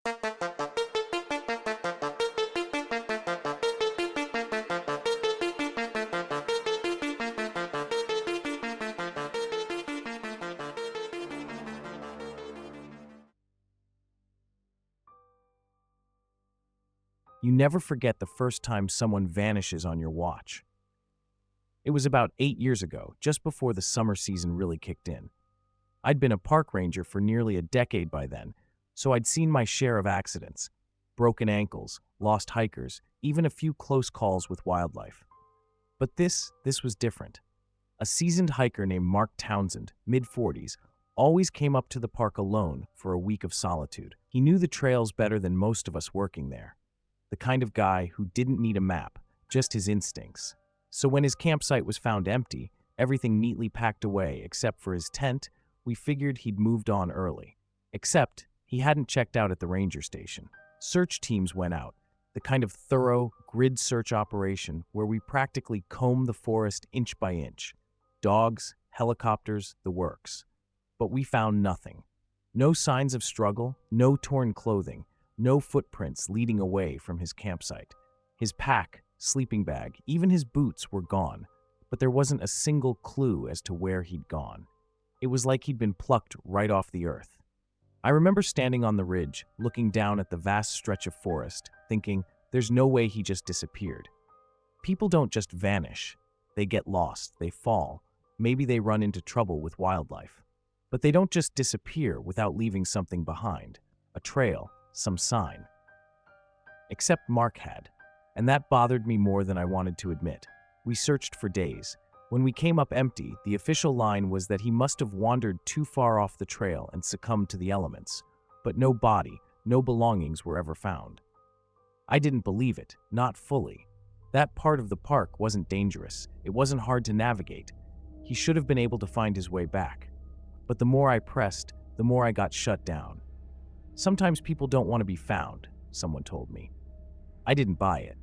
You never forget the first time someone vanishes on your watch. It was about 8 years ago, just before the summer season really kicked in. I'd been a park ranger for nearly a decade by then, so I'd seen my share of accidents, broken ankles, lost hikers, even a few close calls with wildlife. But this was different. A seasoned hiker named Mark Townsend, mid-40s, always came up to the park alone for a week of solitude. He knew the trails better than most of us working there. The kind of guy who didn't need a map, just his instincts. So when his campsite was found empty, everything neatly packed away except for his tent, we figured he'd moved on early. Except he hadn't checked out at the ranger station. Search teams went out, the kind of thorough, grid search operation where we practically comb the forest inch by inch. Dogs, helicopters, the works. But we found nothing. No signs of struggle, no torn clothing, no footprints leading away from his campsite. His pack, sleeping bag, even his boots were gone, but there wasn't a single clue as to where he'd gone. It was like he'd been plucked right off the earth. I remember standing on the ridge, looking down at the vast stretch of forest, thinking, there's no way he just disappeared. People don't just vanish. They get lost, they fall. Maybe they run into trouble with wildlife. But they don't just disappear without leaving something behind. A trail, some sign. Except Mark had, and that bothered me more than I wanted to admit. We searched for days. When we came up empty, the official line was that he must have wandered too far off the trail and succumbed to the elements. But no body, no belongings were ever found. I didn't believe it, not fully. That part of the park wasn't dangerous. It wasn't hard to navigate. He should have been able to find his way back. But the more I pressed, the more I got shut down. Sometimes people don't want to be found, someone told me. I didn't buy it.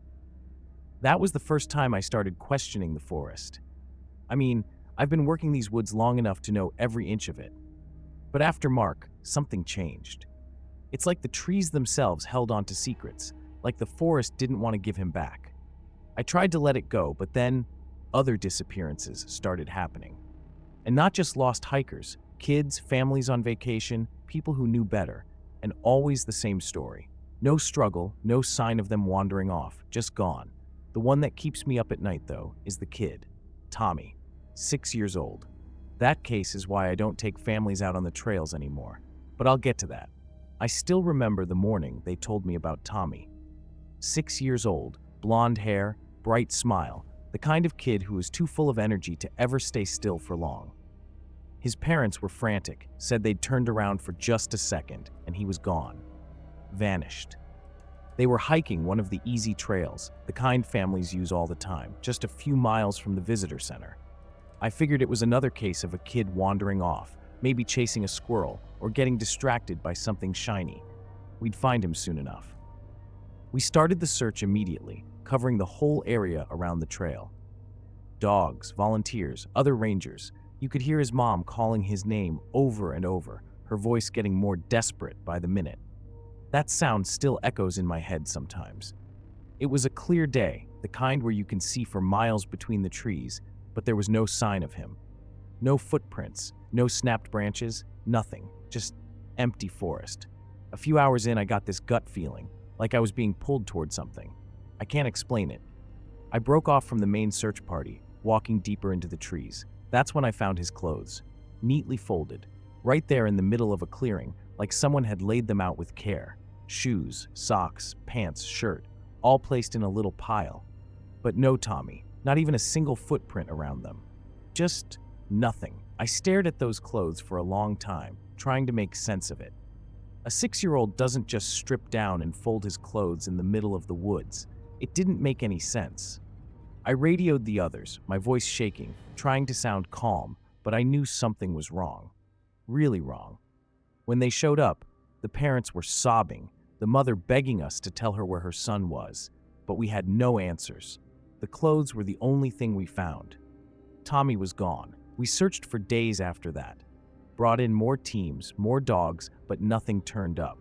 That was the first time I started questioning the forest. I mean, I've been working these woods long enough to know every inch of it. But after Mark, something changed. It's like the trees themselves held on to secrets, like the forest didn't want to give him back. I tried to let it go, but then other disappearances started happening. And not just lost hikers, kids, families on vacation, people who knew better. And always the same story. No struggle, no sign of them wandering off, just gone. The one that keeps me up at night, though, is the kid, Tommy, 6 years old. That case is why I don't take families out on the trails anymore. But I'll get to that. I still remember the morning they told me about Tommy. 6 years old, blonde hair, bright smile, the kind of kid who was too full of energy to ever stay still for long. His parents were frantic, said they'd turned around for just a second, and he was gone. Vanished. They were hiking one of the easy trails, the kind families use all the time, just a few miles from the visitor center. I figured it was another case of a kid wandering off, maybe chasing a squirrel, or getting distracted by something shiny. We'd find him soon enough. We started the search immediately, covering the whole area around the trail. Dogs, volunteers, other rangers. You could hear his mom calling his name over and over, her voice getting more desperate by the minute. That sound still echoes in my head sometimes. It was a clear day, the kind where you can see for miles between the trees, but there was no sign of him. No footprints, no snapped branches, nothing, just empty forest. A few hours in, I got this gut feeling, like I was being pulled toward something. I can't explain it. I broke off from the main search party, walking deeper into the trees. That's when I found his clothes, neatly folded, right there in the middle of a clearing, like someone had laid them out with care. Shoes, socks, pants, shirt, all placed in a little pile. But no Tommy, not even a single footprint around them. Just nothing. I stared at those clothes for a long time, trying to make sense of it. A 6-year-old doesn't just strip down and fold his clothes in the middle of the woods. It didn't make any sense. I radioed the others, my voice shaking, trying to sound calm, but I knew something was wrong. Really wrong. When they showed up, the parents were sobbing, the mother begging us to tell her where her son was, but we had no answers. The clothes were the only thing we found. Tommy was gone. We searched for days after that. Brought in more teams, more dogs, but nothing turned up.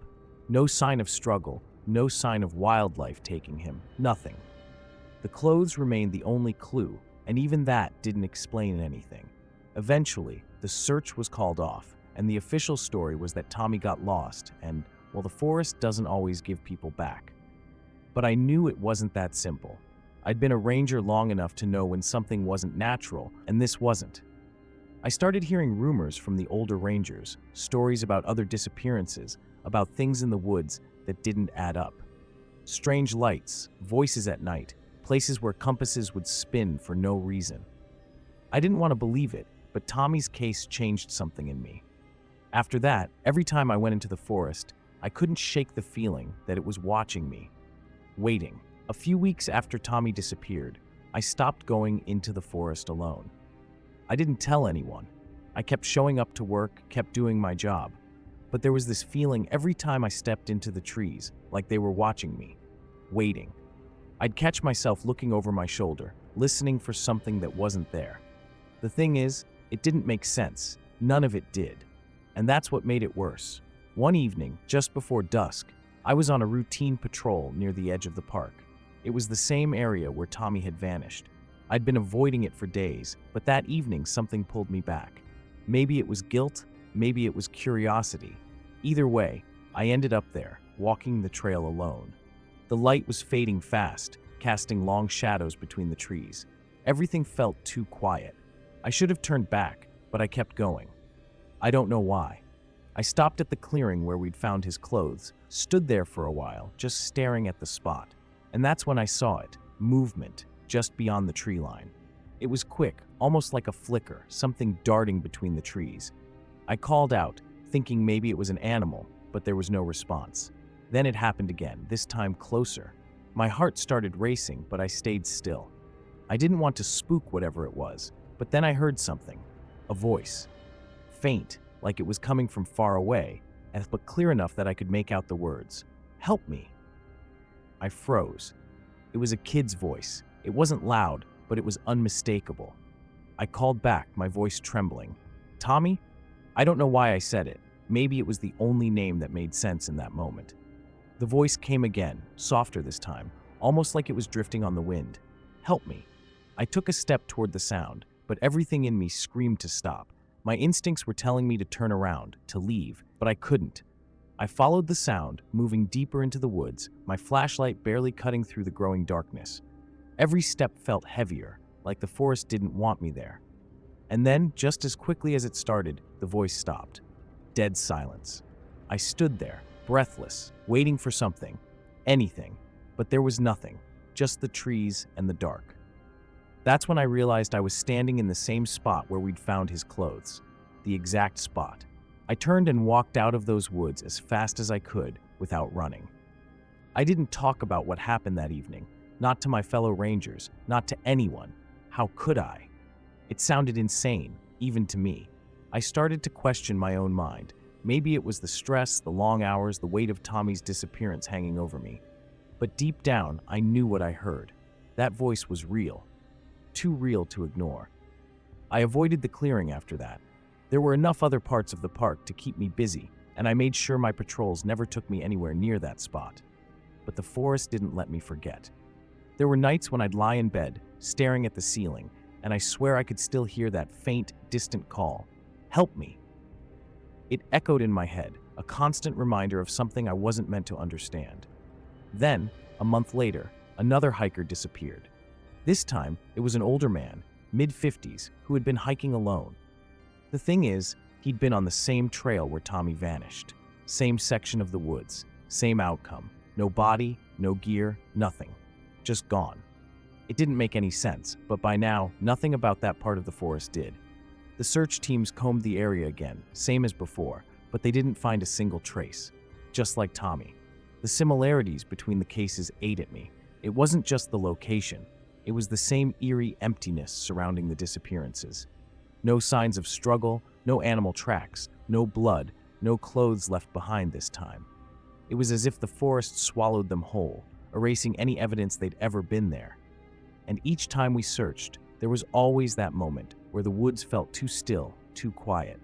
No sign of struggle, no sign of wildlife taking him, nothing. The clothes remained the only clue, and even that didn't explain anything. Eventually, the search was called off, and the official story was that Tommy got lost and, well, the forest doesn't always give people back. But I knew it wasn't that simple. I'd been a ranger long enough to know when something wasn't natural, and this wasn't. I started hearing rumors from the older rangers, stories about other disappearances, about things in the woods that didn't add up. Strange lights, voices at night, places where compasses would spin for no reason. I didn't want to believe it, but Tommy's case changed something in me. After that, every time I went into the forest, I couldn't shake the feeling that it was watching me, waiting. A few weeks after Tommy disappeared, I stopped going into the forest alone. I didn't tell anyone. I kept showing up to work, kept doing my job. But there was this feeling every time I stepped into the trees, like they were watching me, waiting. I'd catch myself looking over my shoulder, listening for something that wasn't there. The thing is, it didn't make sense. None of it did. And that's what made it worse. One evening, just before dusk, I was on a routine patrol near the edge of the park. It was the same area where Tommy had vanished. I'd been avoiding it for days, but that evening something pulled me back. Maybe it was guilt, maybe it was curiosity. Either way, I ended up there, walking the trail alone. The light was fading fast, casting long shadows between the trees. Everything felt too quiet. I should have turned back, but I kept going. I don't know why. I stopped at the clearing where we'd found his clothes, stood there for a while, just staring at the spot. And that's when I saw it, movement, just beyond the tree line. It was quick, almost like a flicker, something darting between the trees. I called out, thinking maybe it was an animal, but there was no response. Then it happened again, this time closer. My heart started racing, but I stayed still. I didn't want to spook whatever it was, but then I heard something. A voice. Faint, like it was coming from far away, but clear enough that I could make out the words. "Help me." I froze. It was a kid's voice. It wasn't loud, but it was unmistakable. I called back, my voice trembling. "Tommy?" I don't know why I said it. Maybe it was the only name that made sense in that moment. The voice came again, softer this time, almost like it was drifting on the wind. "Help me." I took a step toward the sound, but everything in me screamed to stop. My instincts were telling me to turn around, to leave, but I couldn't. I followed the sound, moving deeper into the woods, my flashlight barely cutting through the growing darkness. Every step felt heavier, like the forest didn't want me there. And then, just as quickly as it started, the voice stopped. Dead silence. I stood there, breathless, waiting for something, anything, but there was nothing, just the trees and the dark. That's when I realized I was standing in the same spot where we'd found his clothes, the exact spot. I turned and walked out of those woods as fast as I could without running. I didn't talk about what happened that evening, not to my fellow rangers, not to anyone. How could I? It sounded insane, even to me. I started to question my own mind. Maybe it was the stress, the long hours, the weight of Tommy's disappearance hanging over me. But deep down, I knew what I heard. That voice was real. Too real to ignore. I avoided the clearing after that. There were enough other parts of the park to keep me busy, and I made sure my patrols never took me anywhere near that spot. But the forest didn't let me forget. There were nights when I'd lie in bed, staring at the ceiling, and I swear I could still hear that faint, distant call. "Help me." It echoed in my head, a constant reminder of something I wasn't meant to understand. Then, a month later, another hiker disappeared. This time, it was an older man, mid-50s, who had been hiking alone. The thing is, he'd been on the same trail where Tommy vanished. Same section of the woods, same outcome. No body, no gear, nothing. Just gone. It didn't make any sense, but by now, nothing about that part of the forest did. The search teams combed the area again, same as before, but they didn't find a single trace. Just like Tommy. The similarities between the cases ate at me. It wasn't just the location. It was the same eerie emptiness surrounding the disappearances. No signs of struggle, no animal tracks, no blood, no clothes left behind this time. It was as if the forest swallowed them whole, erasing any evidence they'd ever been there. And each time we searched, there was always that moment where the woods felt too still, too quiet.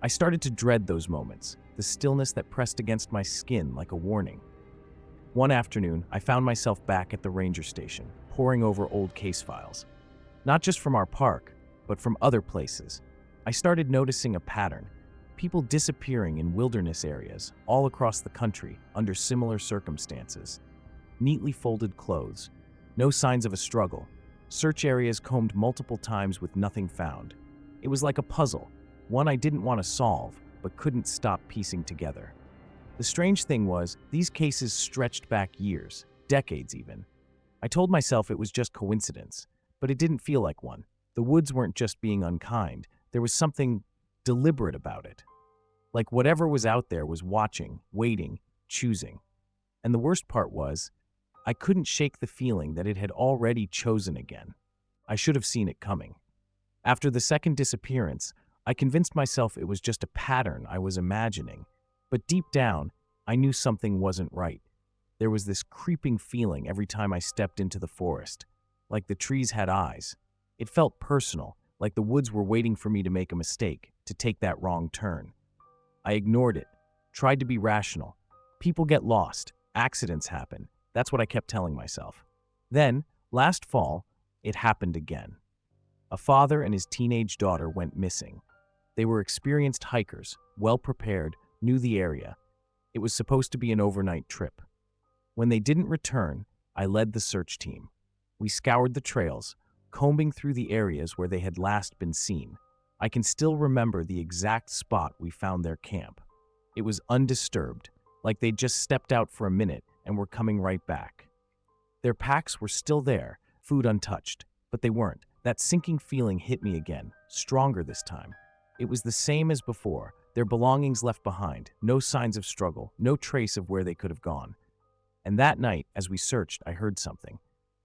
I started to dread those moments, the stillness that pressed against my skin like a warning. One afternoon, I found myself back at the ranger station, poring over old case files. Not just from our park, but from other places. I started noticing a pattern. People disappearing in wilderness areas all across the country under similar circumstances. Neatly folded clothes, no signs of a struggle. Search areas combed multiple times with nothing found. It was like a puzzle, one I didn't want to solve, but couldn't stop piecing together. The strange thing was, these cases stretched back years, decades even. I told myself it was just coincidence, but it didn't feel like one. The woods weren't just being unkind, there was something deliberate about it. Like whatever was out there was watching, waiting, choosing. And the worst part was, I couldn't shake the feeling that it had already chosen again. I should have seen it coming. After the second disappearance, I convinced myself it was just a pattern I was imagining. But deep down, I knew something wasn't right. There was this creeping feeling every time I stepped into the forest, like the trees had eyes. It felt personal, like the woods were waiting for me to make a mistake, to take that wrong turn. I ignored it, tried to be rational. People get lost, accidents happen. That's what I kept telling myself. Then, last fall, it happened again. A father and his teenage daughter went missing. They were experienced hikers, well-prepared, knew the area. It was supposed to be an overnight trip. When they didn't return, I led the search team. We scoured the trails, combing through the areas where they had last been seen. I can still remember the exact spot we found their camp. It was undisturbed, like they'd just stepped out for a minute and were coming right back. Their packs were still there, food untouched, but they weren't. That sinking feeling hit me again, stronger this time. It was the same as before, their belongings left behind, no signs of struggle, no trace of where they could have gone. And that night, as we searched, I heard something.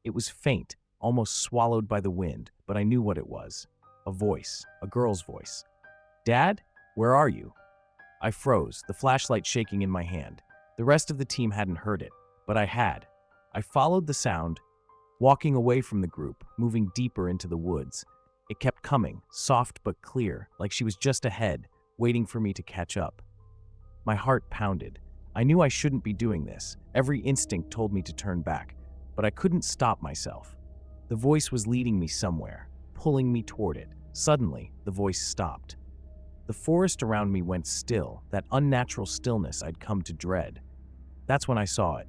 It was faint, almost swallowed by the wind, but I knew what it was. A voice, a girl's voice. "Dad, where are you?" I froze, the flashlight shaking in my hand. The rest of the team hadn't heard it, but I had. I followed the sound, walking away from the group, moving deeper into the woods. It kept coming, soft but clear, like she was just ahead, waiting for me to catch up. My heart pounded. I knew I shouldn't be doing this. Every instinct told me to turn back, but I couldn't stop myself. The voice was leading me somewhere, pulling me toward it. Suddenly, the voice stopped. The forest around me went still, that unnatural stillness I'd come to dread. That's when I saw it.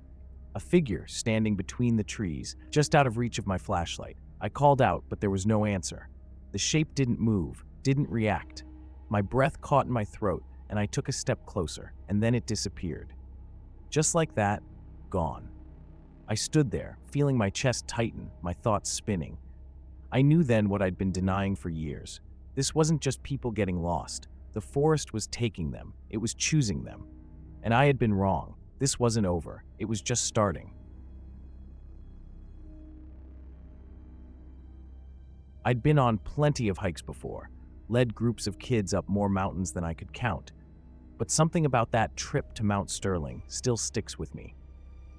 A figure standing between the trees, just out of reach of my flashlight. I called out, but there was no answer. The shape didn't move, didn't react. My breath caught in my throat, and I took a step closer, and then it disappeared. Just like that, gone. I stood there, feeling my chest tighten, my thoughts spinning. I knew then what I'd been denying for years. This wasn't just people getting lost. The forest was taking them. It was choosing them. And I had been wrong. This wasn't over. It was just starting. I'd been on plenty of hikes before, led groups of kids up more mountains than I could count. But something about that trip to Mount Sterling still sticks with me.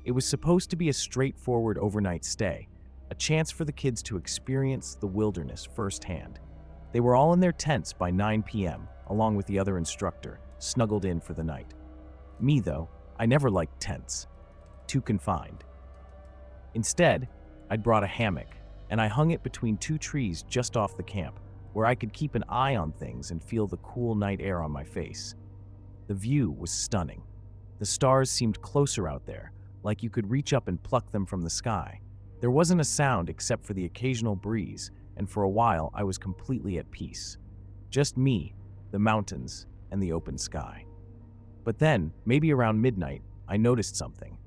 It was supposed to be a straightforward overnight stay, a chance for the kids to experience the wilderness firsthand. They were all in their tents by 9 p.m., along with the other instructor, snuggled in for the night. Me, though, I never liked tents. Too confined. Instead, I'd brought a hammock, and I hung it between two trees just off the camp, where I could keep an eye on things and feel the cool night air on my face. The view was stunning. The stars seemed closer out there, like you could reach up and pluck them from the sky. There wasn't a sound except for the occasional breeze, and for a while I was completely at peace. Just me, the mountains, and the open sky. But then, maybe around midnight, I noticed something.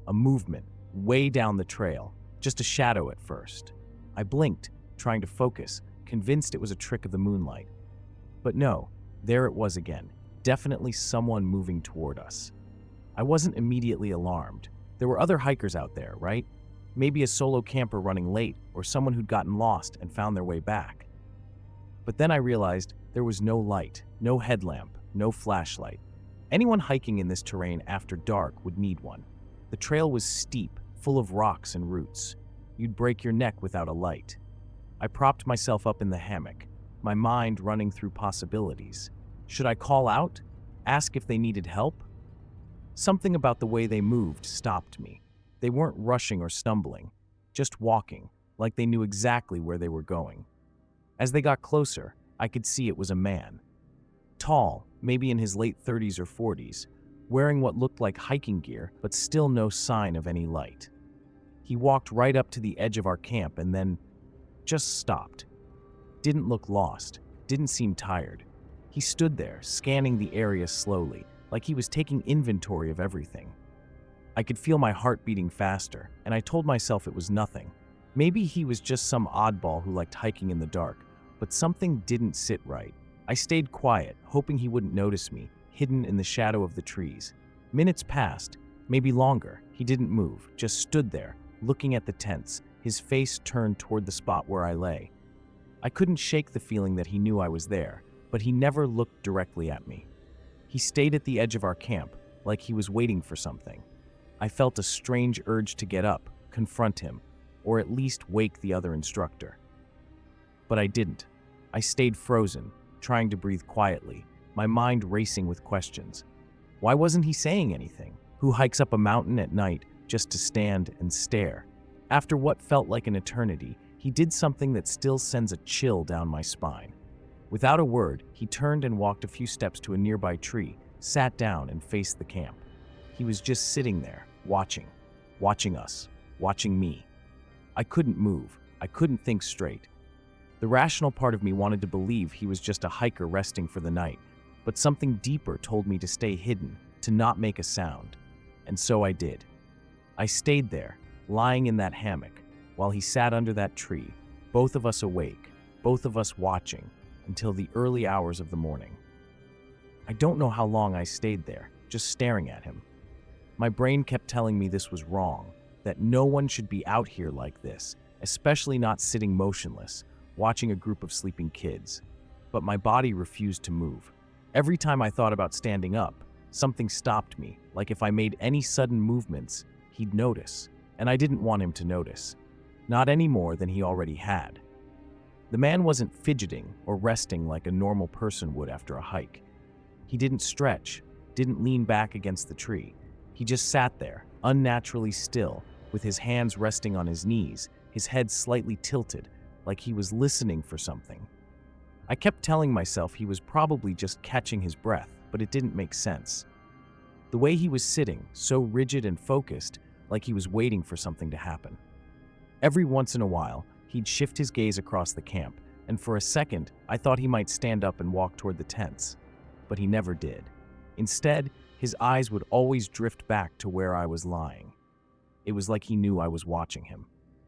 A movement, way down the trail, just a shadow at first. I blinked, trying to focus, convinced it was a trick of the moonlight. But no, there it was again, definitely someone moving toward us. I wasn't immediately alarmed. There were other hikers out there, right? Maybe a solo camper running late, or someone who'd gotten lost and found their way back. But then I realized there was no light, no headlamp, no flashlight. Anyone hiking in this terrain after dark would need one. The trail was steep, full of rocks and roots. You'd break your neck without a light. I propped myself up in the hammock, my mind running through possibilities. Should I call out? ask if they needed help. Something about the way they moved stopped me. They weren't rushing or stumbling, just walking, like they knew exactly where they were going. As they got closer, I could see it was a man. Tall, maybe in his late 30s or 40s, wearing what looked like hiking gear, but still no sign of any light. He walked right up to the edge of our camp and then just stopped. Didn't look lost, didn't seem tired. He stood there, scanning the area slowly, like he was taking inventory of everything. I could feel my heart beating faster, and I told myself it was nothing. Maybe he was just some oddball who liked hiking in the dark, but something didn't sit right. I stayed quiet, hoping he wouldn't notice me, hidden in the shadow of the trees. Minutes passed, maybe longer. He didn't move, just stood there, looking at the tents, his face turned toward the spot where I lay. I couldn't shake the feeling that he knew I was there, but he never looked directly at me. He stayed at the edge of our camp, like he was waiting for something. I felt a strange urge to get up, confront him, or at least wake the other instructor. But I didn't. I stayed frozen, trying to breathe quietly, my mind racing with questions. Why wasn't he saying anything? Who hikes up a mountain at night just to stand and stare? After what felt like an eternity, he did something that still sends a chill down my spine. Without a word, he turned and walked a few steps to a nearby tree, sat down and faced the camp. He was just sitting there, watching us, watching me. I couldn't move. I couldn't think straight. The rational part of me wanted to believe he was just a hiker resting for the night, but something deeper told me to stay hidden, to not make a sound. And so I did. I stayed there, lying in that hammock, while he sat under that tree, both of us awake, both of us watching, until the early hours of the morning. I don't know how long I stayed there, just staring at him. My brain kept telling me this was wrong, that no one should be out here like this, especially not sitting motionless, watching a group of sleeping kids. But my body refused to move. Every time I thought about standing up, something stopped me, like if I made any sudden movements, he'd notice. And I didn't want him to notice. Not any more than he already had. The man wasn't fidgeting or resting like a normal person would after a hike. He didn't stretch, didn't lean back against the tree. He just sat there, unnaturally still, with his hands resting on his knees, his head slightly tilted, like he was listening for something. I kept telling myself he was probably just catching his breath, but it didn't make sense. The way he was sitting, so rigid and focused, like he was waiting for something to happen. Every once in a while, he'd shift his gaze across the camp, and for a second, I thought he might stand up and walk toward the tents. But he never did. Instead, his eyes would always drift back to where I was lying. It was like he knew I was watching him.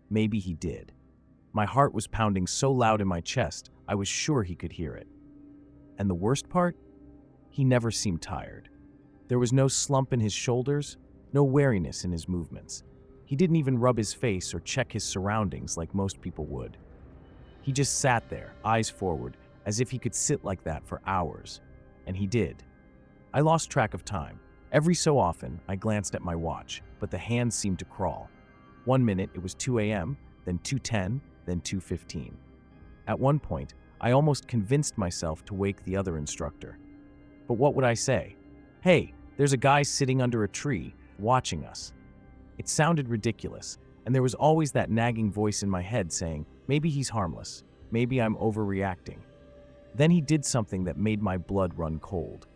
Maybe he did. My heart was pounding so loud in my chest, I was sure he could hear it. And the worst part? He never seemed tired. There was no slump in his shoulders, no weariness in his movements. He didn't even rub his face or check his surroundings like most people would. He just sat there, eyes forward, as if he could sit like that for hours. And he did. I lost track of time. Every so often, I glanced at my watch, but the hands seemed to crawl. 1 minute it was 2 a.m., then 2:10, then 2:15. At one point, I almost convinced myself to wake the other instructor. But what would I say? Hey, there's a guy sitting under a tree, watching us. It sounded ridiculous, and there was always that nagging voice in my head saying, maybe he's harmless, maybe I'm overreacting. Then he did something that made my blood run cold.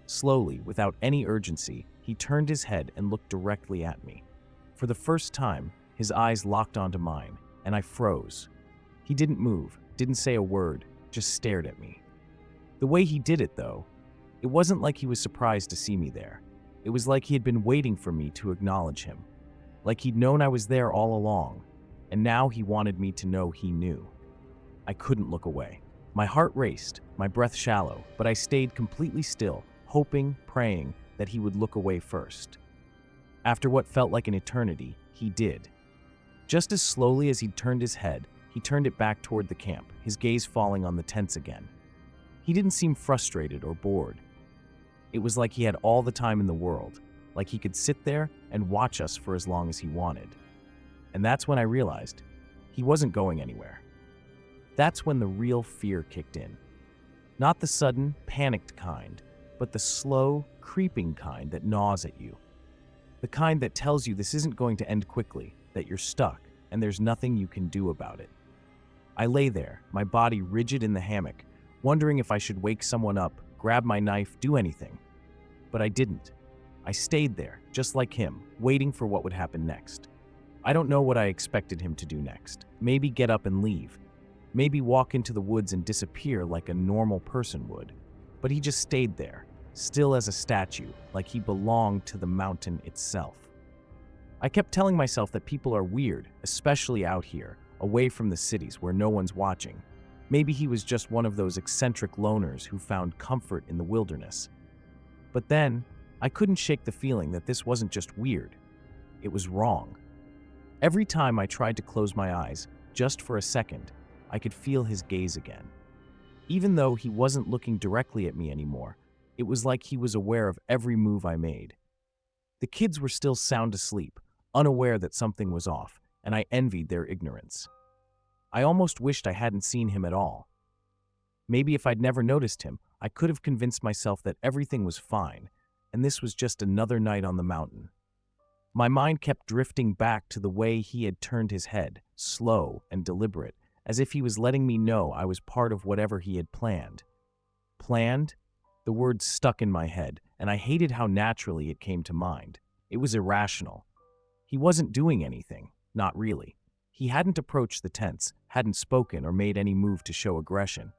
Slowly, without any urgency, he turned his head and looked directly at me. For the first time, his eyes locked onto mine, and I froze. He didn't move, didn't say a word, just stared at me. The way he did it, though, it wasn't like he was surprised to see me there. It was like he had been waiting for me to acknowledge him. Like he'd known I was there all along, and now he wanted me to know he knew. I couldn't look away. My heart raced, my breath shallow, but I stayed completely still, hoping, praying that he would look away first. After what felt like an eternity, he did. Just as slowly as he'd turned his head, he turned it back toward the camp, his gaze falling on the tents again. He didn't seem frustrated or bored. It was like he had all the time in the world, like he could sit there and watch us for as long as he wanted. And that's when I realized he wasn't going anywhere. That's when the real fear kicked in. Not the sudden, panicked kind, but the slow, creeping kind that gnaws at you. The kind that tells you this isn't going to end quickly, that you're stuck, and there's nothing you can do about it. I lay there, my body rigid in the hammock, wondering if I should wake someone up, grab my knife, do anything. But I didn't. I stayed there, just like him, waiting for what would happen next. I don't know what I expected him to do next. Maybe get up and leave. Maybe walk into the woods and disappear like a normal person would. But he just stayed there, still as a statue, like he belonged to the mountain itself. I kept telling myself that people are weird, especially out here, away from the cities where no one's watching. Maybe he was just one of those eccentric loners who found comfort in the wilderness. But then, I couldn't shake the feeling that this wasn't just weird. It was wrong. Every time I tried to close my eyes, just for a second, I could feel his gaze again. Even though he wasn't looking directly at me anymore, it was like he was aware of every move I made. The kids were still sound asleep, unaware that something was off, and I envied their ignorance. I almost wished I hadn't seen him at all. Maybe if I'd never noticed him, I could have convinced myself that everything was fine, and this was just another night on the mountain. My mind kept drifting back to the way he had turned his head, slow and deliberate, as if he was letting me know I was part of whatever he had planned. Planned? The word stuck in my head, and I hated how naturally it came to mind. It was irrational. He wasn't doing anything, not really. He hadn't approached the tents, hadn't spoken or made any move to show aggression.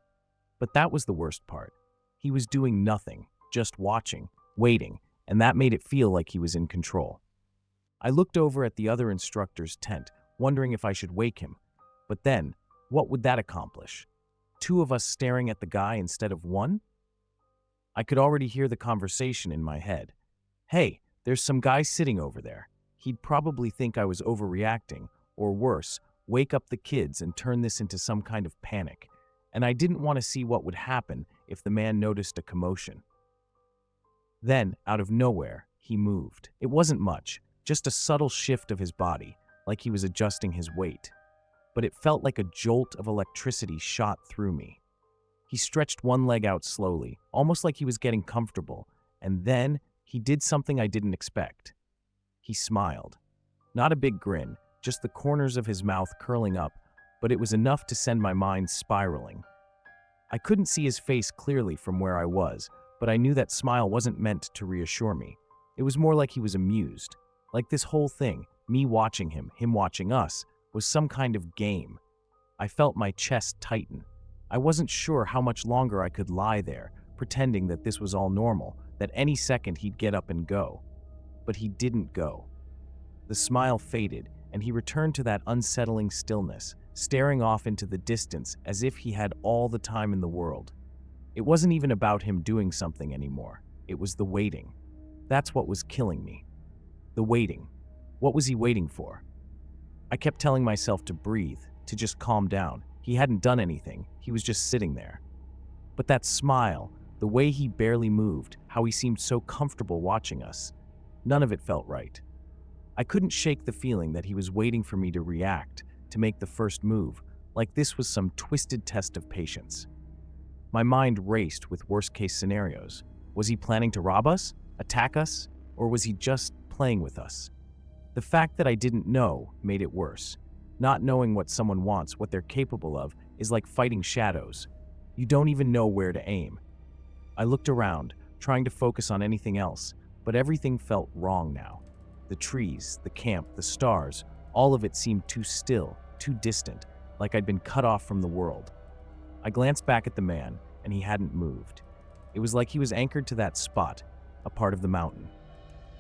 But that was the worst part. He was doing nothing, just watching, waiting, and that made it feel like he was in control. I looked over at the other instructor's tent, wondering if I should wake him. But then, what would that accomplish? 2 of us staring at the guy instead of 1? I could already hear the conversation in my head. Hey, there's some guy sitting over there. He'd probably think I was overreacting, or worse, wake up the kids and turn this into some kind of panic. And I didn't want to see what would happen if the man noticed a commotion. Then, out of nowhere, he moved. It wasn't much, just a subtle shift of his body, like he was adjusting his weight. But it felt like a jolt of electricity shot through me. He stretched one leg out slowly, almost like he was getting comfortable, and then he did something I didn't expect. He smiled. Not a big grin, just the corners of his mouth curling up, but it was enough to send my mind spiraling. I couldn't see his face clearly from where I was, but I knew that smile wasn't meant to reassure me. It was more like he was amused. Like this whole thing, me watching him watching us, was some kind of game. I felt my chest tighten. I wasn't sure how much longer I could lie there, pretending that this was all normal, that any second he'd get up and go. But he didn't go. The smile faded, and he returned to that unsettling stillness, staring off into the distance as if he had all the time in the world. It wasn't even about him doing something anymore. It was the waiting. That's what was killing me. The waiting. What was he waiting for? I kept telling myself to breathe, to just calm down. He hadn't done anything. He was just sitting there. But that smile, the way he barely moved, how he seemed so comfortable watching us, none of it felt right. I couldn't shake the feeling that he was waiting for me to react, to make the first move, like this was some twisted test of patience. My mind raced with worst-case scenarios. Was he planning to rob us, attack us, or was he just playing with us? The fact that I didn't know made it worse. Not knowing what someone wants, what they're capable of, is like fighting shadows. You don't even know where to aim. I looked around, trying to focus on anything else, but everything felt wrong now. The trees, the camp, the stars, all of it seemed too still, too distant, like I'd been cut off from the world. I glanced back at the man, and he hadn't moved. It was like he was anchored to that spot, a part of the mountain.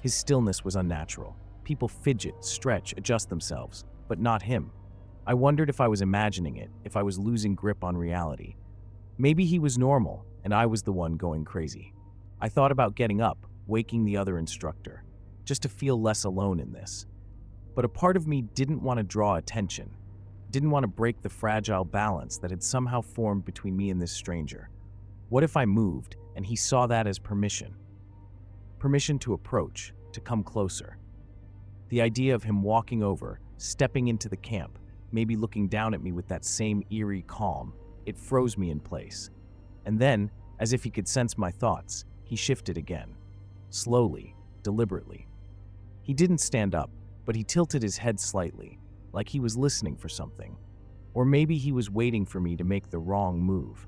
His stillness was unnatural. People fidget, stretch, adjust themselves, but not him. I wondered if I was imagining it, if I was losing grip on reality. Maybe he was normal, and I was the one going crazy. I thought about getting up, waking the other instructor, just to feel less alone in this. But a part of me didn't want to draw attention, didn't want to break the fragile balance that had somehow formed between me and this stranger. What if I moved, and he saw that as permission? Permission to approach, to come closer. The idea of him walking over, stepping into the camp, maybe looking down at me with that same eerie calm, it froze me in place. And then, as if he could sense my thoughts, he he shifted again. Slowly, deliberately. He didn't stand up, but he tilted his head slightly, like he was listening for something. Or maybe he was waiting for me to make the wrong move.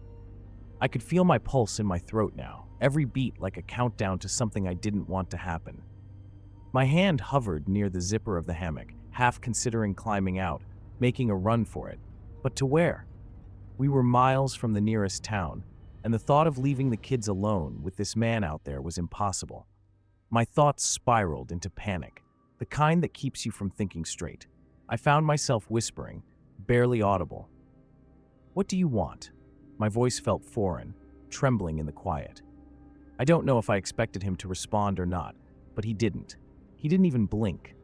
I could feel my pulse in my throat now, every beat like a countdown to something I didn't want to happen. My hand hovered near the zipper of the hammock, half considering climbing out, making a run for it. But to where? We were miles from the nearest town, and the thought of leaving the kids alone with this man out there was impossible. My thoughts spiraled into panic, the kind that keeps you from thinking straight. I found myself whispering, barely audible. "What do you want?" My voice felt foreign, trembling in the quiet. I don't know if I expected him to respond or not, but he didn't. He didn't even blink.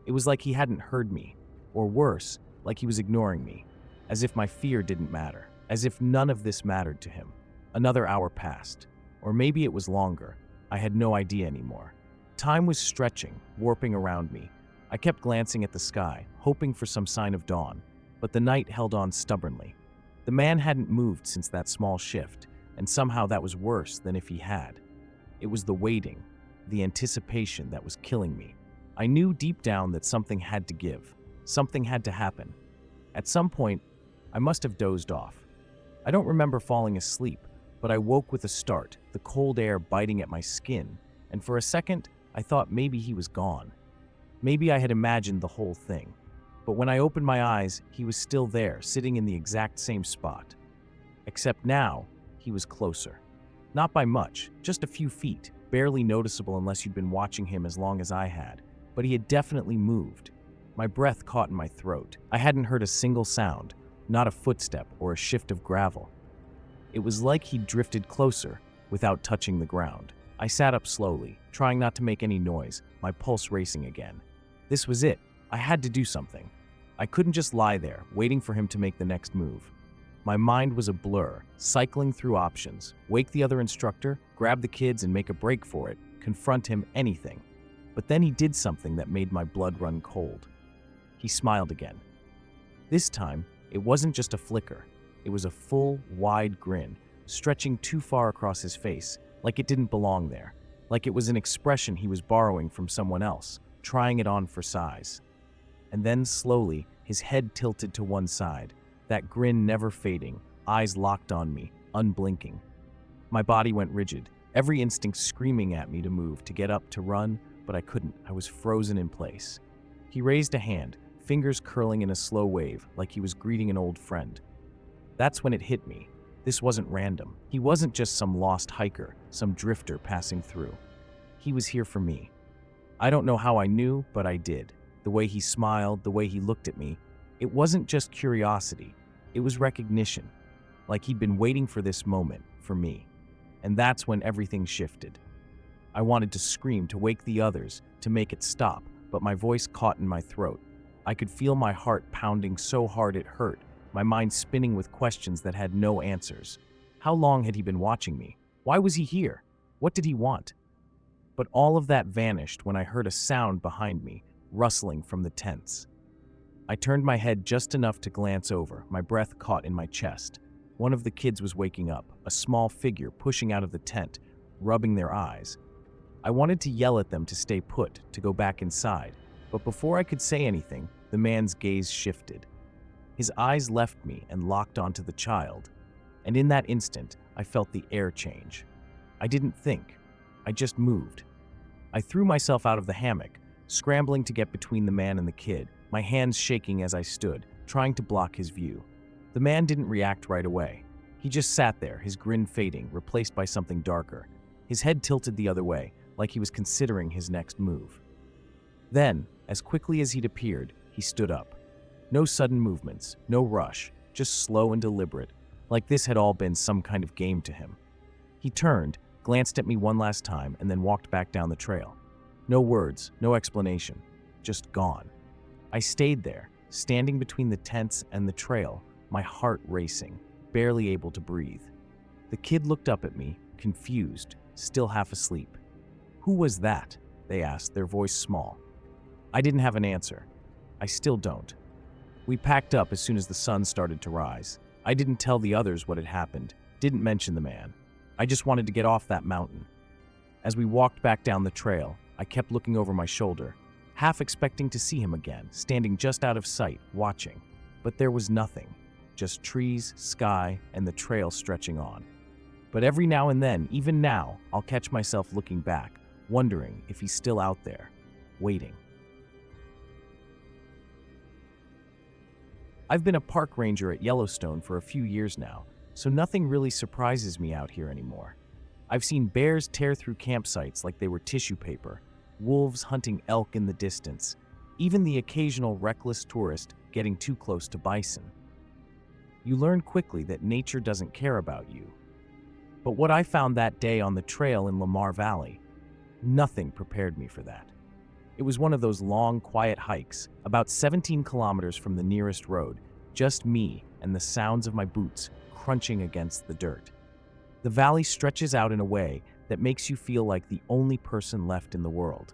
It was like he hadn't heard me, or worse, like he was ignoring me, as if my fear didn't matter, as if none of this mattered to him. Another hour passed, or maybe it was longer. I had no idea anymore. Time was stretching, warping around me. I kept glancing at the sky, hoping for some sign of dawn, but the night held on stubbornly. The man hadn't moved since that small shift, and somehow that was worse than if he had. It was the waiting, the anticipation that was killing me. I knew deep down that something had to give, something had to happen. At some point, I must have dozed off. I don't remember falling asleep, but I woke with a start, the cold air biting at my skin, and for a second, I thought maybe he was gone. Maybe I had imagined the whole thing. But when I opened my eyes, he was still there, sitting in the exact same spot. Except now, he was closer. Not by much, just a few feet, barely noticeable unless you'd been watching him as long as I had. But he had definitely moved. My breath caught in my throat. I hadn't heard a single sound, not a footstep or a shift of gravel. It was like he'd drifted closer, without touching the ground. I sat up slowly, trying not to make any noise, my pulse racing again. This was it. I had to do something. I couldn't just lie there, waiting for him to make the next move. My mind was a blur, cycling through options. Wake the other instructor, grab the kids and make a break for it, confront him, anything. But then he did something that made my blood run cold. He smiled again. This time, it wasn't just a flicker. It was a full, wide grin, stretching too far across his face, like it didn't belong there, like it was an expression he was borrowing from someone else, trying it on for size. And then, slowly, his head tilted to one side, that grin never fading, eyes locked on me, unblinking. My body went rigid, every instinct screaming at me to move, to get up, to run, but I couldn't. I was frozen in place. He raised a hand, fingers curling in a slow wave, like he was greeting an old friend. That's when it hit me. This wasn't random. He wasn't just some lost hiker, some drifter passing through. He was here for me. I don't know how I knew, but I did. The way he smiled, the way he looked at me, it wasn't just curiosity. It was recognition, like he'd been waiting for this moment, for me. And that's when everything shifted. I wanted to scream, to wake the others, to make it stop, but my voice caught in my throat. I could feel my heart pounding so hard it hurt, my mind spinning with questions that had no answers. How long had he been watching me? Why was he here? What did he want? But all of that vanished when I heard a sound behind me, rustling from the tents. I turned my head just enough to glance over, my breath caught in my chest. One of the kids was waking up, a small figure pushing out of the tent, rubbing their eyes. I wanted to yell at them to stay put, to go back inside, but before I could say anything, the man's gaze shifted. His eyes left me and locked onto the child, and in that instant, I felt the air change. I didn't think, I just moved. I threw myself out of the hammock, scrambling to get between the man and the kid, my hands shaking as I stood, trying to block his view. The man didn't react right away. He just sat there, his grin fading, replaced by something darker. His head tilted the other way, like he was considering his next move. Then, as quickly as he'd appeared, he stood up. No sudden movements, no rush, just slow and deliberate, like this had all been some kind of game to him. He turned, glanced at me one last time, and then walked back down the trail. No words, no explanation, just gone. I stayed there, standing between the tents and the trail, my heart racing, barely able to breathe. The kid looked up at me, confused, still half asleep. "Who was that?" they asked, their voice small. I didn't have an answer. I still don't. We packed up as soon as the sun started to rise. I didn't tell the others what had happened, didn't mention the man. I just wanted to get off that mountain. As we walked back down the trail, I kept looking over my shoulder, half expecting to see him again, standing just out of sight, watching. But there was nothing, just trees, sky, and the trail stretching on. But every now and then, even now, I'll catch myself looking back, wondering if he's still out there, waiting. I've been a park ranger at Yellowstone for a few years now, so nothing really surprises me out here anymore. I've seen bears tear through campsites like they were tissue paper, wolves hunting elk in the distance, even the occasional reckless tourist getting too close to bison. You learn quickly that nature doesn't care about you. But what I found that day on the trail in Lamar Valley, nothing prepared me for that. It was one of those long, quiet hikes, about 17 kilometers from the nearest road, just me and the sounds of my boots crunching against the dirt. The valley stretches out in a way that makes you feel like the only person left in the world.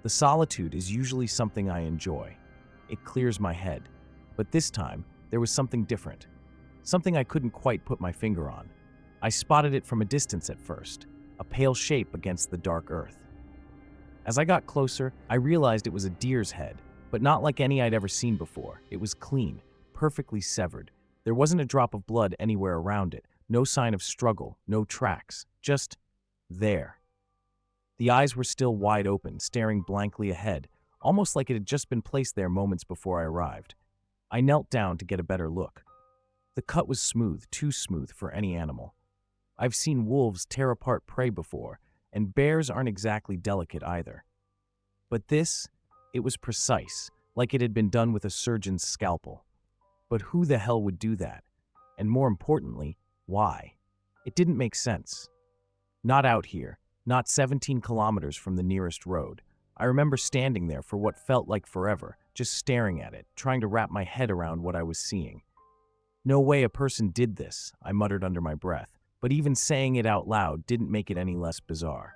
The solitude is usually something I enjoy. It clears my head. But this time, there was something different. Something I couldn't quite put my finger on. I spotted it from a distance at first, a pale shape against the dark earth. As I got closer, I realized it was a deer's head, but not like any I'd ever seen before. It was clean, perfectly severed. There wasn't a drop of blood anywhere around it, no sign of struggle, no tracks, just there. The eyes were still wide open, staring blankly ahead, almost like it had just been placed there moments before I arrived. I knelt down to get a better look. The cut was smooth, too smooth for any animal. I've seen wolves tear apart prey before, and bears aren't exactly delicate either. But this, it was precise, like it had been done with a surgeon's scalpel. But who the hell would do that? And more importantly, why? It didn't make sense. Not out here, not 17 kilometers from the nearest road. I remember standing there for what felt like forever, just staring at it, trying to wrap my head around what I was seeing. No way a person did this, I muttered under my breath, but even saying it out loud didn't make it any less bizarre.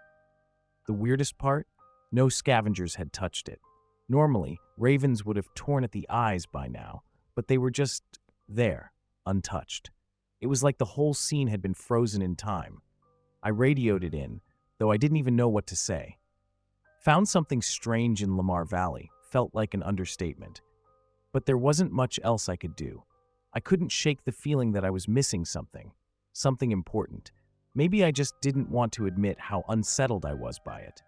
The weirdest part? No scavengers had touched it. Normally, ravens would have torn at the eyes by now, but they were just there, untouched. It was like the whole scene had been frozen in time. I radioed it in, though I didn't even know what to say. Found something strange in Lamar Valley, felt like an understatement. But there wasn't much else I could do. I couldn't shake the feeling that I was missing something important. Maybe I just didn't want to admit how unsettled I was by it.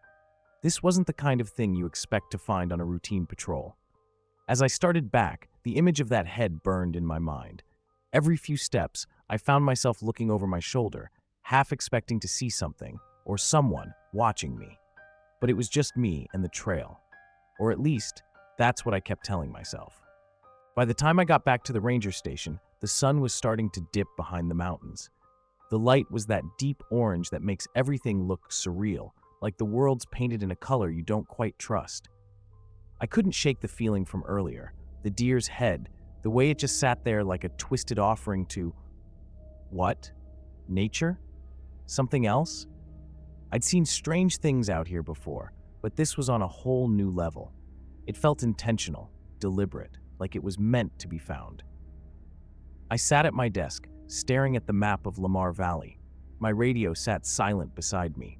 This wasn't the kind of thing you expect to find on a routine patrol. As I started back, the image of that head burned in my mind. Every few steps, I found myself looking over my shoulder, half expecting to see something, or someone, watching me. But it was just me and the trail. Or at least, that's what I kept telling myself. By the time I got back to the ranger station, the sun was starting to dip behind the mountains. The light was that deep orange that makes everything look surreal, like the world's painted in a color you don't quite trust. I couldn't shake the feeling from earlier, the deer's head, the way it just sat there like a twisted offering to… what? Nature? Something else? I'd seen strange things out here before, but this was on a whole new level. It felt intentional, deliberate, like it was meant to be found. I sat at my desk, staring at the map of Lamar Valley. My radio sat silent beside me.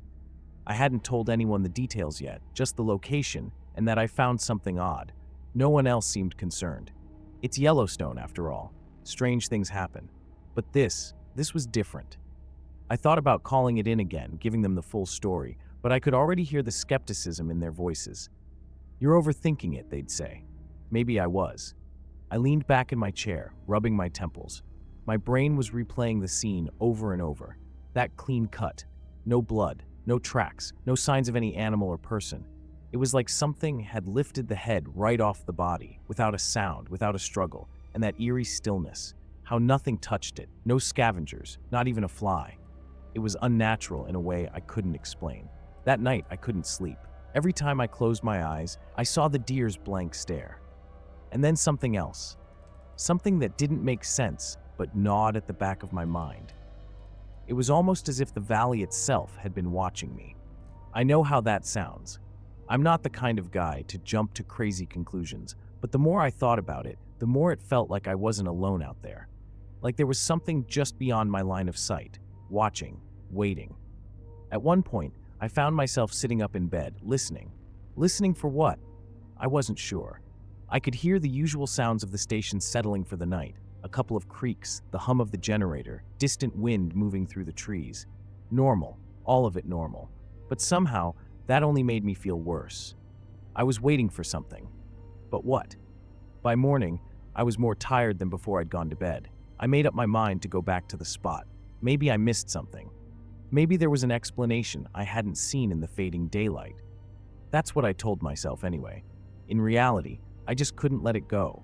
I hadn't told anyone the details yet, just the location, and that I found something odd. No one else seemed concerned. It's Yellowstone, after all. Strange things happen. But this was different. I thought about calling it in again, giving them the full story, but I could already hear the skepticism in their voices. "You're overthinking it," they'd say. Maybe I was. I leaned back in my chair, rubbing my temples. My brain was replaying the scene over and over. That clean cut. No blood, no tracks, no signs of any animal or person. It was like something had lifted the head right off the body, without a sound, without a struggle, and that eerie stillness. How nothing touched it, no scavengers, not even a fly. It was unnatural in a way I couldn't explain. That night, I couldn't sleep. Every time I closed my eyes, I saw the deer's blank stare. And then something else. Something that didn't make sense, but gnawed at the back of my mind. It was almost as if the valley itself had been watching me. I know how that sounds. I'm not the kind of guy to jump to crazy conclusions, but the more I thought about it, the more it felt like I wasn't alone out there. Like there was something just beyond my line of sight, watching, waiting. At one point, I found myself sitting up in bed, listening. Listening for what? I wasn't sure. I could hear the usual sounds of the station settling for the night. A couple of creaks, the hum of the generator, distant wind moving through the trees. Normal, all of it normal. But somehow, that only made me feel worse. I was waiting for something. But what? By morning, I was more tired than before I'd gone to bed. I made up my mind to go back to the spot. Maybe I missed something. Maybe there was an explanation I hadn't seen in the fading daylight. That's what I told myself anyway. In reality, I just couldn't let it go.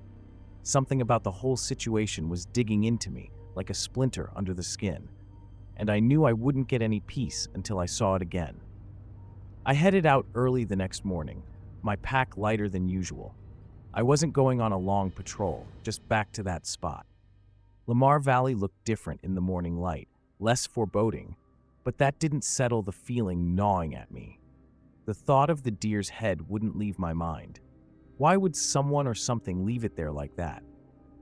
Something about the whole situation was digging into me like a splinter under the skin, and I knew I wouldn't get any peace until I saw it again. I headed out early the next morning, my pack lighter than usual. I wasn't going on a long patrol, just back to that spot. Lamar Valley looked different in the morning light, less foreboding, but that didn't settle the feeling gnawing at me. The thought of the deer's head wouldn't leave my mind. Why would someone or something leave it there like that?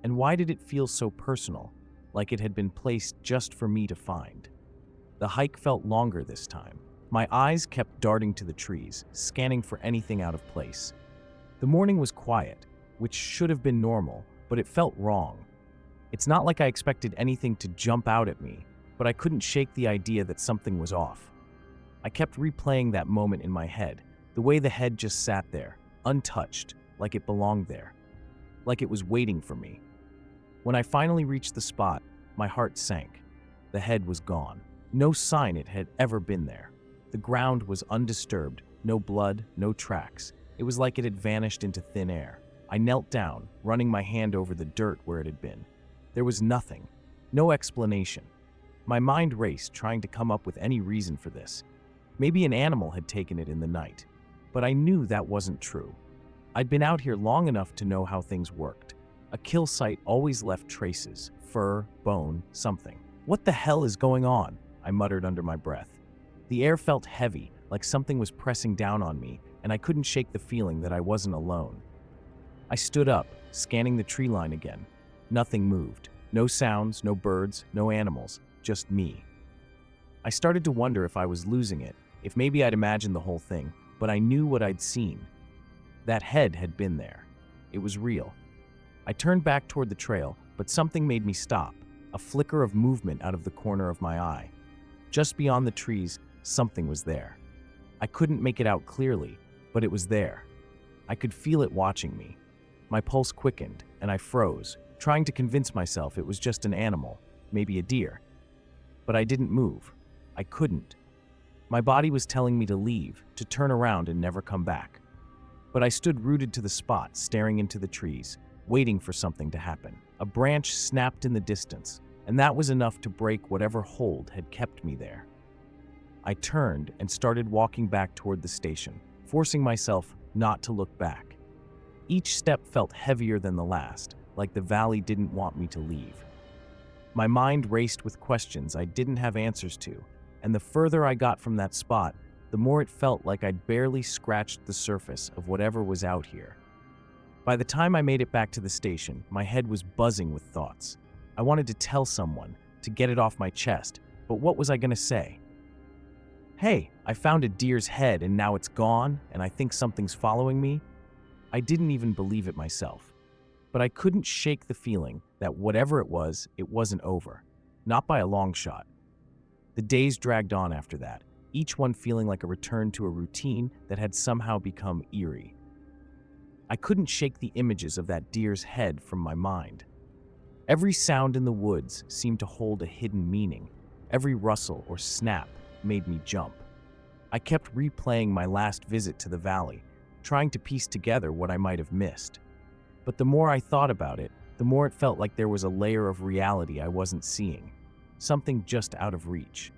And why did it feel so personal, like it had been placed just for me to find? The hike felt longer this time. My eyes kept darting to the trees, scanning for anything out of place. The morning was quiet, which should have been normal, but it felt wrong. It's not like I expected anything to jump out at me, but I couldn't shake the idea that something was off. I kept replaying that moment in my head, the way the head just sat there, untouched, like it belonged there, like it was waiting for me. When I finally reached the spot, my heart sank. The head was gone. No sign it had ever been there. The ground was undisturbed, no blood, no tracks. It was like it had vanished into thin air. I knelt down, running my hand over the dirt where it had been. There was nothing, no explanation. My mind raced, trying to come up with any reason for this. Maybe an animal had taken it in the night, but I knew that wasn't true. I'd been out here long enough to know how things worked. A kill site always left traces, fur, bone, something. What the hell is going on? I muttered under my breath. The air felt heavy, like something was pressing down on me, and I couldn't shake the feeling that I wasn't alone. I stood up, scanning the tree line again. Nothing moved. No sounds, no birds, no animals, just me. I started to wonder if I was losing it, if maybe I'd imagined the whole thing, but I knew what I'd seen. That head had been there. It was real. I turned back toward the trail, but something made me stop, a flicker of movement out of the corner of my eye. Just beyond the trees, something was there. I couldn't make it out clearly, but it was there. I could feel it watching me. My pulse quickened, and I froze, trying to convince myself it was just an animal, maybe a deer. But I didn't move. I couldn't. My body was telling me to leave, to turn around and never come back. But I stood rooted to the spot, staring into the trees, waiting for something to happen. A branch snapped in the distance, and that was enough to break whatever hold had kept me there. I turned and started walking back toward the station, forcing myself not to look back. Each step felt heavier than the last, like the valley didn't want me to leave. My mind raced with questions I didn't have answers to, and the further I got from that spot, the more it felt like I'd barely scratched the surface of whatever was out here. By the time I made it back to the station, my head was buzzing with thoughts. I wanted to tell someone, to get it off my chest, but what was I going to say? Hey, I found a deer's head and now it's gone, and I think something's following me? I didn't even believe it myself. But I couldn't shake the feeling that whatever it wasn't over. Not by a long shot. The days dragged on after that, each one feeling like a return to a routine that had somehow become eerie. I couldn't shake the images of that deer's head from my mind. Every sound in the woods seemed to hold a hidden meaning. Every rustle or snap made me jump. I kept replaying my last visit to the valley, trying to piece together what I might have missed. But the more I thought about it, the more it felt like there was a layer of reality I wasn't seeing, something just out of reach.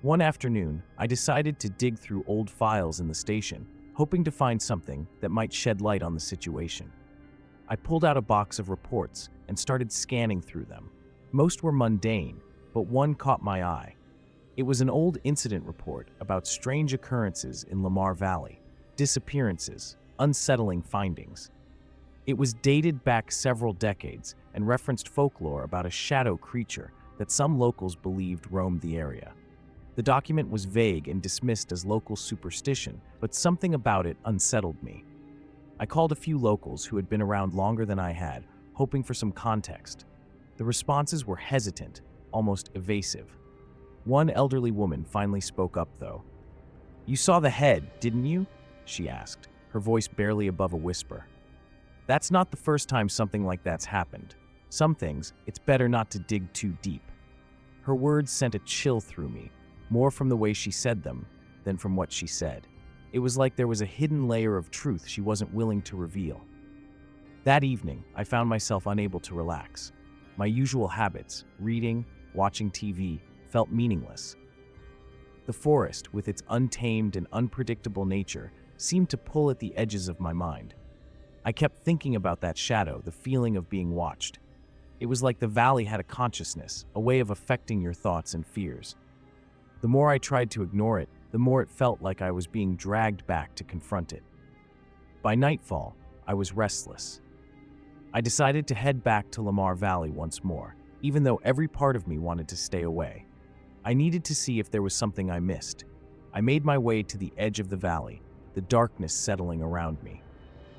One afternoon, I decided to dig through old files in the station, hoping to find something that might shed light on the situation. I pulled out a box of reports and started scanning through them. Most were mundane, but one caught my eye. It was an old incident report about strange occurrences in Lamar Valley, disappearances, unsettling findings. It was dated back several decades and referenced folklore about a shadow creature that some locals believed roamed the area. The document was vague and dismissed as local superstition, but something about it unsettled me. I called a few locals who had been around longer than I had, hoping for some context. The responses were hesitant, almost evasive. One elderly woman finally spoke up, though. "You saw the head, didn't you?" she asked, her voice barely above a whisper. "That's not the first time something like that's happened. Some things, it's better not to dig too deep." Her words sent a chill through me, more from the way she said them than from what she said. It was like there was a hidden layer of truth she wasn't willing to reveal. That evening, I found myself unable to relax. My usual habits, reading, watching TV, felt meaningless. The forest, with its untamed and unpredictable nature, seemed to pull at the edges of my mind. I kept thinking about that shadow, the feeling of being watched. It was like the valley had a consciousness, a way of affecting your thoughts and fears. The more I tried to ignore it, the more it felt like I was being dragged back to confront it. By nightfall, I was restless. I decided to head back to Lamar Valley once more, even though every part of me wanted to stay away. I needed to see if there was something I missed. I made my way to the edge of the valley, the darkness settling around me.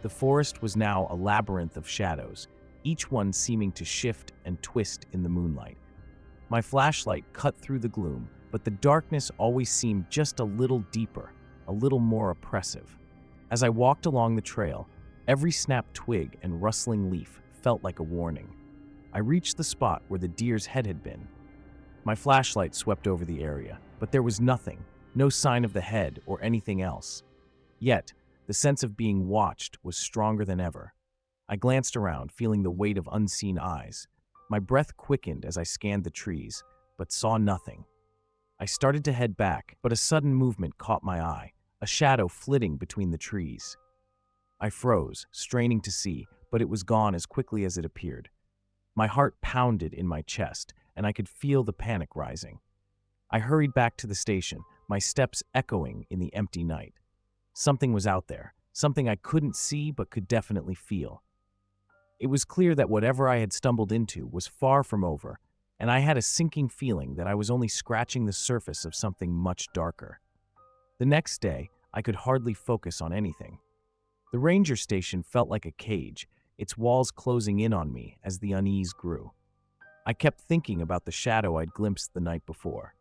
The forest was now a labyrinth of shadows, each one seeming to shift and twist in the moonlight. My flashlight cut through the gloom, but the darkness always seemed just a little deeper, a little more oppressive. As I walked along the trail, every snapped twig and rustling leaf felt like a warning. I reached the spot where the deer's head had been. My flashlight swept over the area, but there was nothing, no sign of the head or anything else. Yet, the sense of being watched was stronger than ever. I glanced around, feeling the weight of unseen eyes. My breath quickened as I scanned the trees, but saw nothing. I started to head back, but a sudden movement caught my eye, a shadow flitting between the trees. I froze, straining to see, but it was gone as quickly as it appeared. My heart pounded in my chest, and I could feel the panic rising. I hurried back to the station, my steps echoing in the empty night. Something was out there, something I couldn't see but could definitely feel. It was clear that whatever I had stumbled into was far from over, and I had a sinking feeling that I was only scratching the surface of something much darker. The next day, I could hardly focus on anything. The ranger station felt like a cage, its walls closing in on me as the unease grew. I kept thinking about the shadow I'd glimpsed the night before.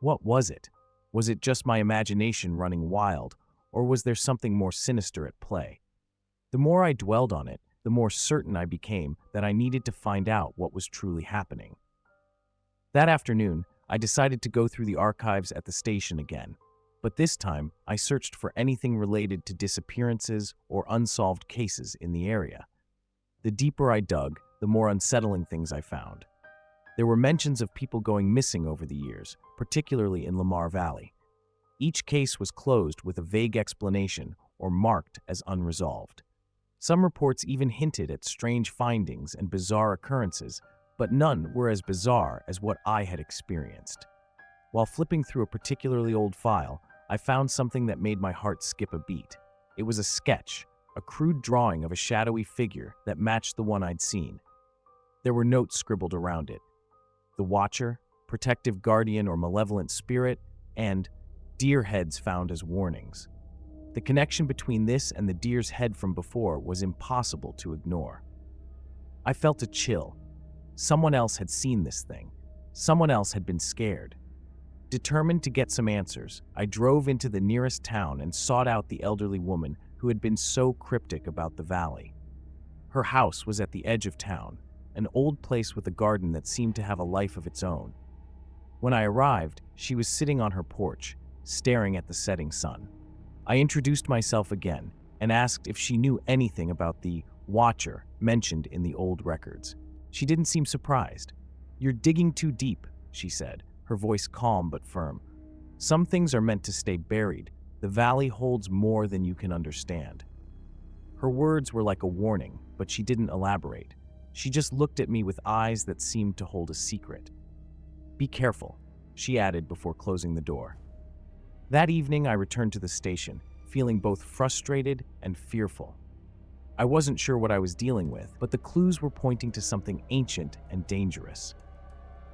What was it? Was it just my imagination running wild, or was there something more sinister at play? The more I dwelled on it, the more certain I became that I needed to find out what was truly happening. That afternoon, I decided to go through the archives at the station again, but this time I searched for anything related to disappearances or unsolved cases in the area. The deeper I dug, the more unsettling things I found. There were mentions of people going missing over the years, particularly in Lamar Valley. Each case was closed with a vague explanation or marked as unresolved. Some reports even hinted at strange findings and bizarre occurrences, but none were as bizarre as what I had experienced. While flipping through a particularly old file, I found something that made my heart skip a beat. It was a sketch, a crude drawing of a shadowy figure that matched the one I'd seen. There were notes scribbled around it. The Watcher, protective guardian or malevolent spirit, and deer heads found as warnings. The connection between this and the deer's head from before was impossible to ignore. I felt a chill. Someone else had seen this thing. Someone else had been scared. Determined to get some answers, I drove into the nearest town and sought out the elderly woman who had been so cryptic about the valley. Her house was at the edge of town, an old place with a garden that seemed to have a life of its own. When I arrived, she was sitting on her porch, staring at the setting sun. I introduced myself again and asked if she knew anything about the Watcher mentioned in the old records. She didn't seem surprised. "You're digging too deep," she said, her voice calm but firm. "Some things are meant to stay buried. The valley holds more than you can understand." Her words were like a warning, but she didn't elaborate. She just looked at me with eyes that seemed to hold a secret. "Be careful," she added before closing the door. That evening, I returned to the station, feeling both frustrated and fearful. I wasn't sure what I was dealing with, but the clues were pointing to something ancient and dangerous.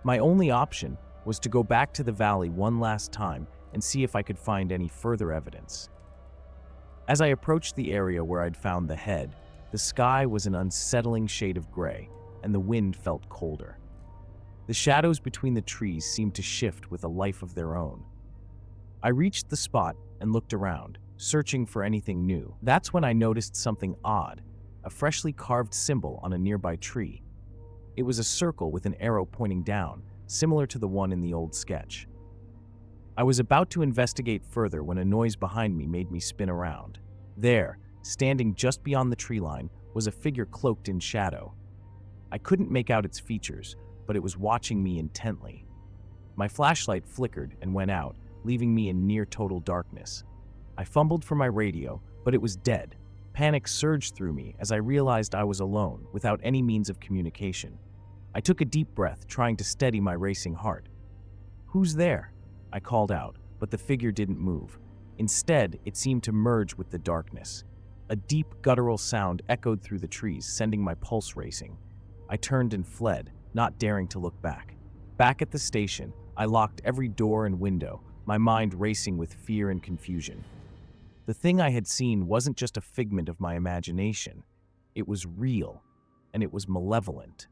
My only option was to go back to the valley one last time and see if I could find any further evidence. As I approached the area where I'd found the head, the sky was an unsettling shade of gray, and the wind felt colder. The shadows between the trees seemed to shift with a life of their own. I reached the spot and looked around, searching for anything new. That's when I noticed something odd, a freshly carved symbol on a nearby tree. It was a circle with an arrow pointing down, similar to the one in the old sketch. I was about to investigate further when a noise behind me made me spin around. There, standing just beyond the tree line, was a figure cloaked in shadow. I couldn't make out its features, but it was watching me intently. My flashlight flickered and went out, leaving me in near total darkness. I fumbled for my radio, but it was dead. Panic surged through me as I realized I was alone, without any means of communication. I took a deep breath, trying to steady my racing heart. "Who's there?" I called out, but the figure didn't move. Instead, it seemed to merge with the darkness. A deep, guttural sound echoed through the trees, sending my pulse racing. I turned and fled, not daring to look back. Back at the station, I locked every door and window, my mind racing with fear and confusion. The thing I had seen wasn't just a figment of my imagination. It was real, and it was malevolent.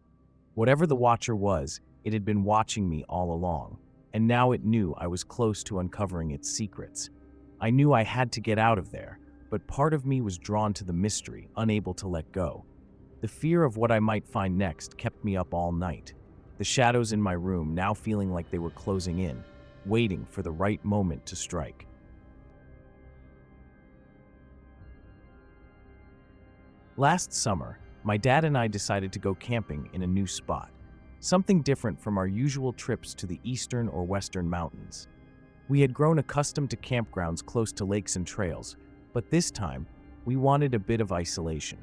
Whatever the watcher was, it had been watching me all along, and now it knew I was close to uncovering its secrets. I knew I had to get out of there, but part of me was drawn to the mystery, unable to let go. The fear of what I might find next kept me up all night, the shadows in my room now feeling like they were closing in, waiting for the right moment to strike. Last summer, my dad and I decided to go camping in a new spot, something different from our usual trips to the eastern or western mountains. We had grown accustomed to campgrounds close to lakes and trails, but this time, we wanted a bit of isolation.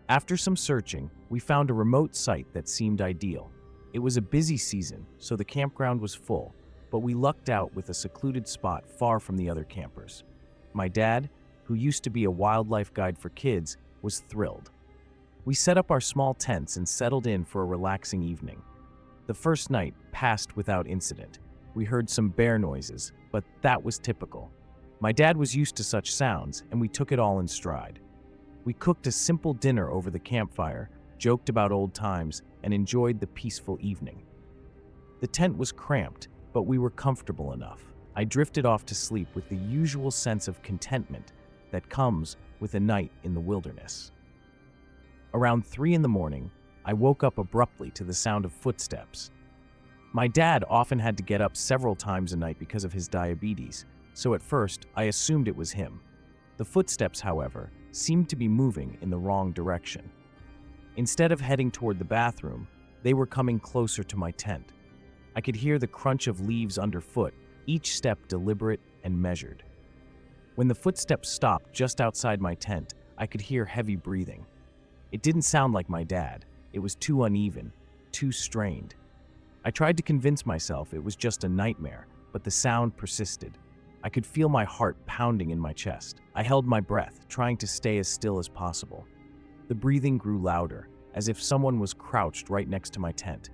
After some searching, we found a remote site that seemed ideal. It was a busy season, so the campground was full, but we lucked out with a secluded spot far from the other campers. My dad, who used to be a wildlife guide for kids, was thrilled. We set up our small tents and settled in for a relaxing evening. The first night passed without incident. We heard some bear noises, but that was typical. My dad was used to such sounds, and we took it all in stride. We cooked a simple dinner over the campfire, joked about old times, and enjoyed the peaceful evening. The tent was cramped, but we were comfortable enough. I drifted off to sleep with the usual sense of contentment that comes with a night in the wilderness. Around 3 a.m, I woke up abruptly to the sound of footsteps. My dad often had to get up several times a night because of his diabetes, so at first I assumed it was him. The footsteps, however, seemed to be moving in the wrong direction. Instead of heading toward the bathroom, they were coming closer to my tent. I could hear the crunch of leaves underfoot, each step deliberate and measured. When the footsteps stopped just outside my tent, I could hear heavy breathing. It didn't sound like my dad. It was too uneven, too strained. I tried to convince myself it was just a nightmare, but the sound persisted. I could feel my heart pounding in my chest. I held my breath, trying to stay as still as possible. The breathing grew louder, as if someone was crouched right next to my tent.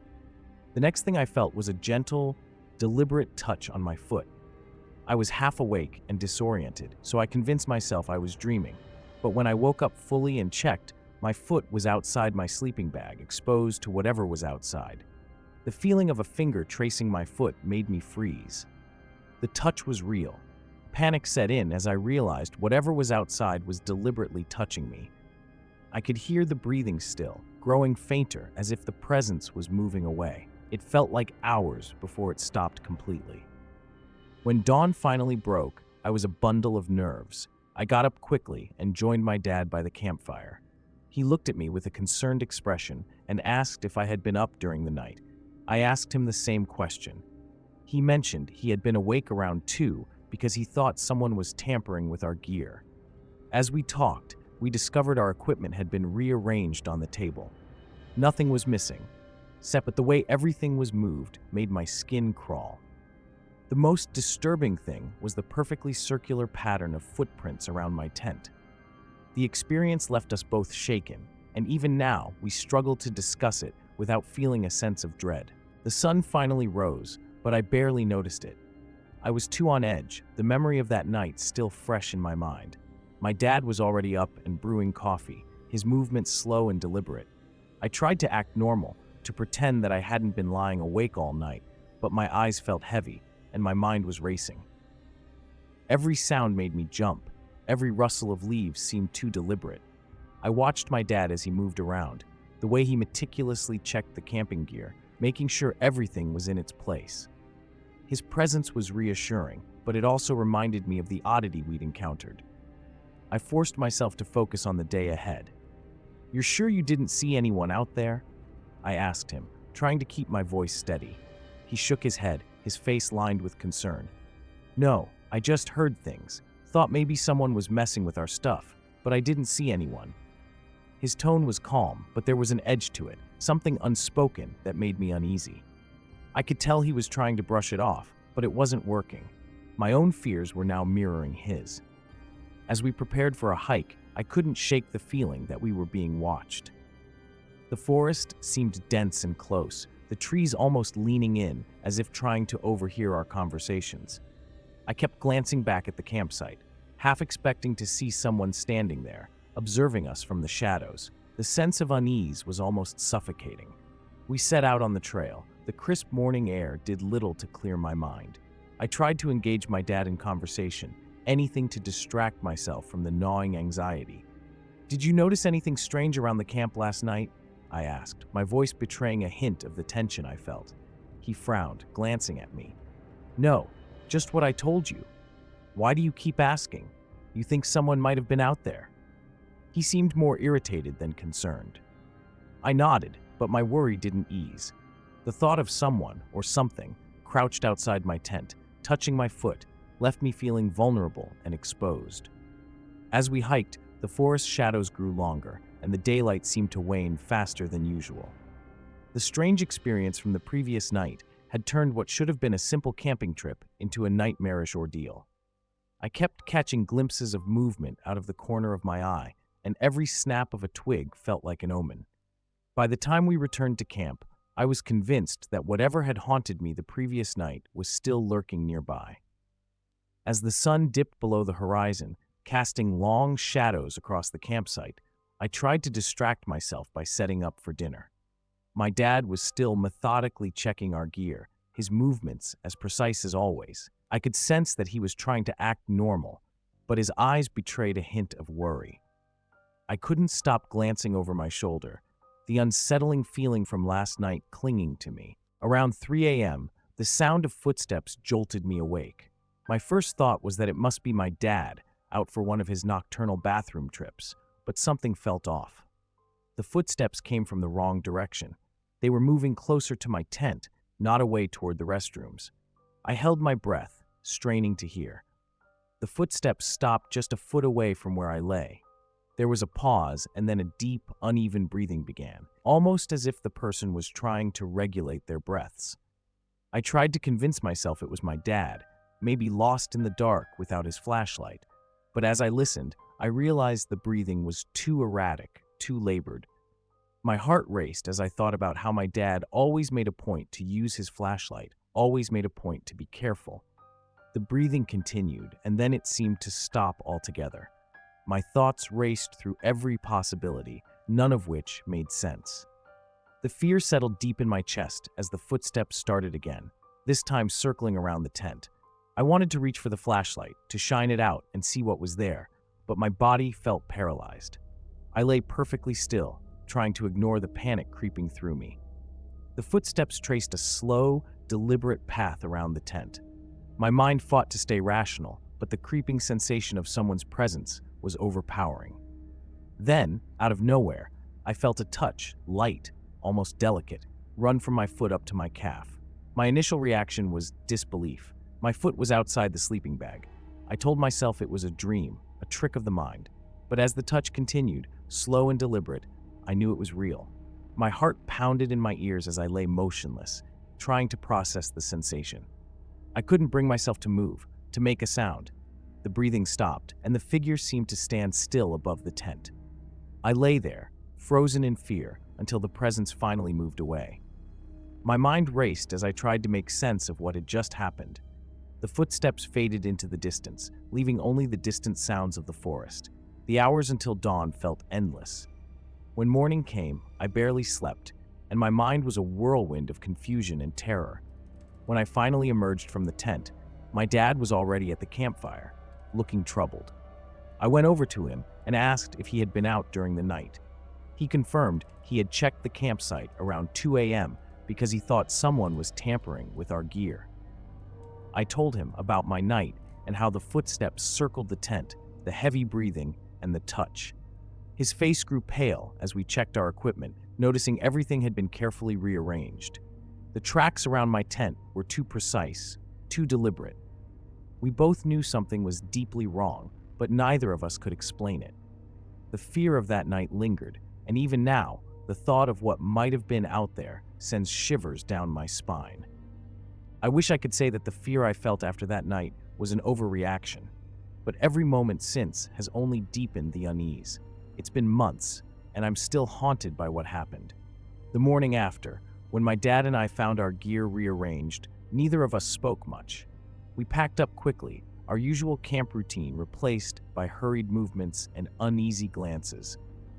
The next thing I felt was a gentle, deliberate touch on my foot. I was half awake and disoriented, so I convinced myself I was dreaming. But when I woke up fully and checked, my foot was outside my sleeping bag, exposed to whatever was outside. The feeling of a finger tracing my foot made me freeze. The touch was real. Panic set in as I realized whatever was outside was deliberately touching me. I could hear the breathing still, growing fainter as if the presence was moving away. It felt like hours before it stopped completely. When dawn finally broke, I was a bundle of nerves. I got up quickly and joined my dad by the campfire. He looked at me with a concerned expression and asked if I had been up during the night. I asked him the same question. He mentioned he had been awake around 2 because he thought someone was tampering with our gear. As we talked, we discovered our equipment had been rearranged on the table. Nothing was missing, but the way everything was moved made my skin crawl. The most disturbing thing was the perfectly circular pattern of footprints around my tent. The experience left us both shaken, and even now we struggled to discuss it without feeling a sense of dread. The sun finally rose, but I barely noticed it. I was too on edge, the memory of that night still fresh in my mind. My dad was already up and brewing coffee, his movements slow and deliberate. I tried to act normal, to pretend that I hadn't been lying awake all night, but my eyes felt heavy, and my mind was racing. Every sound made me jump. Every rustle of leaves seemed too deliberate. I watched my dad as he moved around, the way he meticulously checked the camping gear, making sure everything was in its place. His presence was reassuring, but it also reminded me of the oddity we'd encountered. I forced myself to focus on the day ahead. "You're sure you didn't see anyone out there?" I asked him, trying to keep my voice steady. He shook his head, his face lined with concern. "No, I just heard things. Thought maybe someone was messing with our stuff, but I didn't see anyone." His tone was calm, but there was an edge to it, something unspoken that made me uneasy. I could tell he was trying to brush it off, but it wasn't working. My own fears were now mirroring his. As we prepared for a hike, I couldn't shake the feeling that we were being watched. The forest seemed dense and close, the trees almost leaning in, as if trying to overhear our conversations. I kept glancing back at the campsite, half expecting to see someone standing there, observing us from the shadows. The sense of unease was almost suffocating. We set out on the trail. The crisp morning air did little to clear my mind. I tried to engage my dad in conversation, anything to distract myself from the gnawing anxiety. "Did you notice anything strange around the camp last night?" I asked, my voice betraying a hint of the tension I felt. He frowned, glancing at me. "No, just what I told you. Why do you keep asking? You think someone might have been out there?" He seemed more irritated than concerned. I nodded, but my worry didn't ease. The thought of someone, or something, crouched outside my tent, touching my foot, left me feeling vulnerable and exposed. As we hiked, the forest shadows grew longer, and the daylight seemed to wane faster than usual. The strange experience from the previous night had turned what should have been a simple camping trip into a nightmarish ordeal. I kept catching glimpses of movement out of the corner of my eye, and every snap of a twig felt like an omen. By the time we returned to camp, I was convinced that whatever had haunted me the previous night was still lurking nearby. As the sun dipped below the horizon, casting long shadows across the campsite, I tried to distract myself by setting up for dinner. My dad was still methodically checking our gear, his movements as precise as always. I could sense that he was trying to act normal, but his eyes betrayed a hint of worry. I couldn't stop glancing over my shoulder, the unsettling feeling from last night clinging to me. Around 3 a.m., the sound of footsteps jolted me awake. My first thought was that it must be my dad, out for one of his nocturnal bathroom trips, but something felt off. The footsteps came from the wrong direction. They were moving closer to my tent, not away toward the restrooms. I held my breath, straining to hear. The footsteps stopped just a foot away from where I lay. There was a pause, and then a deep, uneven breathing began, almost as if the person was trying to regulate their breaths. I tried to convince myself it was my dad, maybe lost in the dark without his flashlight, but as I listened, I realized the breathing was too erratic, too labored. My heart raced as I thought about how my dad always made a point to use his flashlight, always made a point to be careful. The breathing continued, and then it seemed to stop altogether. My thoughts raced through every possibility, none of which made sense. The fear settled deep in my chest as the footsteps started again, this time circling around the tent. I wanted to reach for the flashlight, to shine it out and see what was there, but my body felt paralyzed. I lay perfectly still, trying to ignore the panic creeping through me. The footsteps traced a slow, deliberate path around the tent. My mind fought to stay rational, but the creeping sensation of someone's presence was overpowering. Then, out of nowhere, I felt a touch, light, almost delicate, run from my foot up to my calf. My initial reaction was disbelief. My foot was outside the sleeping bag. I told myself it was a dream, a trick of the mind. But as the touch continued, slow and deliberate, I knew it was real. My heart pounded in my ears as I lay motionless, trying to process the sensation. I couldn't bring myself to move, to make a sound. The breathing stopped, and the figure seemed to stand still above the tent. I lay there, frozen in fear, until the presence finally moved away. My mind raced as I tried to make sense of what had just happened. The footsteps faded into the distance, leaving only the distant sounds of the forest. The hours until dawn felt endless. When morning came, I barely slept, and my mind was a whirlwind of confusion and terror. When I finally emerged from the tent, my dad was already at the campfire, looking troubled. I went over to him and asked if he had been out during the night. He confirmed he had checked the campsite around 2 a.m. because he thought someone was tampering with our gear. I told him about my night and how the footsteps circled the tent, the heavy breathing, and the touch. His face grew pale as we checked our equipment, noticing everything had been carefully rearranged. The tracks around my tent were too precise, too deliberate. We both knew something was deeply wrong, but neither of us could explain it. The fear of that night lingered, and even now, the thought of what might have been out there sends shivers down my spine. I wish I could say that the fear I felt after that night was an overreaction, but every moment since has only deepened the unease. It's been months, and I'm still haunted by what happened. The morning after, when my dad and I found our gear rearranged, neither of us spoke much. We packed up quickly, our usual camp routine replaced by hurried movements and uneasy glances.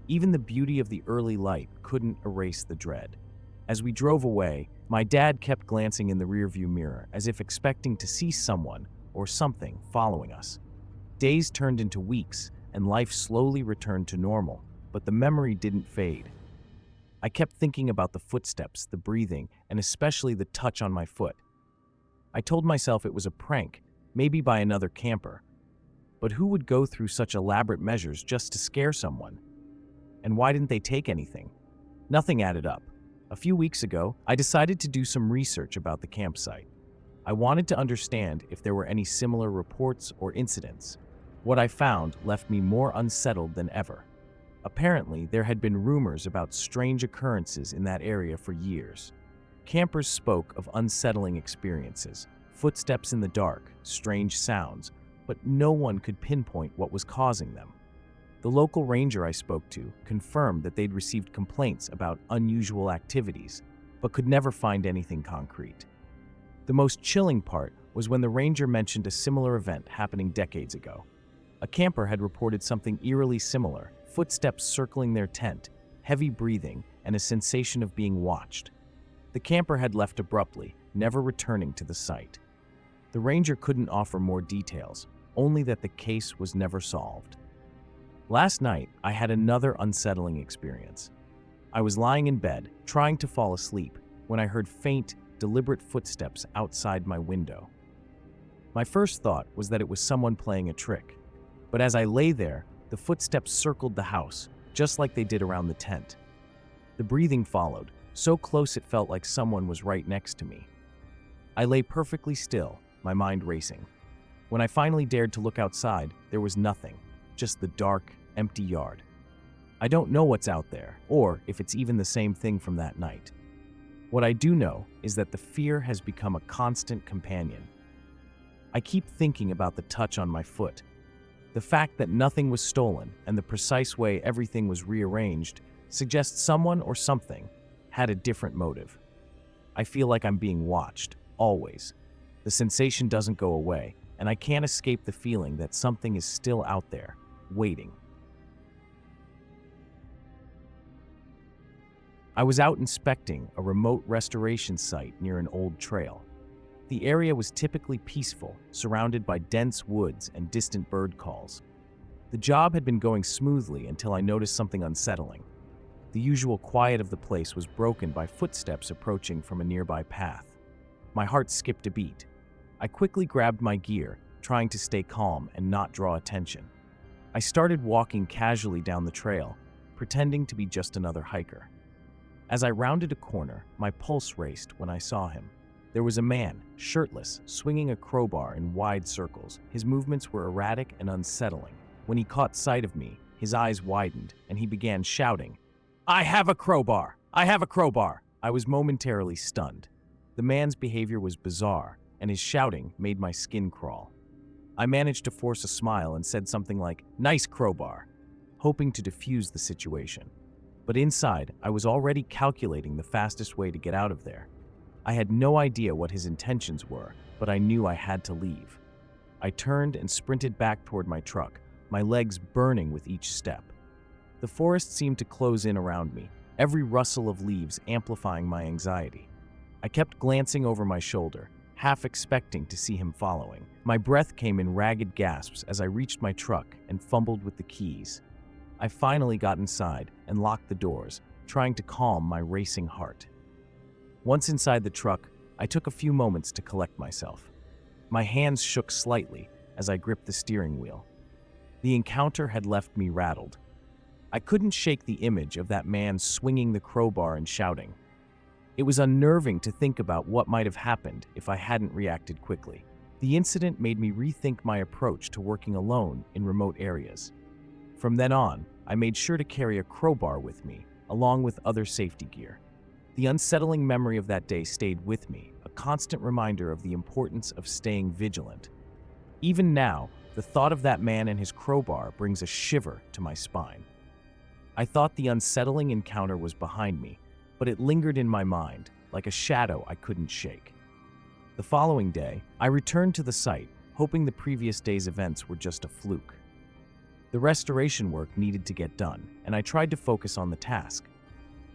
Even the beauty of the early light couldn't erase the dread. As we drove away, my dad kept glancing in the rearview mirror as if expecting to see someone or something following us. Days turned into weeks, and life slowly returned to normal, but the memory didn't fade. I kept thinking about the footsteps, the breathing, and especially the touch on my foot. I told myself it was a prank, maybe by another camper. But who would go through such elaborate measures just to scare someone? And why didn't they take anything? Nothing added up. A few weeks ago, I decided to do some research about the campsite. I wanted to understand if there were any similar reports or incidents. What I found left me more unsettled than ever. Apparently, there had been rumors about strange occurrences in that area for years. Campers spoke of unsettling experiences, footsteps in the dark, strange sounds, but no one could pinpoint what was causing them. The local ranger I spoke to confirmed that they'd received complaints about unusual activities, but could never find anything concrete. The most chilling part was when the ranger mentioned a similar event happening decades ago. A camper had reported something eerily similar, footsteps circling their tent, heavy breathing, and a sensation of being watched. The camper had left abruptly, never returning to the site. The ranger couldn't offer more details, only that the case was never solved. Last night, I had another unsettling experience. I was lying in bed, trying to fall asleep, when I heard faint, deliberate footsteps outside my window. My first thought was that it was someone playing a trick, but as I lay there, the footsteps circled the house, just like they did around the tent. The breathing followed, so close it felt like someone was right next to me. I lay perfectly still, my mind racing. When I finally dared to look outside, there was nothing. Just the dark, empty yard. I don't know what's out there, or if it's even the same thing from that night. What I do know is that the fear has become a constant companion. I keep thinking about the touch on my foot. The fact that nothing was stolen and the precise way everything was rearranged suggests someone or something had a different motive. I feel like I'm being watched, always. The sensation doesn't go away, and I can't escape the feeling that something is still out there, waiting. I was out inspecting a remote restoration site near an old trail. The area was typically peaceful, surrounded by dense woods and distant bird calls. The job had been going smoothly until I noticed something unsettling. The usual quiet of the place was broken by footsteps approaching from a nearby path. My heart skipped a beat. I quickly grabbed my gear, trying to stay calm and not draw attention. I started walking casually down the trail, pretending to be just another hiker. As I rounded a corner, my pulse raced when I saw him. There was a man, shirtless, swinging a crowbar in wide circles. His movements were erratic and unsettling. When he caught sight of me, his eyes widened, and he began shouting, "I have a crowbar! I have a crowbar!" I was momentarily stunned. The man's behavior was bizarre, and his shouting made my skin crawl. I managed to force a smile and said something like, "Nice crowbar," hoping to defuse the situation. But inside, I was already calculating the fastest way to get out of there. I had no idea what his intentions were, but I knew I had to leave. I turned and sprinted back toward my truck, my legs burning with each step. The forest seemed to close in around me, every rustle of leaves amplifying my anxiety. I kept glancing over my shoulder, half expecting to see him following. My breath came in ragged gasps as I reached my truck and fumbled with the keys. I finally got inside and locked the doors, trying to calm my racing heart. Once inside the truck, I took a few moments to collect myself. My hands shook slightly as I gripped the steering wheel. The encounter had left me rattled. I couldn't shake the image of that man swinging the crowbar and shouting. It was unnerving to think about what might have happened if I hadn't reacted quickly. The incident made me rethink my approach to working alone in remote areas. From then on, I made sure to carry a crowbar with me, along with other safety gear. The unsettling memory of that day stayed with me, a constant reminder of the importance of staying vigilant. Even now, the thought of that man and his crowbar brings a shiver to my spine. I thought the unsettling encounter was behind me, but it lingered in my mind, like a shadow I couldn't shake. The following day, I returned to the site, hoping the previous day's events were just a fluke. The restoration work needed to get done, and I tried to focus on the task.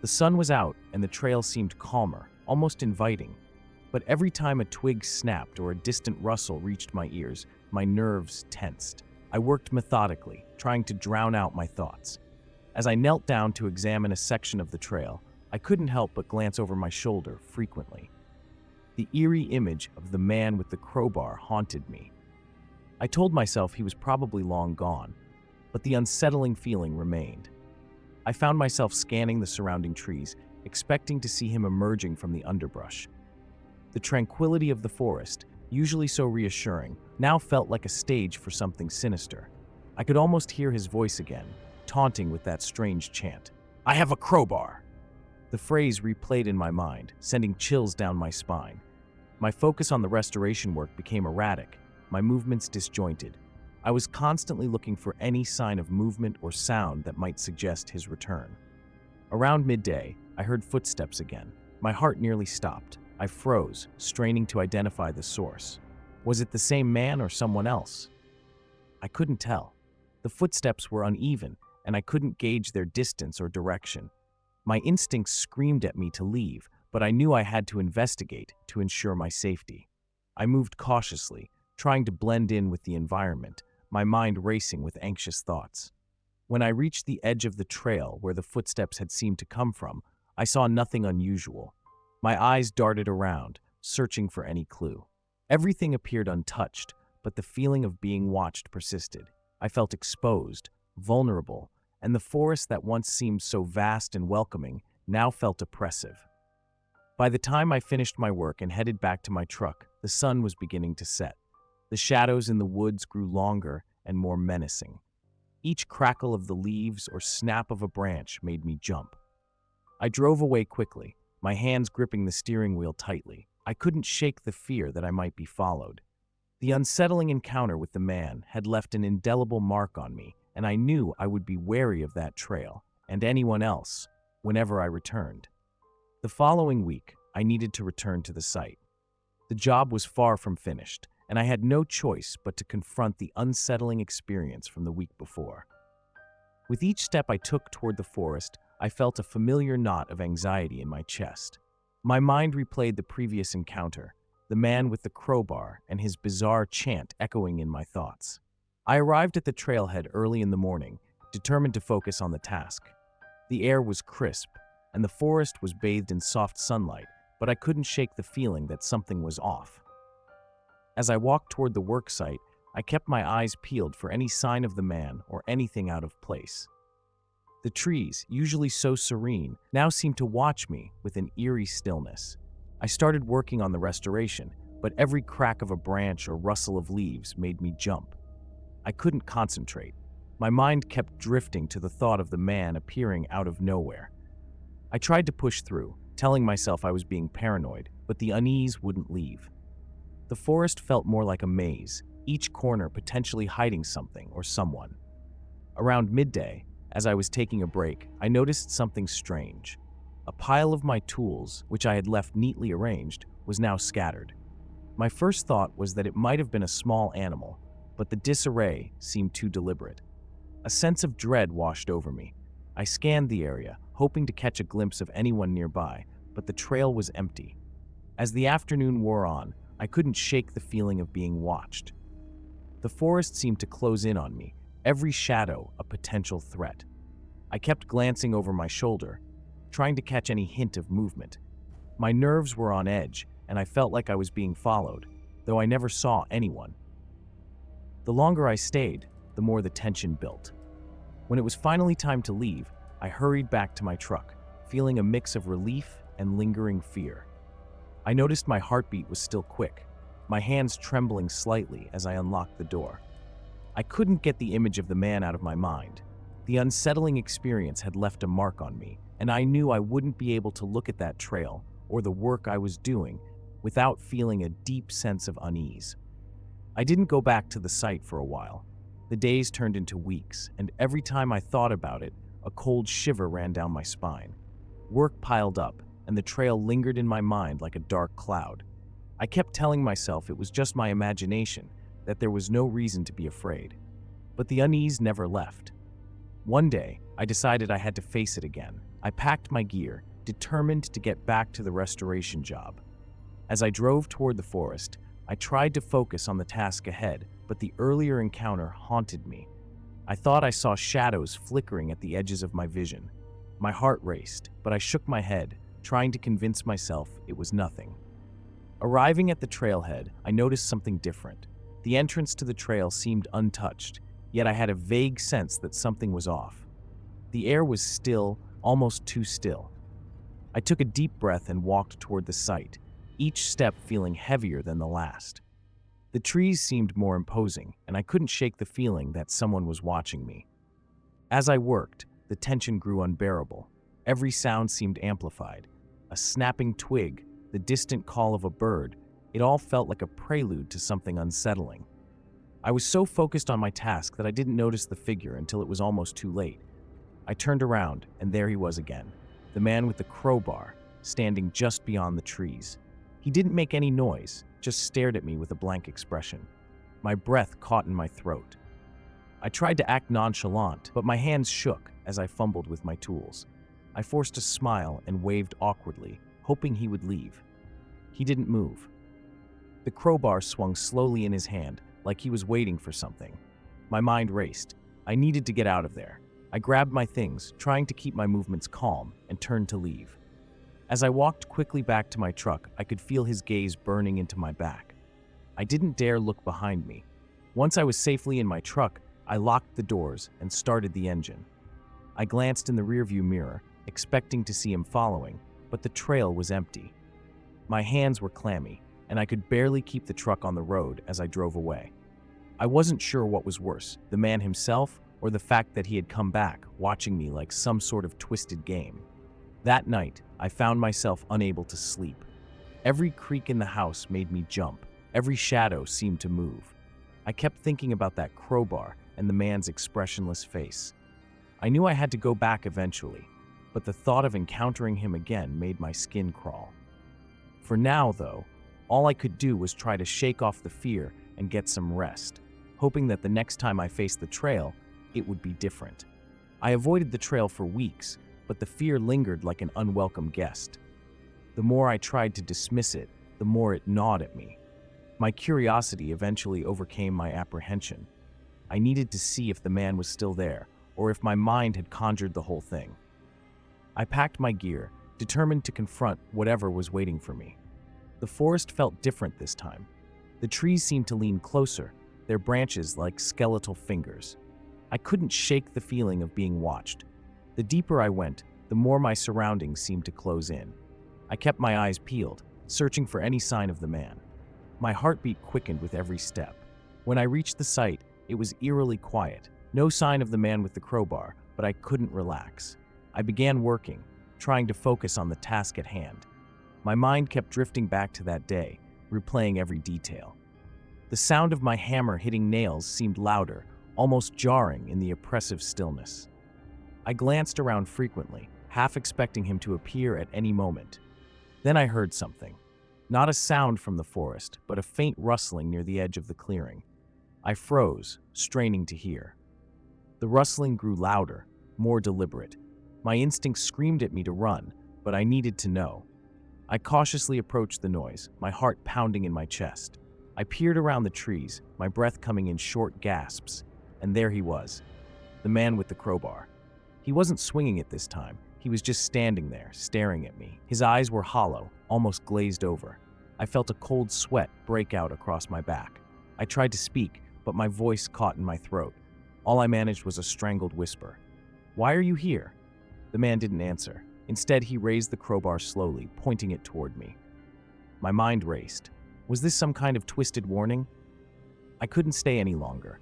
The sun was out, and the trail seemed calmer, almost inviting. But every time a twig snapped or a distant rustle reached my ears, my nerves tensed. I worked methodically, trying to drown out my thoughts. As I knelt down to examine a section of the trail, I couldn't help but glance over my shoulder frequently. The eerie image of the man with the crowbar haunted me. I told myself he was probably long gone, but the unsettling feeling remained. I found myself scanning the surrounding trees, expecting to see him emerging from the underbrush. The tranquility of the forest, usually so reassuring, now felt like a stage for something sinister. I could almost hear his voice again, taunting with that strange chant. "I have a crowbar!" The phrase replayed in my mind, sending chills down my spine. My focus on the restoration work became erratic, my movements disjointed. I was constantly looking for any sign of movement or sound that might suggest his return. Around midday, I heard footsteps again. My heart nearly stopped. I froze, straining to identify the source. Was it the same man or someone else? I couldn't tell. The footsteps were uneven, and I couldn't gauge their distance or direction. My instincts screamed at me to leave, but I knew I had to investigate to ensure my safety. I moved cautiously, trying to blend in with the environment, my mind racing with anxious thoughts. When I reached the edge of the trail where the footsteps had seemed to come from, I saw nothing unusual. My eyes darted around, searching for any clue. Everything appeared untouched, but the feeling of being watched persisted. I felt exposed, vulnerable, and the forest that once seemed so vast and welcoming now felt oppressive. By the time I finished my work and headed back to my truck, the sun was beginning to set. The shadows in the woods grew longer and more menacing. Each crackle of the leaves or snap of a branch made me jump. I drove away quickly, my hands gripping the steering wheel tightly. I couldn't shake the fear that I might be followed. The unsettling encounter with the man had left an indelible mark on me, and I knew I would be wary of that trail, and anyone else, whenever I returned. The following week, I needed to return to the site. The job was far from finished, and I had no choice but to confront the unsettling experience from the week before. With each step I took toward the forest, I felt a familiar knot of anxiety in my chest. My mind replayed the previous encounter, the man with the crowbar and his bizarre chant echoing in my thoughts. I arrived at the trailhead early in the morning, determined to focus on the task. The air was crisp, and the forest was bathed in soft sunlight, but I couldn't shake the feeling that something was off. As I walked toward the work site, I kept my eyes peeled for any sign of the man or anything out of place. The trees, usually so serene, now seemed to watch me with an eerie stillness. I started working on the restoration, but every crack of a branch or rustle of leaves made me jump. I couldn't concentrate. My mind kept drifting to the thought of the man appearing out of nowhere. I tried to push through, telling myself I was being paranoid, but the unease wouldn't leave. The forest felt more like a maze, each corner potentially hiding something or someone. Around midday, as I was taking a break, I noticed something strange. A pile of my tools, which I had left neatly arranged, was now scattered. My first thought was that it might have been a small animal, but the disarray seemed too deliberate. A sense of dread washed over me. I scanned the area, hoping to catch a glimpse of anyone nearby, but the trail was empty. As the afternoon wore on, I couldn't shake the feeling of being watched. The forest seemed to close in on me, every shadow a potential threat. I kept glancing over my shoulder, trying to catch any hint of movement. My nerves were on edge, and I felt like I was being followed, though I never saw anyone. The longer I stayed, the more the tension built. When it was finally time to leave, I hurried back to my truck, feeling a mix of relief and lingering fear. I noticed my heartbeat was still quick, my hands trembling slightly as I unlocked the door. I couldn't get the image of the man out of my mind. The unsettling experience had left a mark on me, and I knew I wouldn't be able to look at that trail or the work I was doing without feeling a deep sense of unease. I didn't go back to the site for a while. The days turned into weeks, and every time I thought about it, a cold shiver ran down my spine. Work piled up, and the trail lingered in my mind like a dark cloud. I kept telling myself it was just my imagination, that there was no reason to be afraid. But the unease never left. One day, I decided I had to face it again. I packed my gear, determined to get back to the restoration job. As I drove toward the forest, I tried to focus on the task ahead, but the earlier encounter haunted me. I thought I saw shadows flickering at the edges of my vision. My heart raced, but I shook my head, trying to convince myself it was nothing. Arriving at the trailhead, I noticed something different. The entrance to the trail seemed untouched, yet I had a vague sense that something was off. The air was still, almost too still. I took a deep breath and walked toward the site, each step feeling heavier than the last. The trees seemed more imposing, and I couldn't shake the feeling that someone was watching me. As I worked, the tension grew unbearable. Every sound seemed amplified. A snapping twig, the distant call of a bird, it all felt like a prelude to something unsettling. I was so focused on my task that I didn't notice the figure until it was almost too late. I turned around, and there he was again, the man with the crowbar, standing just beyond the trees. He didn't make any noise, just stared at me with a blank expression. My breath caught in my throat. I tried to act nonchalant, but my hands shook as I fumbled with my tools. I forced a smile and waved awkwardly, hoping he would leave. He didn't move. The crowbar swung slowly in his hand, like he was waiting for something. My mind raced. I needed to get out of there. I grabbed my things, trying to keep my movements calm, and turned to leave. As I walked quickly back to my truck, I could feel his gaze burning into my back. I didn't dare look behind me. Once I was safely in my truck, I locked the doors and started the engine. I glanced in the rearview mirror, expecting to see him following, but the trail was empty. My hands were clammy, and I could barely keep the truck on the road as I drove away. I wasn't sure what was worse, the man himself or the fact that he had come back, watching me like some sort of twisted game. That night, I found myself unable to sleep. Every creak in the house made me jump. Every shadow seemed to move. I kept thinking about that crowbar and the man's expressionless face. I knew I had to go back eventually, but the thought of encountering him again made my skin crawl. For now, though, all I could do was try to shake off the fear and get some rest, hoping that the next time I faced the trail, it would be different. I avoided the trail for weeks, but the fear lingered like an unwelcome guest. The more I tried to dismiss it, the more it gnawed at me. My curiosity eventually overcame my apprehension. I needed to see if the man was still there, or if my mind had conjured the whole thing. I packed my gear, determined to confront whatever was waiting for me. The forest felt different this time. The trees seemed to lean closer, their branches like skeletal fingers. I couldn't shake the feeling of being watched. The deeper I went, the more my surroundings seemed to close in. I kept my eyes peeled, searching for any sign of the man. My heartbeat quickened with every step. When I reached the site, it was eerily quiet. No sign of the man with the crowbar, but I couldn't relax. I began working, trying to focus on the task at hand. My mind kept drifting back to that day, replaying every detail. The sound of my hammer hitting nails seemed louder, almost jarring in the oppressive stillness. I glanced around frequently, half expecting him to appear at any moment. Then I heard something. Not a sound from the forest, but a faint rustling near the edge of the clearing. I froze, straining to hear. The rustling grew louder, more deliberate. My instincts screamed at me to run, but I needed to know. I cautiously approached the noise, my heart pounding in my chest. I peered around the trees, my breath coming in short gasps, and there he was, the man with the crowbar. He wasn't swinging it this time. He was just standing there, staring at me. His eyes were hollow, almost glazed over. I felt a cold sweat break out across my back. I tried to speak, but my voice caught in my throat. All I managed was a strangled whisper. "Why are you here?" The man didn't answer. Instead, he raised the crowbar slowly, pointing it toward me. My mind raced. Was this some kind of twisted warning? I couldn't stay any longer.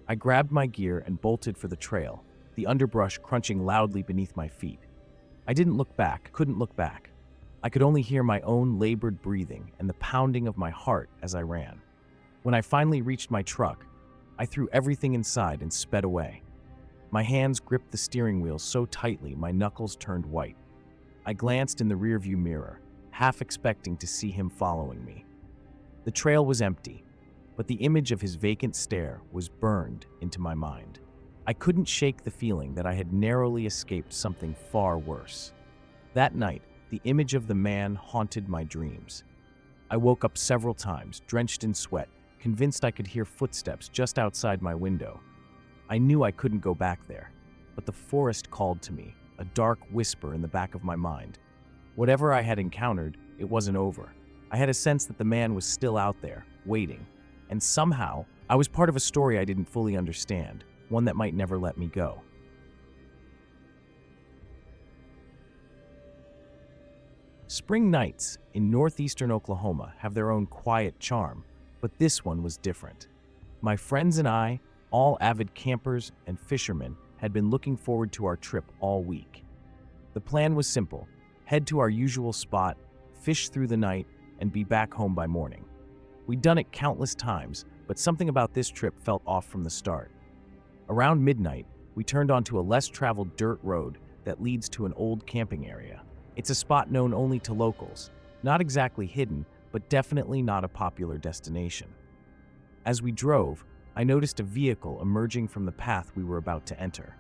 I grabbed my gear and bolted for the trail, the underbrush crunching loudly beneath my feet. I couldn't look back. I could only hear my own labored breathing and the pounding of my heart as I ran. When I finally reached my truck, I threw everything inside and sped away. My hands gripped the steering wheel so tightly my knuckles turned white. I glanced in the rearview mirror, half expecting to see him following me. The trail was empty, but the image of his vacant stare was burned into my mind. I couldn't shake the feeling that I had narrowly escaped something far worse. That night, the image of the man haunted my dreams. I woke up several times, drenched in sweat, convinced I could hear footsteps just outside my window. I knew I couldn't go back there, but the forest called to me, a dark whisper in the back of my mind. Whatever I had encountered, it wasn't over. I had a sense that the man was still out there, waiting, and somehow, I was part of a story I didn't fully understand, one that might never let me go. Spring nights in northeastern Oklahoma have their own quiet charm, but this one was different. My friends and I, all avid campers and fishermen, had been looking forward to our trip all week. The plan was simple: head to our usual spot, fish through the night, and be back home by morning. We'd done it countless times, but something about this trip felt off from the start. Around midnight, we turned onto a less-traveled dirt road that leads to an old camping area. It's a spot known only to locals, not exactly hidden, but definitely not a popular destination. As we drove, I noticed a vehicle emerging from the path we were about to enter.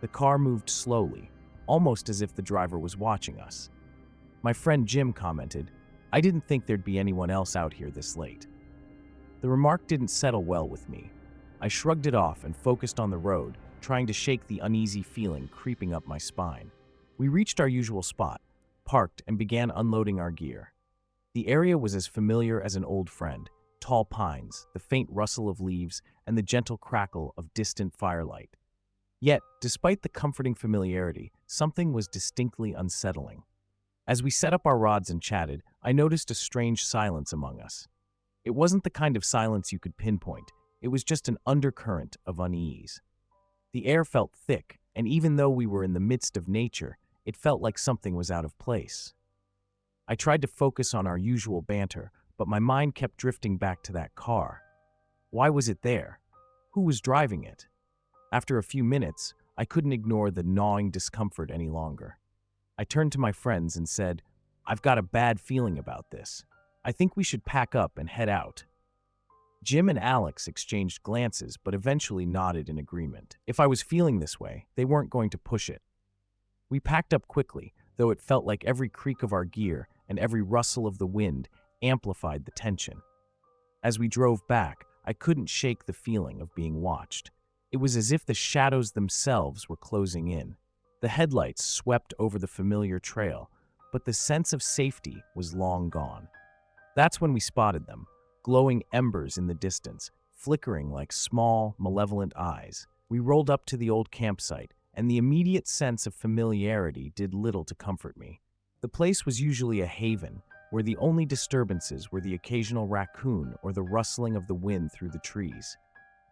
The car moved slowly, almost as if the driver was watching us. My friend Jim commented, "I didn't think there'd be anyone else out here this late." The remark didn't settle well with me. I shrugged it off and focused on the road, trying to shake the uneasy feeling creeping up my spine. We reached our usual spot, parked, and began unloading our gear. The area was as familiar as an old friend: tall pines, the faint rustle of leaves, and the gentle crackle of distant firelight. Yet, despite the comforting familiarity, something was distinctly unsettling. As we set up our rods and chatted, I noticed a strange silence among us. It wasn't the kind of silence you could pinpoint. It was just an undercurrent of unease. The air felt thick, and even though we were in the midst of nature, it felt like something was out of place. I tried to focus on our usual banter, but my mind kept drifting back to that car. Why was it there? Who was driving it? After a few minutes, I couldn't ignore the gnawing discomfort any longer. I turned to my friends and said, "I've got a bad feeling about this. I think we should pack up and head out." Jim and Alex exchanged glances but eventually nodded in agreement. If I was feeling this way, they weren't going to push it. We packed up quickly, though it felt like every creak of our gear and every rustle of the wind amplified the tension. As we drove back, I couldn't shake the feeling of being watched. It was as if the shadows themselves were closing in. The headlights swept over the familiar trail, but the sense of safety was long gone. That's when we spotted them, glowing embers in the distance, flickering like small, malevolent eyes. We rolled up to the old campsite, and the immediate sense of familiarity did little to comfort me. The place was usually a haven, where the only disturbances were the occasional raccoon or the rustling of the wind through the trees.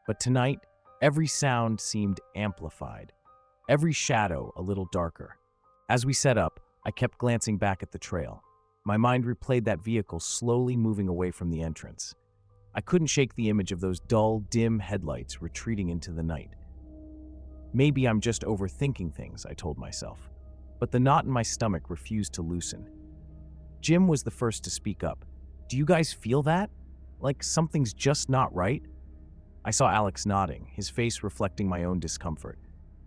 But tonight, every sound seemed amplified, every shadow a little darker. As we set up, I kept glancing back at the trail. My mind replayed that vehicle slowly moving away from the entrance. I couldn't shake the image of those dull, dim headlights retreating into the night. Maybe I'm just overthinking things, I told myself. but the knot in my stomach refused to loosen. Jim was the first to speak up. "Do you guys feel that? Like something's just not right?" I saw Alex nodding, his face reflecting my own discomfort.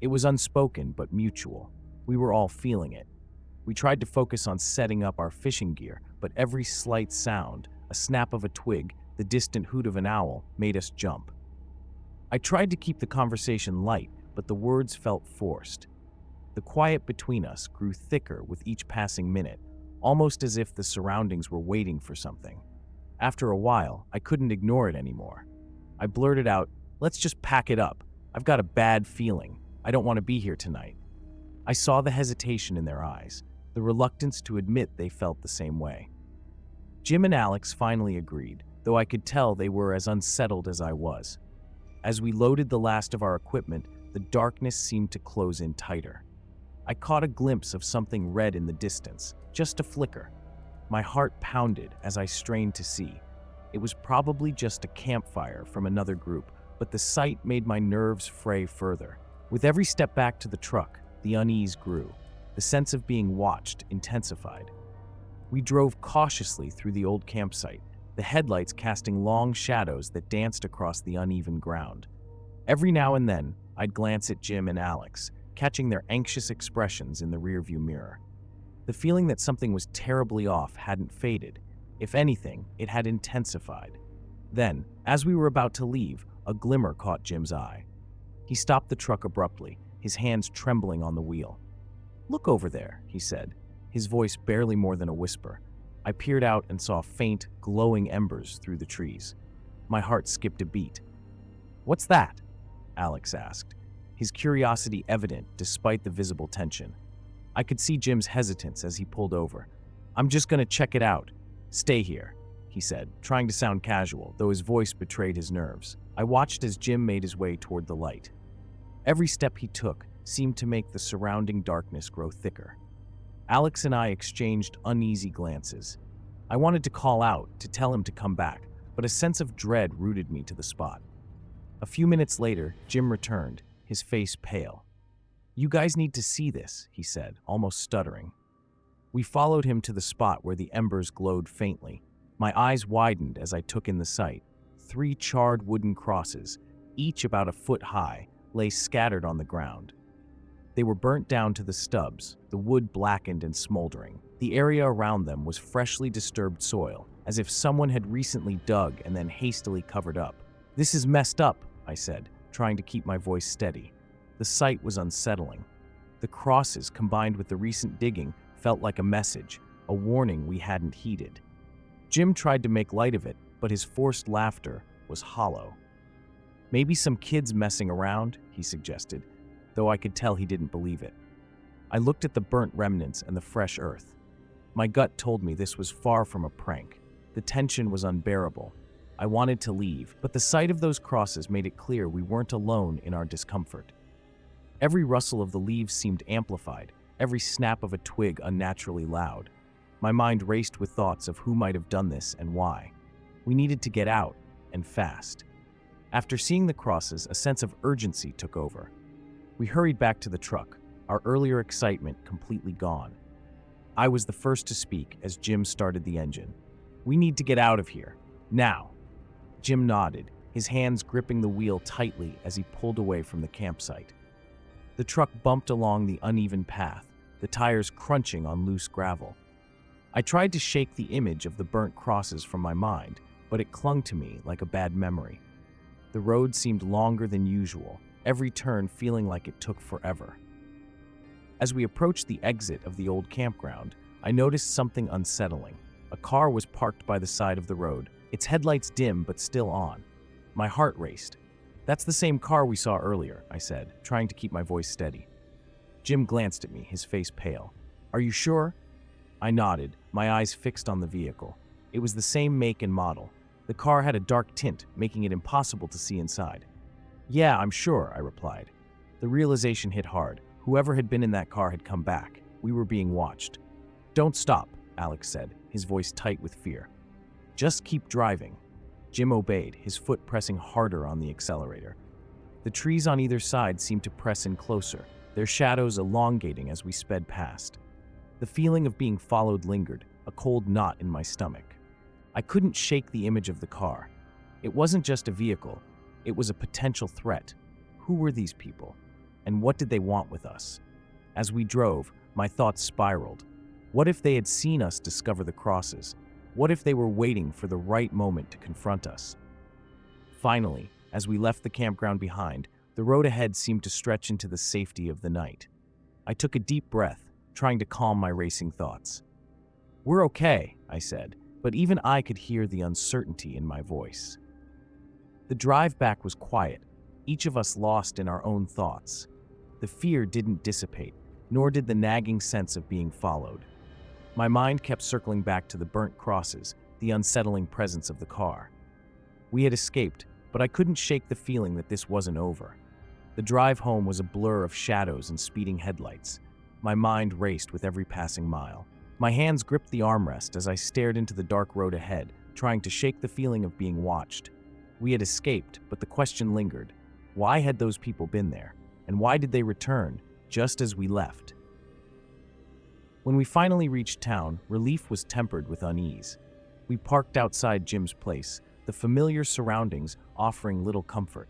It was unspoken but mutual. We were all feeling it. We tried to focus on setting up our fishing gear, but every slight sound, a snap of a twig, the distant hoot of an owl, made us jump. I tried to keep the conversation light, but the words felt forced. The quiet between us grew thicker with each passing minute, almost as if the surroundings were waiting for something. After a while, I couldn't ignore it anymore. I blurted out, "Let's just pack it up. I've got a bad feeling. I don't want to be here tonight." I saw the hesitation in their eyes, the reluctance to admit they felt the same way. Jim and Alex finally agreed, though I could tell they were as unsettled as I was. As we loaded the last of our equipment, the darkness seemed to close in tighter. I caught a glimpse of something red in the distance, just a flicker. My heart pounded as I strained to see. It was probably just a campfire from another group, but the sight made my nerves fray further. With every step back to the truck, the unease grew. The sense of being watched intensified. We drove cautiously through the old campsite, the headlights casting long shadows that danced across the uneven ground. Every now and then, I'd glance at Jim and Alex, catching their anxious expressions in the rearview mirror. The feeling that something was terribly off hadn't faded. If anything, it had intensified. Then, as we were about to leave, a glimmer caught Jim's eye. He stopped the truck abruptly, his hands trembling on the wheel. "Look over there," he said, his voice barely more than a whisper. I peered out and saw faint, glowing embers through the trees. My heart skipped a beat. "What's that?" Alex asked, his curiosity evident despite the visible tension. I could see Jim's hesitance as he pulled over. "I'm just going to check it out. Stay here," he said, trying to sound casual, though his voice betrayed his nerves. I watched as Jim made his way toward the light. Every step he took seemed to make the surrounding darkness grow thicker. Alex and I exchanged uneasy glances. I wanted to call out, to tell him to come back, but a sense of dread rooted me to the spot. A few minutes later, Jim returned, his face pale. "You guys need to see this," he said, almost stuttering. We followed him to the spot where the embers glowed faintly. My eyes widened as I took in the sight. 3 charred wooden crosses, each about a foot high, lay scattered on the ground. They were burnt down to the stubs, the wood blackened and smoldering. The area around them was freshly disturbed soil, as if someone had recently dug and then hastily covered up. "This is messed up," I said, trying to keep my voice steady. The sight was unsettling. The crosses, combined with the recent digging, felt like a message, a warning we hadn't heeded. Jim tried to make light of it, but his forced laughter was hollow. "Maybe some kids messing around," he suggested, though I could tell he didn't believe it. I looked at the burnt remnants and the fresh earth. My gut told me this was far from a prank. The tension was unbearable. I wanted to leave, but the sight of those crosses made it clear we weren't alone in our discomfort. Every rustle of the leaves seemed amplified, every snap of a twig unnaturally loud. My mind raced with thoughts of who might have done this and why. We needed to get out, and fast. After seeing the crosses, a sense of urgency took over. We hurried back to the truck, our earlier excitement completely gone. I was the first to speak as Jim started the engine. "We need to get out of here, now." Jim nodded, his hands gripping the wheel tightly as he pulled away from the campsite. The truck bumped along the uneven path, the tires crunching on loose gravel. I tried to shake the image of the burnt crosses from my mind, but it clung to me like a bad memory. The road seemed longer than usual, every turn feeling like it took forever. As we approached the exit of the old campground, I noticed something unsettling. A car was parked by the side of the road, its headlights dim but still on. My heart raced. "That's the same car we saw earlier," I said, trying to keep my voice steady. Jim glanced at me, his face pale. "Are you sure?" I nodded, my eyes fixed on the vehicle. It was the same make and model. The car had a dark tint, making it impossible to see inside. "Yeah, I'm sure," I replied. The realization hit hard. Whoever had been in that car had come back. We were being watched. "Don't stop," Alex said, his voice tight with fear. "Just keep driving." Jim obeyed, his foot pressing harder on the accelerator. The trees on either side seemed to press in closer, their shadows elongating as we sped past. The feeling of being followed lingered, a cold knot in my stomach. I couldn't shake the image of the car. It wasn't just a vehicle, it was a potential threat. Who were these people? And what did they want with us? As we drove, my thoughts spiraled. What if they had seen us discover the crosses? What if they were waiting for the right moment to confront us? Finally, as we left the campground behind, the road ahead seemed to stretch into the safety of the night. I took a deep breath, trying to calm my racing thoughts. "We're okay," I said, but even I could hear the uncertainty in my voice. The drive back was quiet, each of us lost in our own thoughts. The fear didn't dissipate, nor did the nagging sense of being followed. My mind kept circling back to the burnt crosses, the unsettling presence of the car. We had escaped, but I couldn't shake the feeling that this wasn't over. The drive home was a blur of shadows and speeding headlights. My mind raced with every passing mile. My hands gripped the armrest as I stared into the dark road ahead, trying to shake the feeling of being watched. We had escaped, but the question lingered. Why had those people been there? And why did they return, just as we left? When we finally reached town, relief was tempered with unease. We parked outside Jim's place, the familiar surroundings offering little comfort.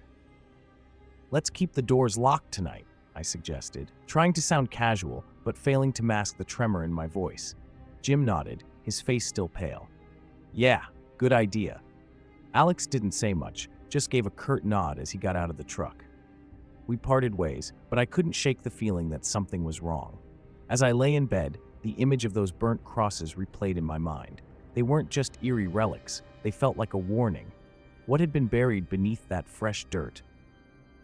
"Let's keep the doors locked tonight," I suggested, trying to sound casual, but failing to mask the tremor in my voice. Jim nodded, his face still pale. "Yeah, good idea." Alex didn't say much, just gave a curt nod as he got out of the truck. We parted ways, but I couldn't shake the feeling that something was wrong. As I lay in bed, the image of those burnt crosses replayed in my mind. They weren't just eerie relics, they felt like a warning. What had been buried beneath that fresh dirt?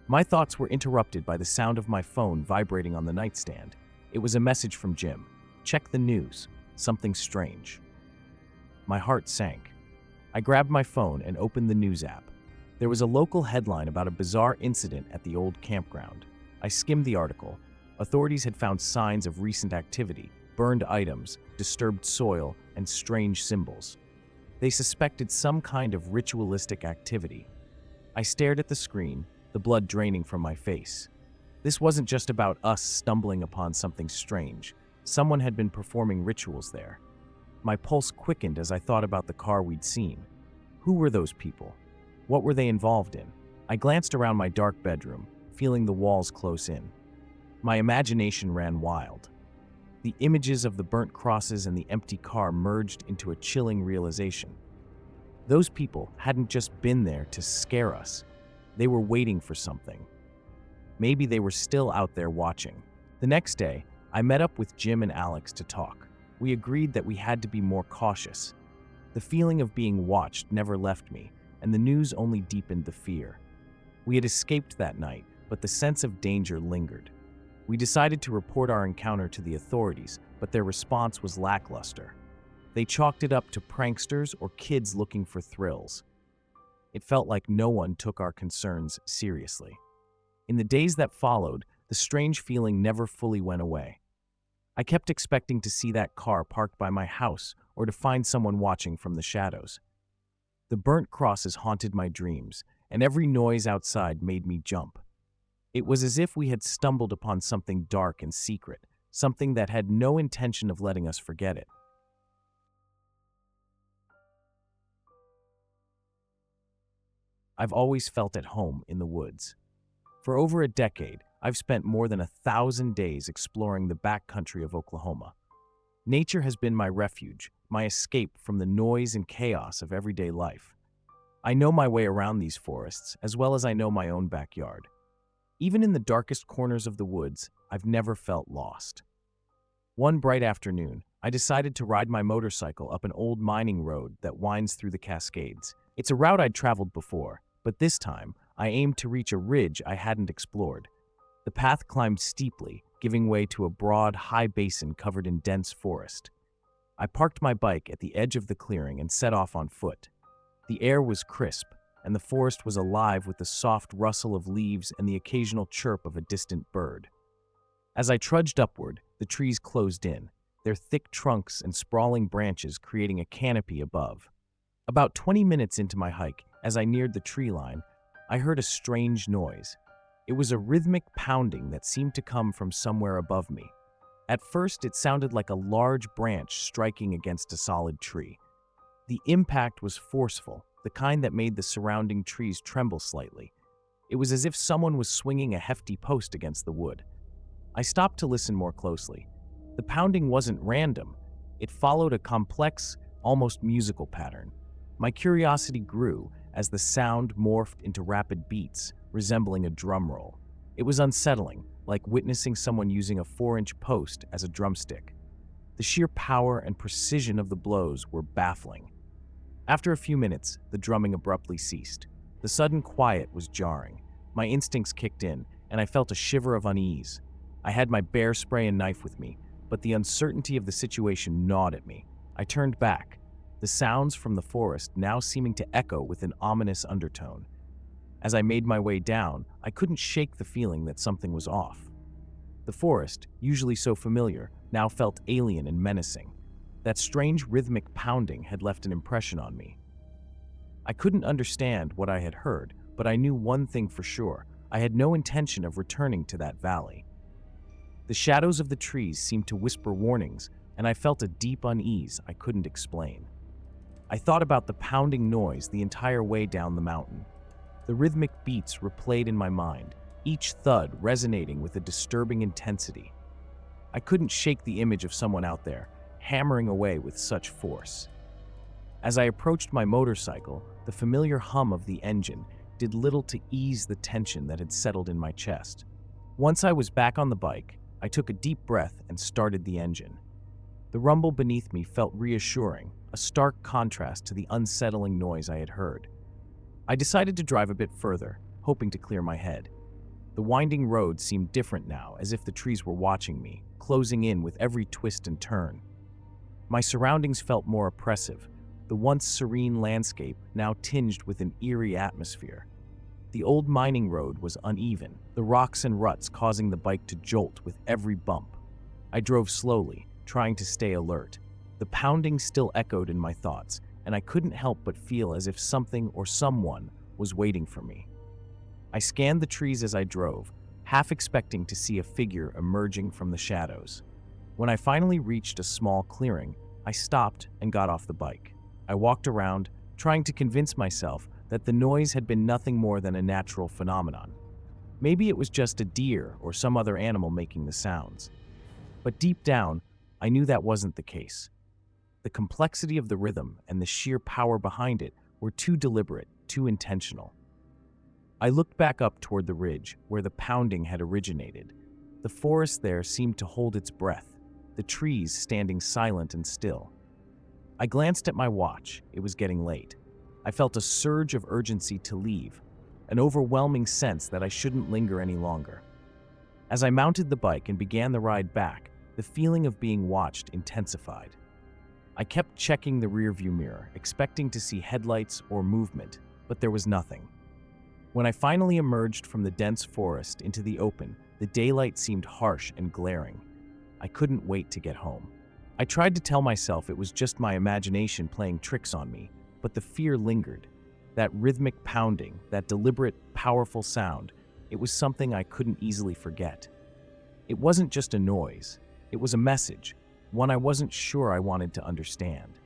My thoughts were interrupted by the sound of my phone vibrating on the nightstand. It was a message from Jim. "Check the news. Something strange." My heart sank. I grabbed my phone and opened the news app. There was a local headline about a bizarre incident at the old campground. I skimmed the article. Authorities had found signs of recent activity, burned items, disturbed soil, and strange symbols. They suspected some kind of ritualistic activity. I stared at the screen, the blood draining from my face. This wasn't just about us stumbling upon something strange. Someone had been performing rituals there. My pulse quickened as I thought about the car we'd seen. Who were those people? What were they involved in? I glanced around my dark bedroom, feeling the walls close in. My imagination ran wild. The images of the burnt crosses and the empty car merged into a chilling realization. Those people hadn't just been there to scare us. They were waiting for something. Maybe they were still out there watching. The next day, I met up with Jim and Alex to talk. We agreed that we had to be more cautious. The feeling of being watched never left me, and the news only deepened the fear. We had escaped that night, but the sense of danger lingered. We decided to report our encounter to the authorities, but their response was lackluster. They chalked it up to pranksters or kids looking for thrills. It felt like no one took our concerns seriously. In the days that followed, the strange feeling never fully went away. I kept expecting to see that car parked by my house or to find someone watching from the shadows. The burnt crosses haunted my dreams, and every noise outside made me jump. It was as if we had stumbled upon something dark and secret, something that had no intention of letting us forget it. I've always felt at home in the woods. For over a decade, I've spent more than 1,000 days exploring the backcountry of Oklahoma. Nature has been my refuge, my escape from the noise and chaos of everyday life. I know my way around these forests as well as I know my own backyard. Even in the darkest corners of the woods, I've never felt lost. One bright afternoon, I decided to ride my motorcycle up an old mining road that winds through the Cascades. It's a route I'd traveled before, but this time, I aimed to reach a ridge I hadn't explored. The path climbed steeply, giving way to a broad, high basin covered in dense forest. I parked my bike at the edge of the clearing and set off on foot. The air was crisp, and the forest was alive with the soft rustle of leaves and the occasional chirp of a distant bird. As I trudged upward, the trees closed in, their thick trunks and sprawling branches creating a canopy above. About 20 minutes into my hike, as I neared the tree line, I heard a strange noise. It was a rhythmic pounding that seemed to come from somewhere above me. At first, it sounded like a large branch striking against a solid tree. The impact was forceful, the kind that made the surrounding trees tremble slightly. It was as if someone was swinging a hefty post against the wood. I stopped to listen more closely. The pounding wasn't random. It followed a complex, almost musical pattern. My curiosity grew as the sound morphed into rapid beats, resembling a drum roll. It was unsettling, like witnessing someone using a 4-inch post as a drumstick. The sheer power and precision of the blows were baffling. After a few minutes, the drumming abruptly ceased. The sudden quiet was jarring. My instincts kicked in, and I felt a shiver of unease. I had my bear spray and knife with me, but the uncertainty of the situation gnawed at me. I turned back, the sounds from the forest now seeming to echo with an ominous undertone. As I made my way down, I couldn't shake the feeling that something was off. The forest, usually so familiar, now felt alien and menacing. That strange rhythmic pounding had left an impression on me. I couldn't understand what I had heard, but I knew one thing for sure. I had no intention of returning to that valley. The shadows of the trees seemed to whisper warnings, and I felt a deep unease I couldn't explain. I thought about the pounding noise the entire way down the mountain. The rhythmic beats replayed in my mind, each thud resonating with a disturbing intensity. I couldn't shake the image of someone out there, hammering away with such force. As I approached my motorcycle, the familiar hum of the engine did little to ease the tension that had settled in my chest. Once I was back on the bike, I took a deep breath and started the engine. The rumble beneath me felt reassuring, a stark contrast to the unsettling noise I had heard. I decided to drive a bit further, hoping to clear my head. The winding road seemed different now, as if the trees were watching me, closing in with every twist and turn. My surroundings felt more oppressive, the once serene landscape now tinged with an eerie atmosphere. The old mining road was uneven, the rocks and ruts causing the bike to jolt with every bump. I drove slowly, trying to stay alert. The pounding still echoed in my thoughts, and I couldn't help but feel as if something or someone was waiting for me. I scanned the trees as I drove, half expecting to see a figure emerging from the shadows. When I finally reached a small clearing, I stopped and got off the bike. I walked around, trying to convince myself that the noise had been nothing more than a natural phenomenon. Maybe it was just a deer or some other animal making the sounds. But deep down, I knew that wasn't the case. The complexity of the rhythm and the sheer power behind it were too deliberate, too intentional. I looked back up toward the ridge where the pounding had originated. The forest there seemed to hold its breath, the trees standing silent and still. I glanced at my watch. It was getting late. I felt a surge of urgency to leave, an overwhelming sense that I shouldn't linger any longer. As I mounted the bike and began the ride back, the feeling of being watched intensified. I kept checking the rearview mirror, expecting to see headlights or movement, but there was nothing. When I finally emerged from the dense forest into the open, the daylight seemed harsh and glaring. I couldn't wait to get home. I tried to tell myself it was just my imagination playing tricks on me, but the fear lingered. That rhythmic pounding, that deliberate, powerful sound, it was something I couldn't easily forget. It wasn't just a noise, it was a message, one I wasn't sure I wanted to understand.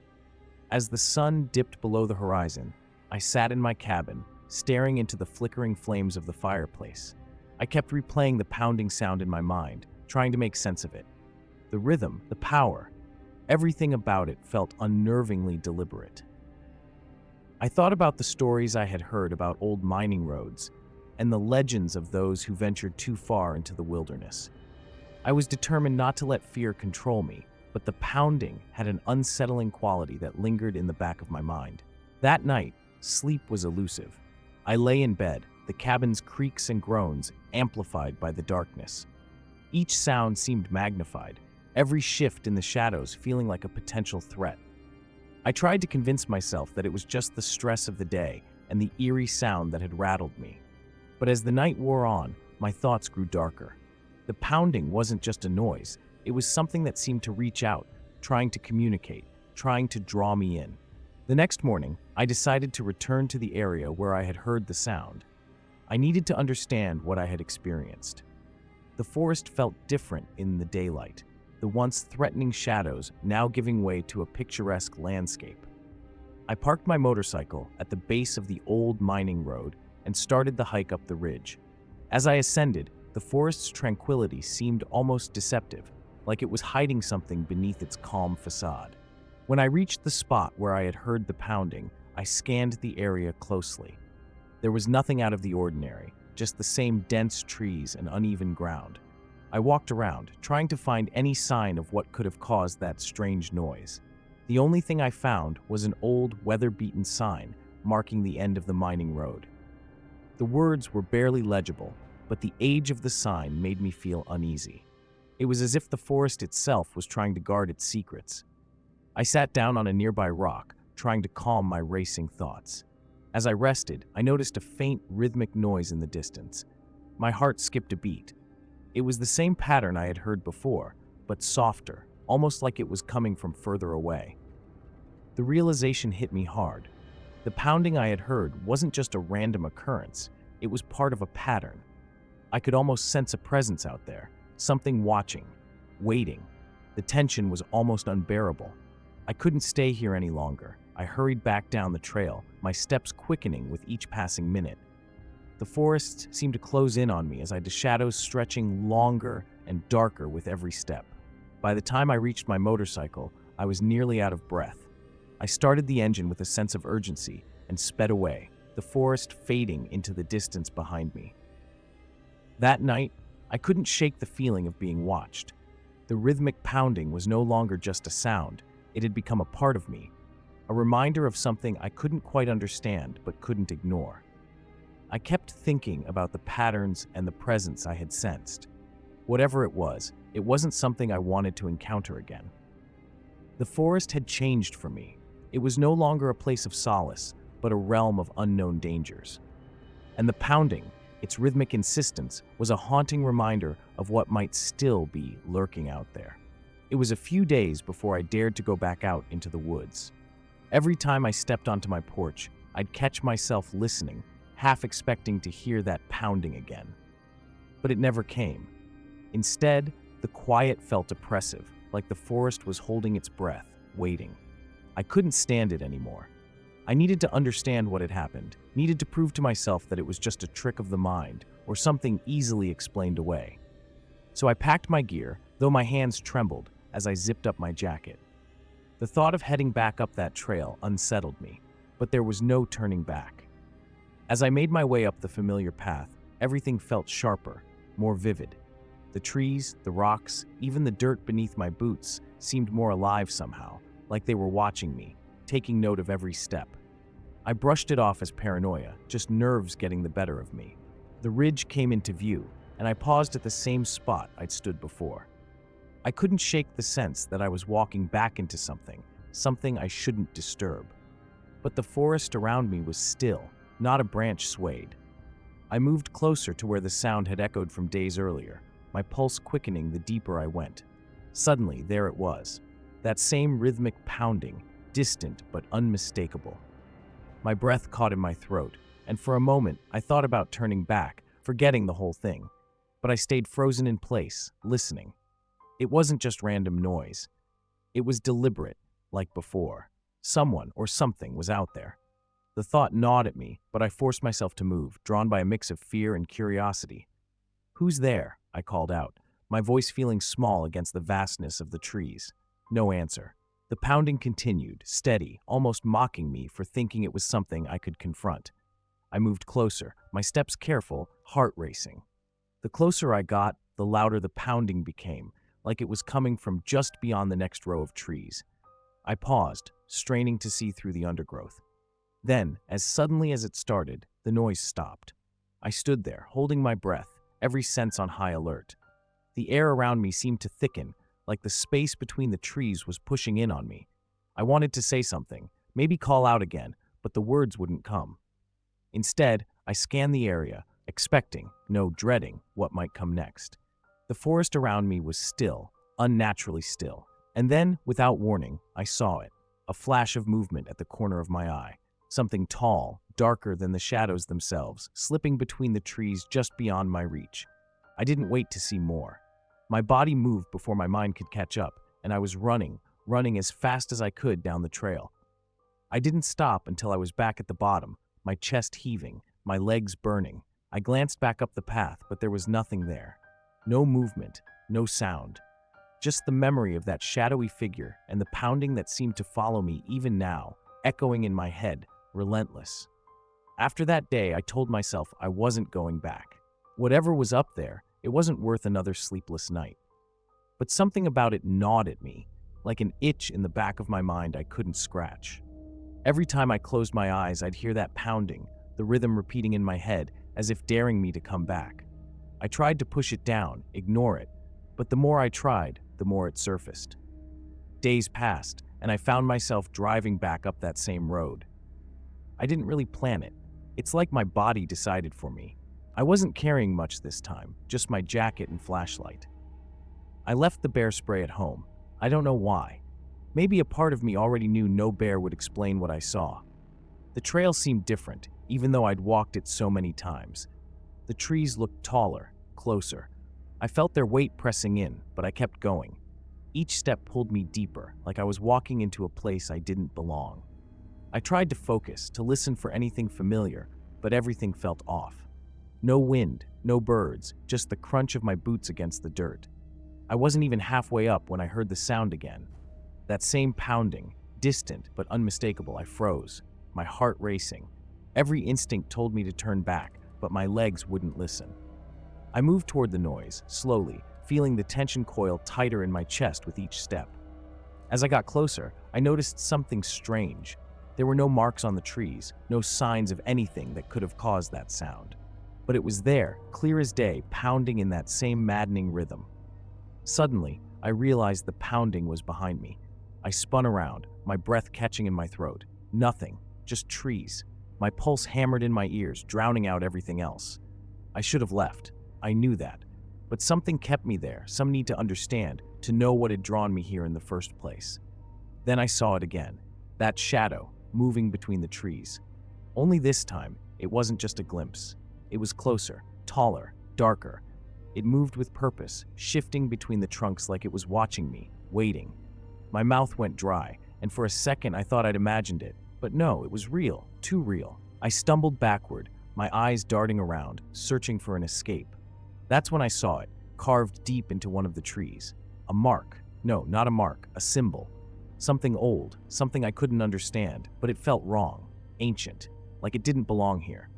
As the sun dipped below the horizon, I sat in my cabin, staring into the flickering flames of the fireplace. I kept replaying the pounding sound in my mind, trying to make sense of it. The rhythm, the power, everything about it felt unnervingly deliberate. I thought about the stories I had heard about old mining roads and the legends of those who ventured too far into the wilderness. I was determined not to let fear control me, but the pounding had an unsettling quality that lingered in the back of my mind. That night, sleep was elusive. I lay in bed, the cabin's creaks and groans amplified by the darkness. Each sound seemed magnified, every shift in the shadows feeling like a potential threat. I tried to convince myself that it was just the stress of the day and the eerie sound that had rattled me. But as the night wore on, my thoughts grew darker. The pounding wasn't just a noise, it was something that seemed to reach out, trying to communicate, trying to draw me in. The next morning, I decided to return to the area where I had heard the sound. I I needed to understand what I had experienced. The forest felt different in the daylight, the once threatening shadows now giving way to a picturesque landscape. I parked my motorcycle at the base of the old mining road and started the hike up the ridge. As I ascended, the forest's tranquility seemed almost deceptive, like it was hiding something beneath its calm facade. When I reached the spot where I had heard the pounding, I scanned the area closely. There was nothing out of the ordinary, just the same dense trees and uneven ground. I walked around, trying to find any sign of what could have caused that strange noise. The only thing I found was an old, weather-beaten sign marking the end of the mining road. The words were barely legible, but the age of the sign made me feel uneasy. It was as if the forest itself was trying to guard its secrets. I sat down on a nearby rock, trying to calm my racing thoughts. As I rested, I noticed a faint, rhythmic noise in the distance. My heart skipped a beat. It was the same pattern I had heard before, but softer, almost like it was coming from further away. The realization hit me hard. The pounding I had heard wasn't just a random occurrence, it was part of a pattern. I could almost sense a presence out there, something watching, waiting. The tension was almost unbearable. I couldn't stay here any longer. I hurried back down the trail, my steps quickening with each passing minute. The forest seemed to close in on me as the shadows stretching longer and darker with every step. By the time I reached my motorcycle, I was nearly out of breath. I started the engine with a sense of urgency and sped away, the forest fading into the distance behind me. That night, I couldn't shake the feeling of being watched. The rhythmic pounding was no longer just a sound, it had become a part of me, a reminder of something I couldn't quite understand but couldn't ignore. I kept thinking about the patterns and the presence I had sensed. Whatever it wasn't something I wanted to encounter again. The forest had changed for me. It was no longer a place of solace, but a realm of unknown dangers. And the pounding, its rhythmic insistence, was a haunting reminder of what might still be lurking out there. It was a few days before I dared to go back out into the woods. Every time I stepped onto my porch, I'd catch myself listening, half expecting to hear that pounding again. But it never came. Instead, the quiet felt oppressive, like the forest was holding its breath, waiting. I couldn't stand it anymore. I needed to understand what had happened, needed to prove to myself that it was just a trick of the mind, or something easily explained away. So I packed my gear, though my hands trembled as I zipped up my jacket. The thought of heading back up that trail unsettled me, but there was no turning back. As I made my way up the familiar path, everything felt sharper, more vivid. The trees, the rocks, even the dirt beneath my boots seemed more alive somehow, like they were watching me, taking note of every step. I brushed it off as paranoia, just nerves getting the better of me. The ridge came into view, and I paused at the same spot I'd stood before. I couldn't shake the sense that I was walking back into something I shouldn't disturb. But the forest around me was still, not a branch swayed. I moved closer to where the sound had echoed from days earlier, my pulse quickening the deeper I went. Suddenly, there it was, that same rhythmic pounding, distant but unmistakable. My breath caught in my throat, and for a moment I thought about turning back, forgetting the whole thing. But I stayed frozen in place, listening. It wasn't just random noise. It was deliberate, like before. Someone or something was out there. The thought gnawed at me, but I forced myself to move, drawn by a mix of fear and curiosity. "Who's there?" I called out, my voice feeling small against the vastness of the trees. No answer. The pounding continued, steady, almost mocking me for thinking it was something I could confront. I moved closer, my steps careful, heart racing. The closer I got, the louder the pounding became, like it was coming from just beyond the next row of trees. I paused, straining to see through the undergrowth. Then, as suddenly as it started, the noise stopped. I stood there, holding my breath, every sense on high alert. The air around me seemed to thicken, like the space between the trees was pushing in on me. I wanted to say something, maybe call out again, but the words wouldn't come. Instead, I scanned the area, expecting, no, dreading, what might come next. The forest around me was still, unnaturally still. And then, without warning, I saw it, a flash of movement at the corner of my eye. something tall, darker than the shadows themselves, slipping between the trees just beyond my reach. I didn't wait to see more. My body moved before my mind could catch up, and I was running as fast as I could down the trail. I didn't stop until I was back at the bottom, my chest heaving, my legs burning. I glanced back up the path, but there was nothing there. No movement, no sound. Just the memory of that shadowy figure and the pounding that seemed to follow me even now, echoing in my head, relentless. After that day, I told myself I wasn't going back. Whatever was up there, it wasn't worth another sleepless night. But something about it gnawed at me, like an itch in the back of my mind I couldn't scratch. Every time I closed my eyes, I'd hear that pounding, the rhythm repeating in my head as if daring me to come back. I tried to push it down, ignore it, but the more I tried, the more it surfaced. Days passed, and I found myself driving back up that same road. I didn't really plan it. It's like my body decided for me. I wasn't carrying much this time, just my jacket and flashlight. I left the bear spray at home. I don't know why. Maybe a part of me already knew no bear would explain what I saw. The trail seemed different, even though I'd walked it so many times. The trees looked taller, closer. I felt their weight pressing in, but I kept going. Each step pulled me deeper, like I was walking into a place I didn't belong. I tried to focus, to listen for anything familiar, but everything felt off. No wind, no birds, just the crunch of my boots against the dirt. I wasn't even halfway up when I heard the sound again. That same pounding, distant but unmistakable. I froze, my heart racing. Every instinct told me to turn back, but my legs wouldn't listen. I moved toward the noise, slowly, feeling the tension coil tighter in my chest with each step. As I got closer, I noticed something strange. There were no marks on the trees, no signs of anything that could have caused that sound. But it was there, clear as day, pounding in that same maddening rhythm. Suddenly, I realized the pounding was behind me. I spun around, my breath catching in my throat. Nothing, just trees. My pulse hammered in my ears, drowning out everything else. I should have left. I knew that. But something kept me there, some need to understand, to know what had drawn me here in the first place. Then I saw it again, that shadow, moving between the trees. Only this time, it wasn't just a glimpse. It was closer, taller, darker. It moved with purpose, shifting between the trunks like it was watching me, waiting. My mouth went dry, and for a second I thought I'd imagined it. But no, it was real, too real. I stumbled backward, my eyes darting around, searching for an escape. That's when I saw it, carved deep into one of the trees. A mark. No, not a mark, a symbol. Something old, something I couldn't understand, but it felt wrong, ancient, like it didn't belong here.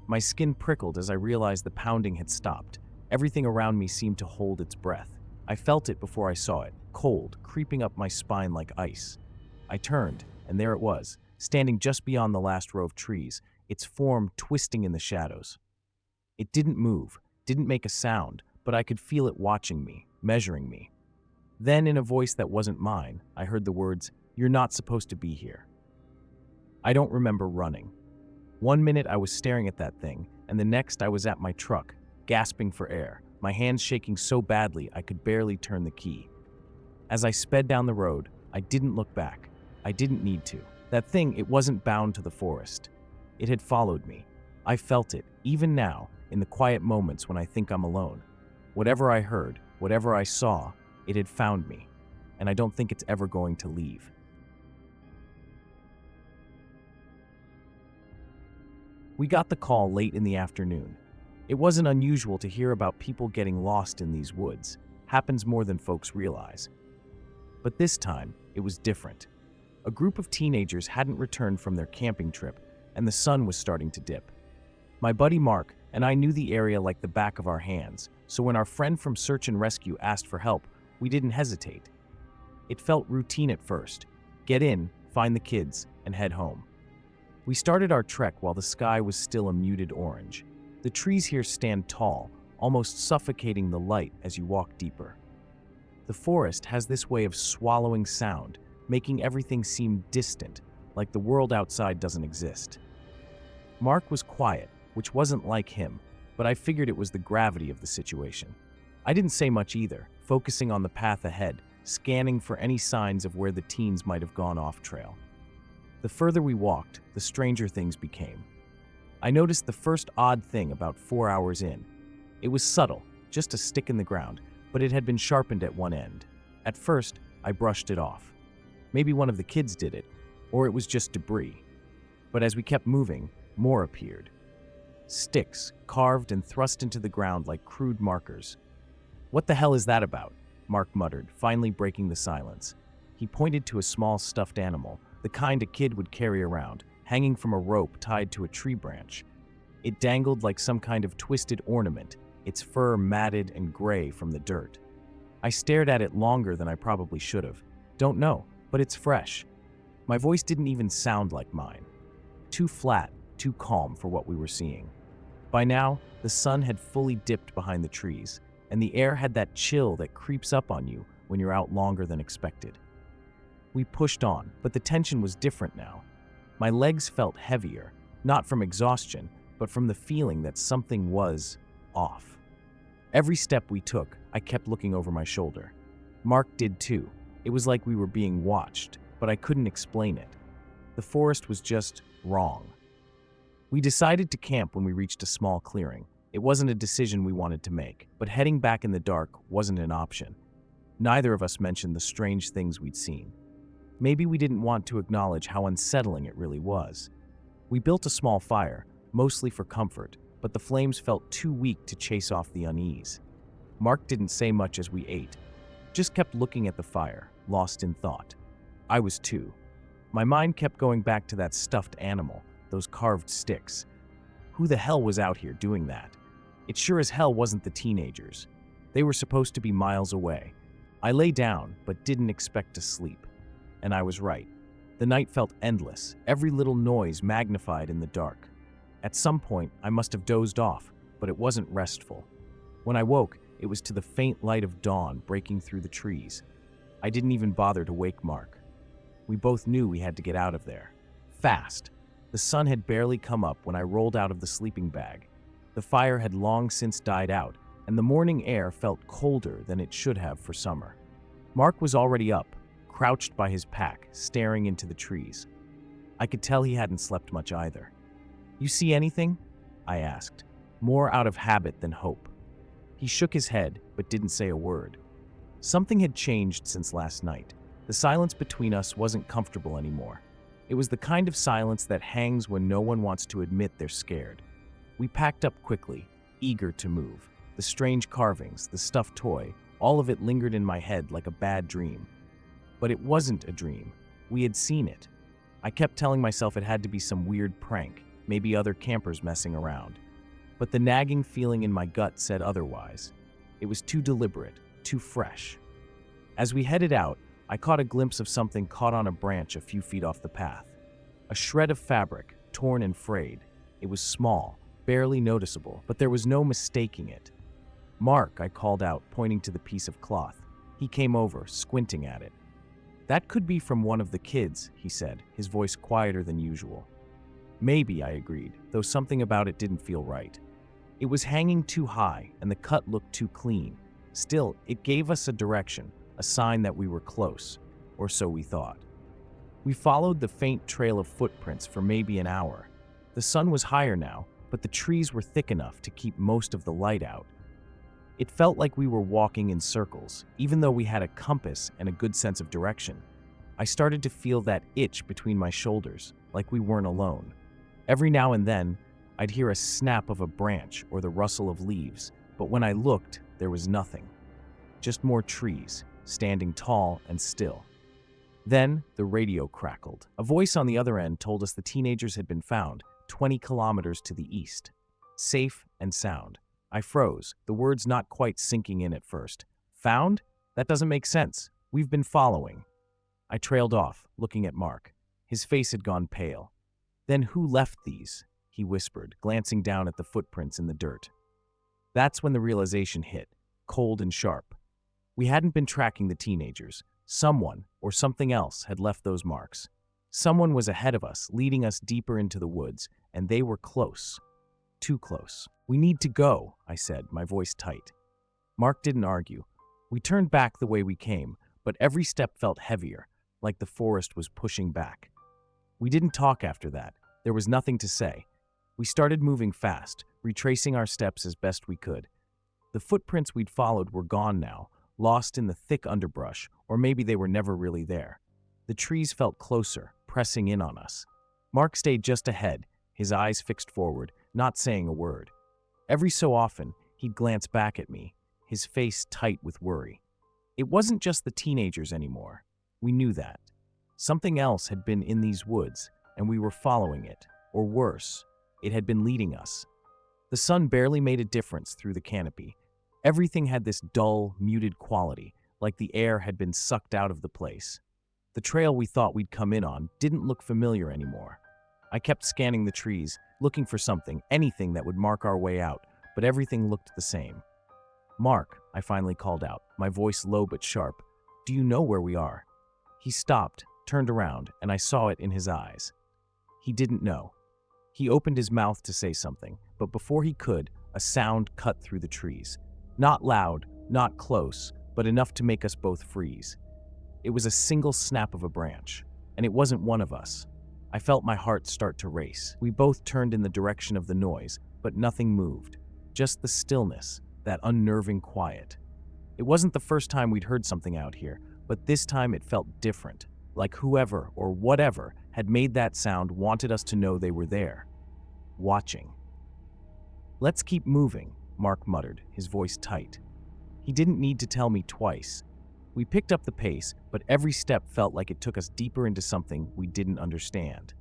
My skin prickled as I realized the pounding had stopped. Everything around me seemed to hold its breath. I felt it before I saw it, cold, creeping up my spine like ice. I turned, and there it was, standing just beyond the last row of trees, its form twisting in the shadows. It didn't move, didn't make a sound, but I could feel it watching me, measuring me. Then, in a voice that wasn't mine, I heard the words, "You're not supposed to be here." I don't remember running. One minute I was staring at that thing, and the next I was at my truck, gasping for air, my hands shaking so badly I could barely turn the key. As I sped down the road, I didn't look back. I didn't need to. That thing, it wasn't bound to the forest. It had followed me. I felt it, even now, in the quiet moments when I think I'm alone. Whatever I heard, whatever I saw, it had found me, and I don't think it's ever going to leave. We got the call late in the afternoon. It wasn't unusual to hear about people getting lost in these woods. Happens more than folks realize. But this time, it was different. A group of teenagers hadn't returned from their camping trip, and the sun was starting to dip. My buddy Mark and I knew the area like the back of our hands, so when our friend from Search and Rescue asked for help, we didn't hesitate. It felt routine at first. Get in, find the kids, and head home. We started our trek while the sky was still a muted orange. The trees here stand tall, almost suffocating the light as you walk deeper. The forest has this way of swallowing sound, making everything seem distant, like the world outside doesn't exist. Mark was quiet, which wasn't like him, but I figured it was the gravity of the situation. I didn't say much either, focusing on the path ahead, scanning for any signs of where the teens might have gone off trail. The further we walked, the stranger things became. I noticed the first odd thing about 4 hours in. It was subtle, just a stick in the ground, but it had been sharpened at one end. At first, I brushed it off. Maybe one of the kids did it, or it was just debris. But as we kept moving, more appeared. Sticks, carved and thrust into the ground like crude markers. "What the hell is that about?" Mark muttered, finally breaking the silence. He pointed to a small stuffed animal, the kind a kid would carry around, hanging from a rope tied to a tree branch. It dangled like some kind of twisted ornament, its fur matted and gray from the dirt. I stared at it longer than I probably should have. "Don't know, but it's fresh." My voice didn't even sound like mine. Too flat, too calm for what we were seeing. By now, the sun had fully dipped behind the trees, and the air had that chill that creeps up on you when you're out longer than expected. We pushed on, but the tension was different now. My legs felt heavier, not from exhaustion, but from the feeling that something was off. Every step we took, I kept looking over my shoulder. Mark did too. It was like we were being watched, but I couldn't explain it. The forest was just wrong. We decided to camp when we reached a small clearing. It wasn't a decision we wanted to make, but heading back in the dark wasn't an option. Neither of us mentioned the strange things we'd seen. Maybe we didn't want to acknowledge how unsettling it really was. We built a small fire, mostly for comfort, but the flames felt too weak to chase off the unease. Mark didn't say much as we ate, just kept looking at the fire, lost in thought. I was too. My mind kept going back to that stuffed animal, those carved sticks. Who the hell was out here doing that? It sure as hell wasn't the teenagers. They were supposed to be miles away. I lay down, but didn't expect to sleep. And I was right. The night felt endless, every little noise magnified in the dark. At some point, I must have dozed off, but it wasn't restful. When I woke, it was to the faint light of dawn breaking through the trees. I didn't even bother to wake Mark. We both knew we had to get out of there. Fast. The sun had barely come up when I rolled out of the sleeping bag. The fire had long since died out, and the morning air felt colder than it should have for summer. Mark was already up, crouched by his pack, staring into the trees. I could tell he hadn't slept much either. "You see anything?" I asked, more out of habit than hope. He shook his head, but didn't say a word. Something had changed since last night. The silence between us wasn't comfortable anymore. It was the kind of silence that hangs when no one wants to admit they're scared. We packed up quickly, eager to move. The strange carvings, the stuffed toy, all of it lingered in my head like a bad dream. But it wasn't a dream. We had seen it. I kept telling myself it had to be some weird prank, maybe other campers messing around. But the nagging feeling in my gut said otherwise. It was too deliberate, too fresh. As we headed out, I caught a glimpse of something caught on a branch a few feet off the path. A shred of fabric, torn and frayed. It was small, barely noticeable, but there was no mistaking it. "Mark," I called out, pointing to the piece of cloth. He came over, squinting at it. "That could be from one of the kids," he said, his voice quieter than usual. "Maybe," I agreed, though something about it didn't feel right. It was hanging too high, and the cut looked too clean. Still, it gave us a direction, a sign that we were close, or so we thought. We followed the faint trail of footprints for maybe an hour. The sun was higher now, but the trees were thick enough to keep most of the light out. It felt like we were walking in circles, even though we had a compass and a good sense of direction. I started to feel that itch between my shoulders, like we weren't alone. Every now and then, I'd hear a snap of a branch or the rustle of leaves, but when I looked, there was nothing. Just more trees, standing tall and still. Then, the radio crackled. A voice on the other end told us the teenagers had been found, 20 kilometers to the east. Safe and sound. I froze, the words not quite sinking in at first. "Found? That doesn't make sense. We've been following." I trailed off, looking at Mark. His face had gone pale. "Then who left these?" he whispered, glancing down at the footprints in the dirt. That's when the realization hit, cold and sharp. We hadn't been tracking the teenagers. Someone, or something else, had left those marks. Someone was ahead of us, leading us deeper into the woods, and they were close. Too close. "We need to go," I said, my voice tight. Mark didn't argue. We turned back the way we came, but every step felt heavier, like the forest was pushing back. We didn't talk after that. There was nothing to say. We started moving fast, retracing our steps as best we could. The footprints we'd followed were gone now, lost in the thick underbrush, or maybe they were never really there. The trees felt closer, pressing in on us. Mark stayed just ahead, his eyes fixed forward, not saying a word. Every so often, he'd glance back at me, his face tight with worry. It wasn't just the teenagers anymore. We knew that. Something else had been in these woods, and we were following it, or worse, it had been leading us. The sun barely made a difference through the canopy. Everything had this dull, muted quality, like the air had been sucked out of the place. The trail we thought we'd come in on didn't look familiar anymore. I kept scanning the trees, looking for something, anything that would mark our way out, but everything looked the same. "Mark," I finally called out, my voice low but sharp, "do you know where we are?" He stopped, turned around, and I saw it in his eyes. He didn't know. He opened his mouth to say something, but before he could, a sound cut through the trees. Not loud, not close, but enough to make us both freeze. It was a single snap of a branch, and it wasn't one of us. I felt my heart start to race. We both turned in the direction of the noise, but nothing moved. Just the stillness, that unnerving quiet. It wasn't the first time we'd heard something out here, but this time it felt different, like whoever or whatever had made that sound wanted us to know they were there, watching. "Let's keep moving," Mark muttered, his voice tight. He didn't need to tell me twice. We picked up the pace, but every step felt like it took us deeper into something we didn't understand.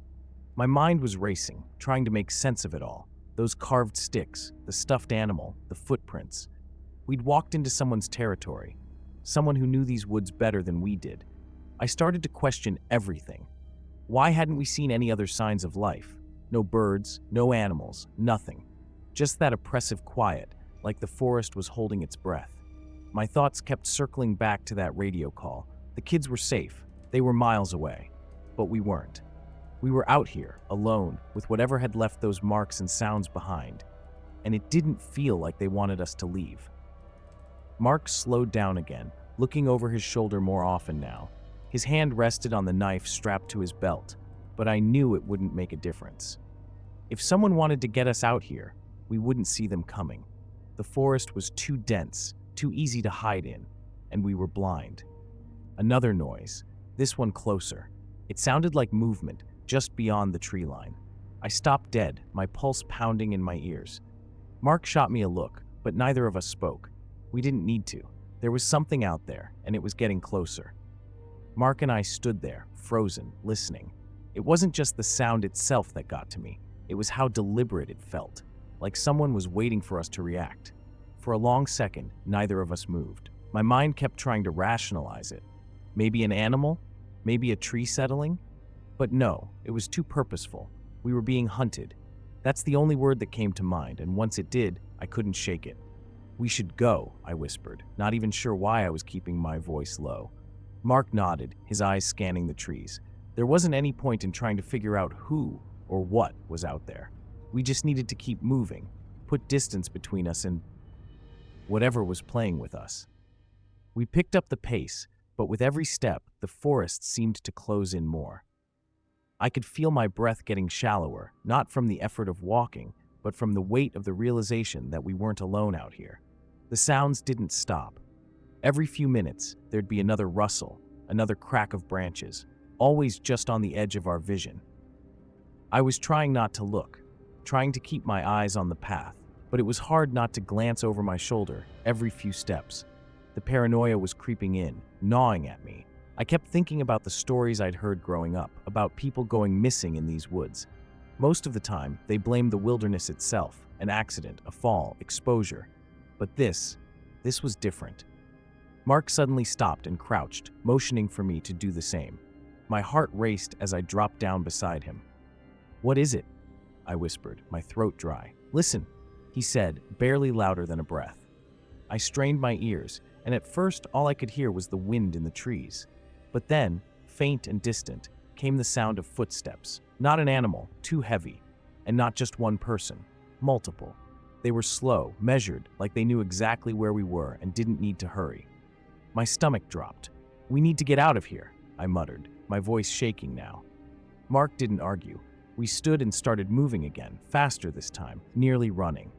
My mind was racing, trying to make sense of it all. Those carved sticks, the stuffed animal, the footprints. We'd walked into someone's territory, someone who knew these woods better than we did. I started to question everything. Why hadn't we seen any other signs of life? No birds, no animals, nothing. Just that oppressive quiet, like the forest was holding its breath. My thoughts kept circling back to that radio call. The kids were safe. They were miles away. But we weren't. We were out here, alone, with whatever had left those marks and sounds behind. And it didn't feel like they wanted us to leave. Mark slowed down again, looking over his shoulder more often now. His hand rested on the knife strapped to his belt, but I knew it wouldn't make a difference. If someone wanted to get us out here, we wouldn't see them coming. The forest was too dense, too easy to hide in, and we were blind. Another noise, this one closer. It sounded like movement, just beyond the tree line. I stopped dead, my pulse pounding in my ears. Mark shot me a look, but neither of us spoke. We didn't need to. There was something out there, and it was getting closer. Mark and I stood there, frozen, listening. It wasn't just the sound itself that got to me. It was how deliberate it felt, like someone was waiting for us to react. For a long second, neither of us moved. My mind kept trying to rationalize it. Maybe an animal? Maybe a tree settling? But no, it was too purposeful. We were being hunted. That's the only word that came to mind, and once it did, I couldn't shake it. "We should go," I whispered, not even sure why I was keeping my voice low. Mark nodded, his eyes scanning the trees. There wasn't any point in trying to figure out who or what was out there. We just needed to keep moving, put distance between us and whatever was playing with us. We picked up the pace, but with every step, the forest seemed to close in more. I could feel my breath getting shallower, not from the effort of walking, but from the weight of the realization that we weren't alone out here. The sounds didn't stop. Every few minutes, there'd be another rustle, another crack of branches, always just on the edge of our vision. I was trying not to look, trying to keep my eyes on the path, but it was hard not to glance over my shoulder every few steps. The paranoia was creeping in, gnawing at me. I kept thinking about the stories I'd heard growing up, about people going missing in these woods. Most of the time, they blamed the wilderness itself, an accident, a fall, exposure. But this was different. Mark suddenly stopped and crouched, motioning for me to do the same. My heart raced as I dropped down beside him. "What is it?" I whispered, my throat dry. "Listen," he said, barely louder than a breath. I strained my ears, and at first all I could hear was the wind in the trees. But then, faint and distant, came the sound of footsteps. Not an animal, too heavy, and not just one person, multiple. They were slow, measured, like they knew exactly where we were and didn't need to hurry. My stomach dropped. "We need to get out of here," I muttered, my voice shaking now. Mark didn't argue. We stood and started moving again, faster this time, nearly running.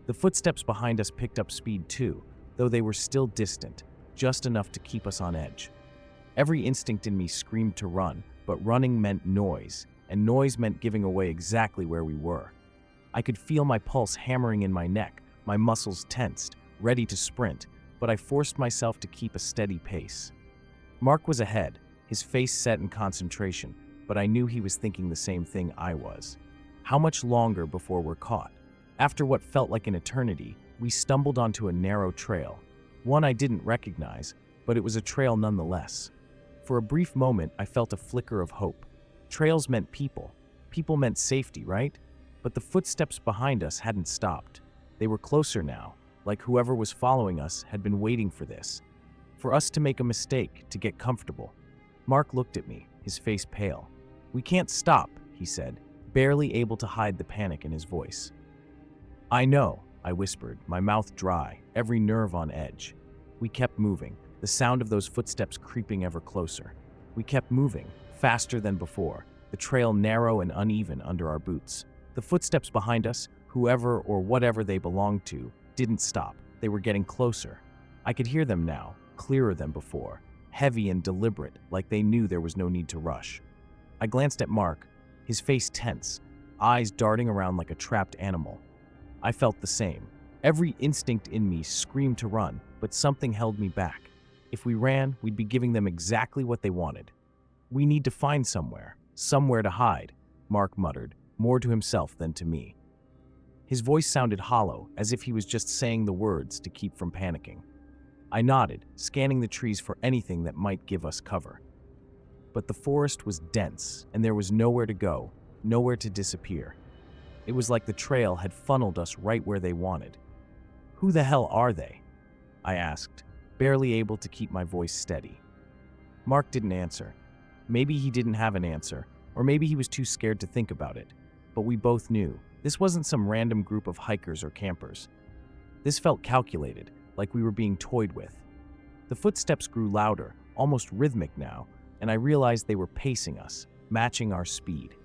The footsteps behind us picked up speed too, though they were still distant, just enough to keep us on edge. Every instinct in me screamed to run, but running meant noise, and noise meant giving away exactly where we were. I could feel my pulse hammering in my neck, my muscles tensed, ready to sprint, but I forced myself to keep a steady pace. Mark was ahead, his face set in concentration, but I knew he was thinking the same thing I was. How much longer before we're caught? After what felt like an eternity, we stumbled onto a narrow trail. One I didn't recognize, but it was a trail nonetheless. For a brief moment, I felt a flicker of hope. Trails meant people. People meant safety, right? But the footsteps behind us hadn't stopped. They were closer now, like whoever was following us had been waiting for this. For us to make a mistake, to get comfortable. Mark looked at me, his face pale. "We can't stop," he said, barely able to hide the panic in his voice. "I know," I whispered, my mouth dry, every nerve on edge. We kept moving, the sound of those footsteps creeping ever closer. We kept moving, faster than before, the trail narrow and uneven under our boots. The footsteps behind us, whoever or whatever they belonged to, didn't stop. They were getting closer. I could hear them now, clearer than before, heavy and deliberate, like they knew there was no need to rush. I glanced at Mark, his face tense, eyes darting around like a trapped animal. I felt the same. Every instinct in me screamed to run, but something held me back. If we ran, we'd be giving them exactly what they wanted. "We need to find somewhere to hide," Mark muttered, more to himself than to me. His voice sounded hollow, as if he was just saying the words to keep from panicking. I nodded, scanning the trees for anything that might give us cover. But the forest was dense, and there was nowhere to go, nowhere to disappear. It was like the trail had funneled us right where they wanted. "Who the hell are they?" I asked, barely able to keep my voice steady. Mark didn't answer. Maybe he didn't have an answer, or maybe he was too scared to think about it. But we both knew, this wasn't some random group of hikers or campers. This felt calculated, like we were being toyed with. The footsteps grew louder, almost rhythmic now, and I realized they were pacing us, matching our speed.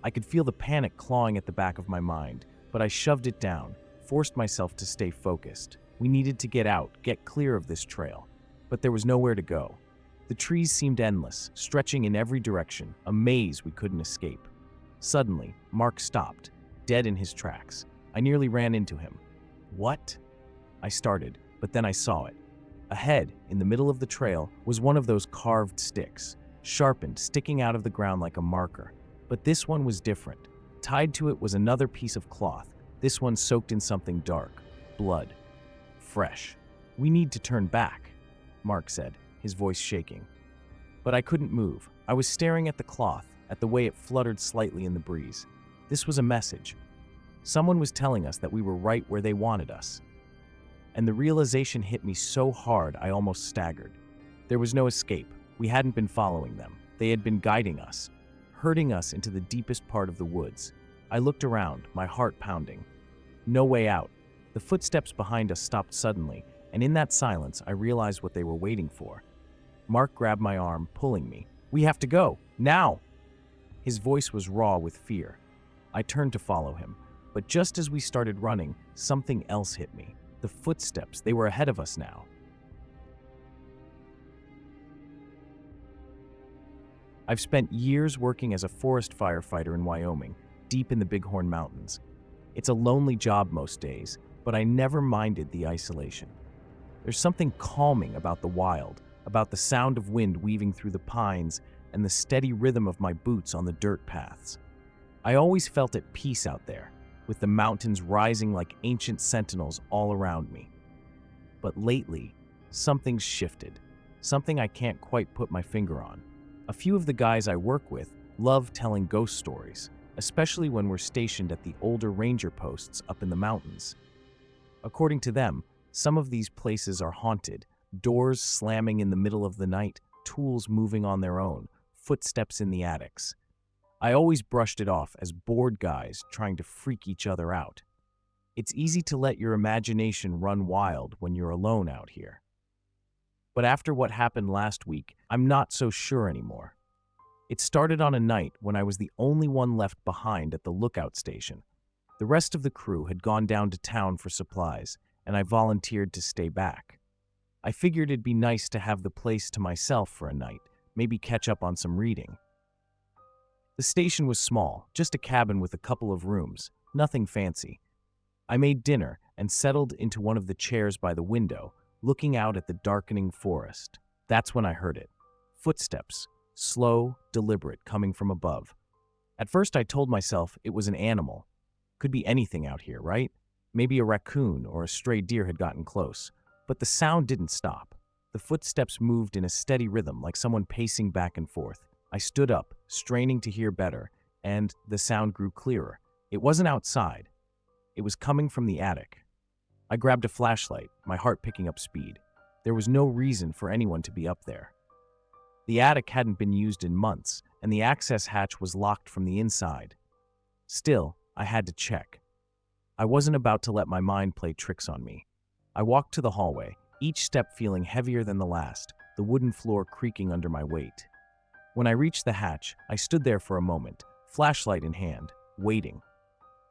I could feel the panic clawing at the back of my mind, but I shoved it down, forced myself to stay focused. We needed to get out, get clear of this trail. But there was nowhere to go. The trees seemed endless, stretching in every direction, a maze we couldn't escape. Suddenly, Mark stopped, dead in his tracks. I nearly ran into him. "What?" I started, but then I saw it. Ahead, in the middle of the trail, was one of those carved sticks, sharpened, sticking out of the ground like a marker. But this one was different. Tied to it was another piece of cloth, this one soaked in something dark, blood. Fresh. "We need to turn back," Mark said, his voice shaking. But I couldn't move. I was staring at the cloth, at the way it fluttered slightly in the breeze. This was a message. Someone was telling us that we were right where they wanted us. And the realization hit me so hard I almost staggered. There was no escape. We hadn't been following them. They had been guiding us, herding us into the deepest part of the woods. I looked around, my heart pounding. No way out. The footsteps behind us stopped suddenly, and in that silence, I realized what they were waiting for. Mark grabbed my arm, pulling me. "We have to go, now!" His voice was raw with fear. I turned to follow him, but just as we started running, something else hit me. The footsteps, they were ahead of us now. I've spent years working as a forest firefighter in Wyoming, deep in the Bighorn Mountains. It's a lonely job most days, but I never minded the isolation. There's something calming about the wild, about the sound of wind weaving through the pines and the steady rhythm of my boots on the dirt paths. I always felt at peace out there, with the mountains rising like ancient sentinels all around me. But lately, something's shifted, something I can't quite put my finger on. A few of the guys I work with love telling ghost stories, especially when we're stationed at the older ranger posts up in the mountains. According to them, some of these places are haunted, doors slamming in the middle of the night, tools moving on their own, footsteps in the attics. I always brushed it off as bored guys trying to freak each other out. It's easy to let your imagination run wild when you're alone out here. But after what happened last week, I'm not so sure anymore. It started on a night when I was the only one left behind at the lookout station. The rest of the crew had gone down to town for supplies, and I volunteered to stay back. I figured it'd be nice to have the place to myself for a night, maybe catch up on some reading. The station was small, just a cabin with a couple of rooms, nothing fancy. I made dinner and settled into one of the chairs by the window, looking out at the darkening forest. That's when I heard it. Footsteps, slow, deliberate, coming from above. At first I told myself it was an animal. Could be anything out here, right? Maybe a raccoon or a stray deer had gotten close. But the sound didn't stop. The footsteps moved in a steady rhythm, like someone pacing back and forth. I stood up, straining to hear better, and the sound grew clearer. It wasn't outside. It was coming from the attic. I grabbed a flashlight, my heart picking up speed. There was no reason for anyone to be up there. The attic hadn't been used in months, and the access hatch was locked from the inside. Still, I had to check. I wasn't about to let my mind play tricks on me. I walked to the hallway, each step feeling heavier than the last, the wooden floor creaking under my weight. When I reached the hatch, I stood there for a moment, flashlight in hand, waiting.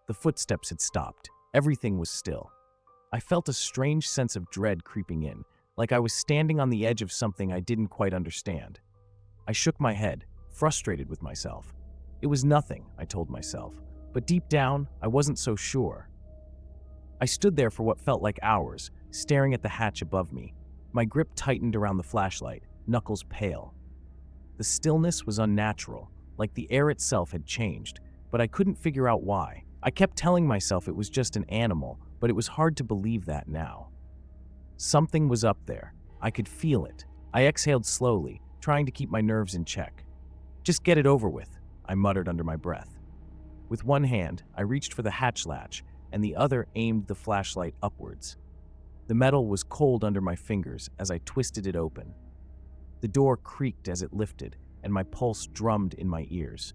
The footsteps had stopped. Everything was still. I felt a strange sense of dread creeping in, like I was standing on the edge of something I didn't quite understand. I shook my head, frustrated with myself. It was nothing, I told myself, but deep down, I wasn't so sure. I stood there for what felt like hours, staring at the hatch above me. My grip tightened around the flashlight, knuckles pale. The stillness was unnatural, like the air itself had changed, but I couldn't figure out why. I kept telling myself it was just an animal, but it was hard to believe that now. Something was up there. I could feel it. I exhaled slowly, trying to keep my nerves in check. "Just get it over with," I muttered under my breath. With one hand, I reached for the hatch latch, and the other aimed the flashlight upwards. The metal was cold under my fingers as I twisted it open. The door creaked as it lifted, and my pulse drummed in my ears.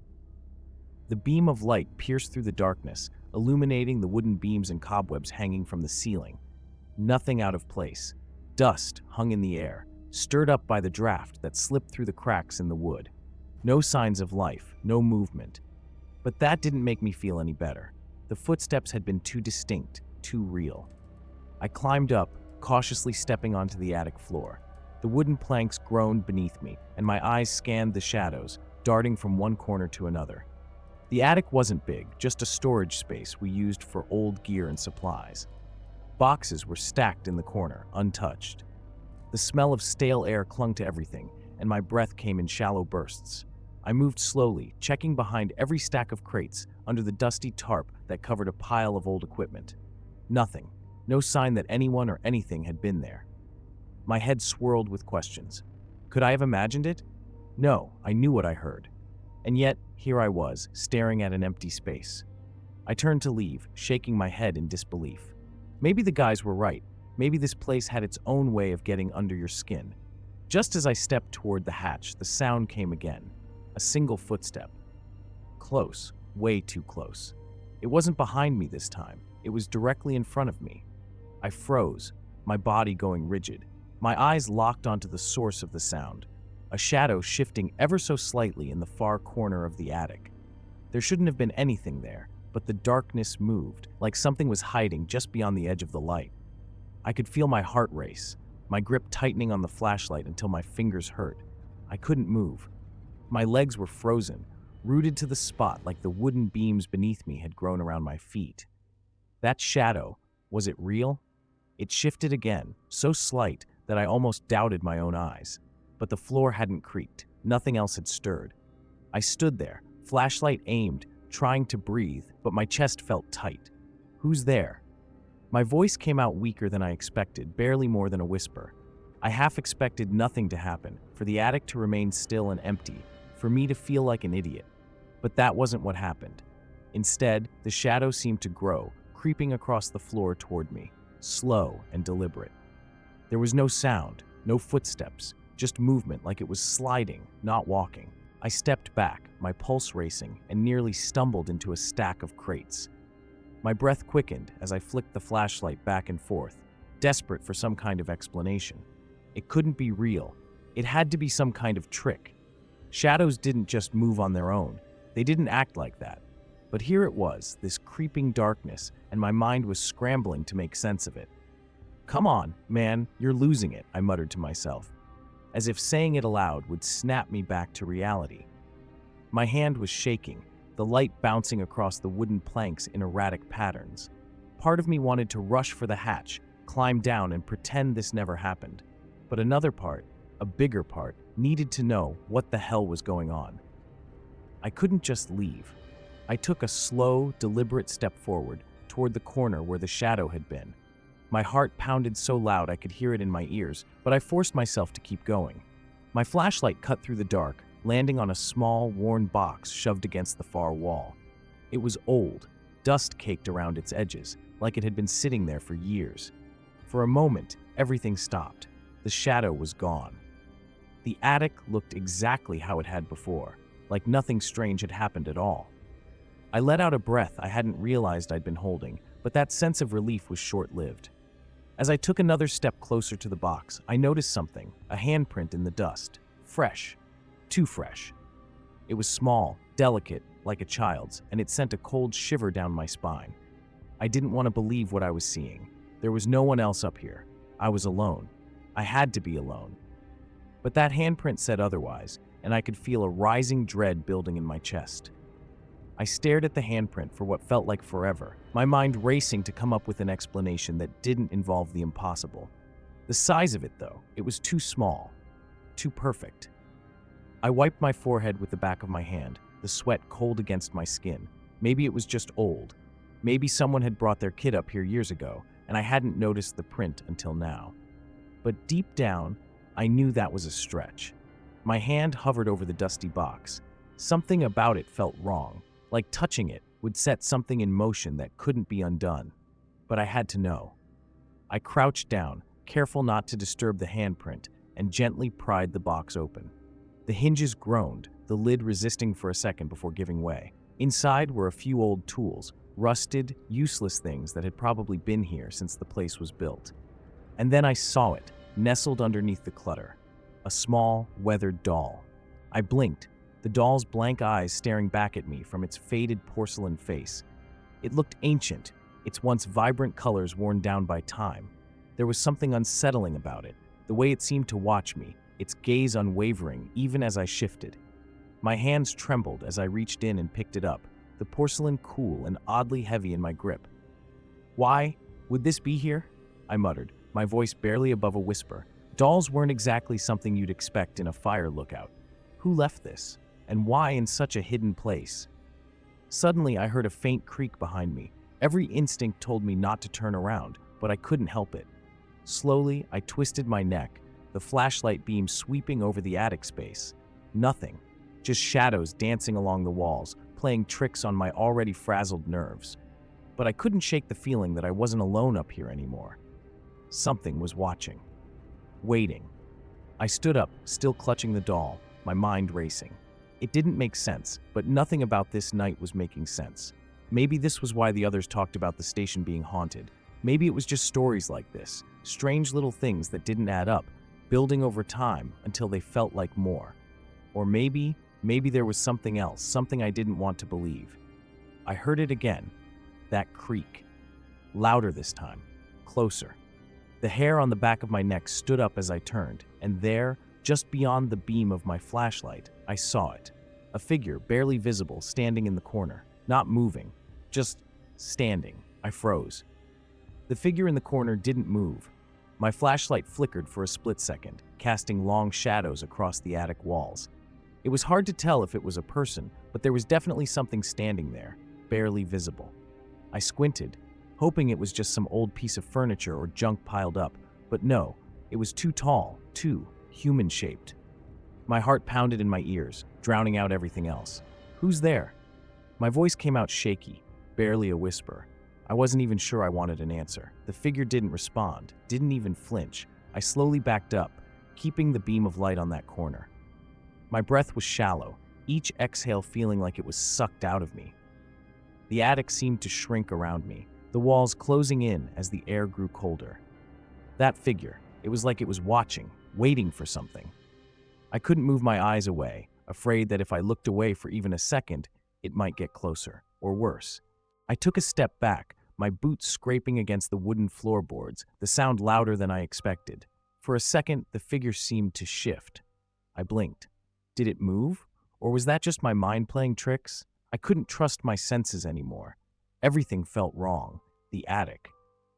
The beam of light pierced through the darkness, illuminating the wooden beams and cobwebs hanging from the ceiling. Nothing out of place. Dust hung in the air, stirred up by the draft that slipped through the cracks in the wood. No signs of life, no movement. But that didn't make me feel any better. The footsteps had been too distinct, too real. I climbed up, cautiously stepping onto the attic floor. The wooden planks groaned beneath me, and my eyes scanned the shadows, darting from one corner to another. The attic wasn't big, just a storage space we used for old gear and supplies. Boxes were stacked in the corner, untouched. The smell of stale air clung to everything, and my breath came in shallow bursts. I moved slowly, checking behind every stack of crates under the dusty tarp that covered a pile of old equipment. Nothing. No sign that anyone or anything had been there. My head swirled with questions. Could I have imagined it? No, I knew what I heard. And yet, here I was, staring at an empty space. I turned to leave, shaking my head in disbelief. Maybe the guys were right. Maybe this place had its own way of getting under your skin. Just as I stepped toward the hatch, the sound came again. A single footstep. Close, way too close. It wasn't behind me this time. It was directly in front of me. I froze, my body going rigid. My eyes locked onto the source of the sound, a shadow shifting ever so slightly in the far corner of the attic. There shouldn't have been anything there, but the darkness moved, like something was hiding just beyond the edge of the light. I could feel my heart race, my grip tightening on the flashlight until my fingers hurt. I couldn't move. My legs were frozen, rooted to the spot like the wooden beams beneath me had grown around my feet. That shadow, was it real? It shifted again, so slight that I almost doubted my own eyes. But the floor hadn't creaked. Nothing else had stirred. I stood there, flashlight aimed, trying to breathe, but my chest felt tight. Who's there? My voice came out weaker than I expected, barely more than a whisper. I half expected nothing to happen, for the attic to remain still and empty, for me to feel like an idiot. But that wasn't what happened. Instead, the shadow seemed to grow, creeping across the floor toward me, slow and deliberate. There was no sound, no footsteps, just movement like it was sliding, not walking. I stepped back, my pulse racing, and nearly stumbled into a stack of crates. My breath quickened as I flicked the flashlight back and forth, desperate for some kind of explanation. It couldn't be real. It had to be some kind of trick. Shadows didn't just move on their own. They didn't act like that. But here it was, this creeping darkness, and my mind was scrambling to make sense of it. "Come on, man, you're losing it," I muttered to myself, as if saying it aloud would snap me back to reality. My hand was shaking, the light bouncing across the wooden planks in erratic patterns. Part of me wanted to rush for the hatch, climb down, and pretend this never happened. But another part, a bigger part, needed to know what the hell was going on. I couldn't just leave. I took a slow, deliberate step forward toward the corner where the shadow had been. My heart pounded so loud I could hear it in my ears, but I forced myself to keep going. My flashlight cut through the dark, landing on a small, worn box shoved against the far wall. It was old, dust caked around its edges, like it had been sitting there for years. For a moment, everything stopped. The shadow was gone. The attic looked exactly how it had before, like nothing strange had happened at all. I let out a breath I hadn't realized I'd been holding, but that sense of relief was short-lived. As I took another step closer to the box, I noticed something, a handprint in the dust. Fresh. Too fresh. It was small, delicate, like a child's, and it sent a cold shiver down my spine. I didn't want to believe what I was seeing. There was no one else up here. I was alone. I had to be alone. But that handprint said otherwise, and I could feel a rising dread building in my chest. I stared at the handprint for what felt like forever, my mind racing to come up with an explanation that didn't involve the impossible. The size of it, though, it was too small, too perfect. I wiped my forehead with the back of my hand, the sweat cold against my skin. Maybe it was just old. Maybe someone had brought their kid up here years ago, and I hadn't noticed the print until now. But deep down, I knew that was a stretch. My hand hovered over the dusty box. Something about it felt wrong, like touching it would set something in motion that couldn't be undone. But I had to know. I crouched down, careful not to disturb the handprint, and gently pried the box open. The hinges groaned, the lid resisting for a second before giving way. Inside were a few old tools, rusted, useless things that had probably been here since the place was built. And then I saw it, nestled underneath the clutter. A small, weathered doll. I blinked, the doll's blank eyes staring back at me from its faded porcelain face. It looked ancient, its once vibrant colors worn down by time. There was something unsettling about it, the way it seemed to watch me, its gaze unwavering even as I shifted. My hands trembled as I reached in and picked it up, the porcelain cool and oddly heavy in my grip. "Why would this be here?" I muttered, my voice barely above a whisper. Dolls weren't exactly something you'd expect in a fire lookout. Who left this? And why in such a hidden place? Suddenly, I heard a faint creak behind me. Every instinct told me not to turn around, but I couldn't help it. Slowly, I twisted my neck, the flashlight beam sweeping over the attic space. Nothing, just shadows dancing along the walls, playing tricks on my already frazzled nerves. But I couldn't shake the feeling that I wasn't alone up here anymore. Something was watching. Waiting. I stood up, still clutching the doll, my mind racing. It didn't make sense, but nothing about this night was making sense. Maybe this was why the others talked about the station being haunted. Maybe it was just stories like this, strange little things that didn't add up, building over time until they felt like more. Or maybe there was something else, something I didn't want to believe. I heard it again, that creak. Louder this time, closer. The hair on the back of my neck stood up as I turned, and there, just beyond the beam of my flashlight, I saw it. A figure, barely visible, standing in the corner. Not moving, just standing. I froze. The figure in the corner didn't move. My flashlight flickered for a split second, casting long shadows across the attic walls. It was hard to tell if it was a person, but there was definitely something standing there, barely visible. I squinted, hoping it was just some old piece of furniture or junk piled up, but no, it was too tall, too human-shaped. My heart pounded in my ears, drowning out everything else. "Who's there?" My voice came out shaky, barely a whisper. I wasn't even sure I wanted an answer. The figure didn't respond, didn't even flinch. I slowly backed up, keeping the beam of light on that corner. My breath was shallow, each exhale feeling like it was sucked out of me. The attic seemed to shrink around me, the walls closing in as the air grew colder. That figure, it was like it was watching, waiting for something. I couldn't move my eyes away, afraid that if I looked away for even a second, it might get closer, or worse. I took a step back, my boots scraping against the wooden floorboards, the sound louder than I expected. For a second, the figure seemed to shift. I blinked. Did it move? Or was that just my mind playing tricks? I couldn't trust my senses anymore. Everything felt wrong. The attic.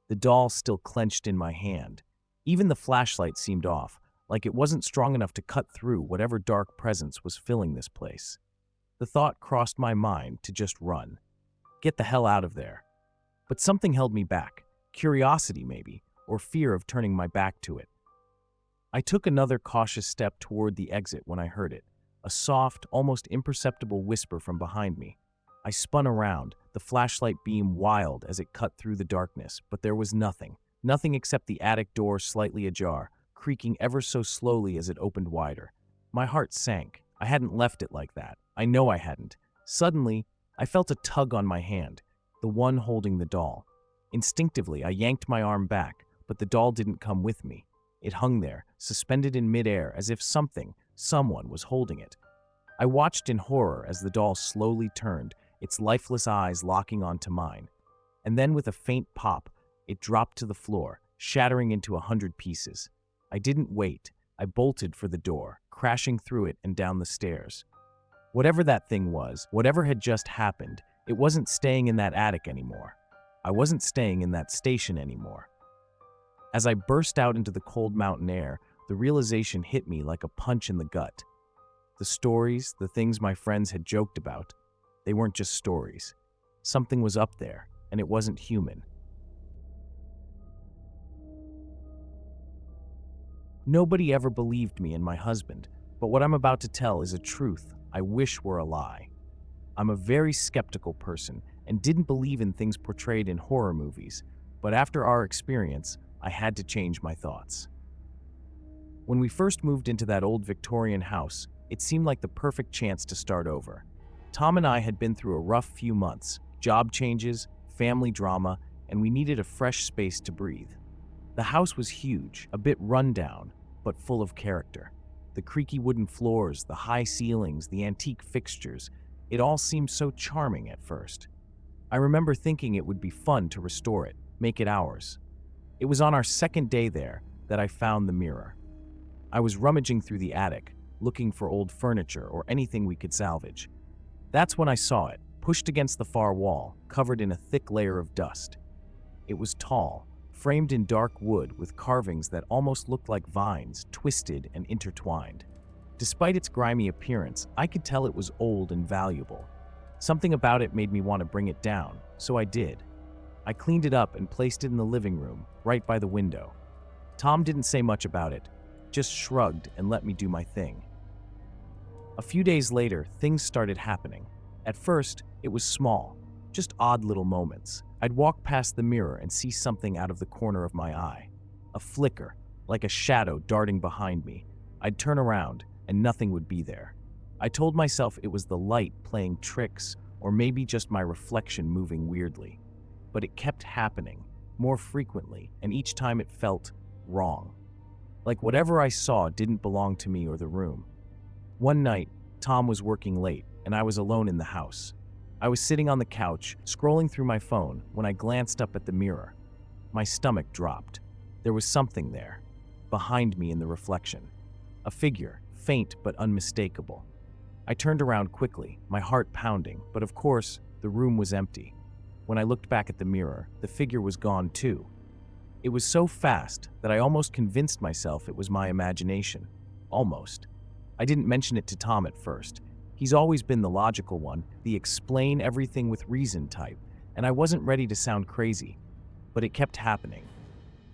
The doll still clenched in my hand. Even the flashlight seemed off, like it wasn't strong enough to cut through whatever dark presence was filling this place. The thought crossed my mind to just run. Get the hell out of there. But something held me back. Curiosity, maybe, or fear of turning my back to it. I took another cautious step toward the exit when I heard it, a soft, almost imperceptible whisper from behind me. I spun around, the flashlight beam wild as it cut through the darkness, but there was nothing. Nothing except the attic door slightly ajar, creaking ever so slowly as it opened wider. My heart sank. I hadn't left it like that. I know I hadn't. Suddenly, I felt a tug on my hand, the one holding the doll. Instinctively, I yanked my arm back, but the doll didn't come with me. It hung there, suspended in midair, as if someone was holding it. I watched in horror as the doll slowly turned, its lifeless eyes locking onto mine. And then with a faint pop, it dropped to the floor, shattering into 100 pieces. I didn't wait. I bolted for the door, crashing through it and down the stairs. Whatever that thing was, whatever had just happened, it wasn't staying in that attic anymore. I wasn't staying in that station anymore. As I burst out into the cold mountain air, the realization hit me like a punch in the gut. The stories, the things my friends had joked about, they weren't just stories. Something was up there, and it wasn't human. Nobody ever believed me and my husband, but what I'm about to tell is a truth I wish were a lie. I'm a very skeptical person and didn't believe in things portrayed in horror movies, but after our experience, I had to change my thoughts. When we first moved into that old Victorian house, it seemed like the perfect chance to start over. Tom and I had been through a rough few months, job changes, family drama, and we needed a fresh space to breathe. The house was huge, a bit rundown, but full of character. The creaky wooden floors, the high ceilings, the antique fixtures, it all seemed so charming at first. I remember thinking it would be fun to restore it, make it ours. It was on our second day there that I found the mirror. I was rummaging through the attic, looking for old furniture or anything we could salvage. That's when I saw it, pushed against the far wall, covered in a thick layer of dust. It was tall, framed in dark wood with carvings that almost looked like vines, twisted and intertwined. Despite its grimy appearance, I could tell it was old and valuable. Something about it made me want to bring it down, so I did. I cleaned it up and placed it in the living room, right by the window. Tom didn't say much about it, just shrugged and let me do my thing. A few days later, things started happening. At first, it was small, just odd little moments. I'd walk past the mirror and see something out of the corner of my eye. A flicker, like a shadow darting behind me. I'd turn around, and nothing would be there. I told myself it was the light playing tricks, or maybe just my reflection moving weirdly. But it kept happening, more frequently, and each time it felt wrong. Like whatever I saw didn't belong to me or the room. One night, Tom was working late, and I was alone in the house. I was sitting on the couch, scrolling through my phone, when I glanced up at the mirror. My stomach dropped. There was something there, behind me in the reflection. A figure, faint but unmistakable. I turned around quickly, my heart pounding, but of course, the room was empty. When I looked back at the mirror, the figure was gone too. It was so fast that I almost convinced myself it was my imagination. Almost. I didn't mention it to Tom at first. He's always been the logical one, the explain everything with reason type, and I wasn't ready to sound crazy. But it kept happening.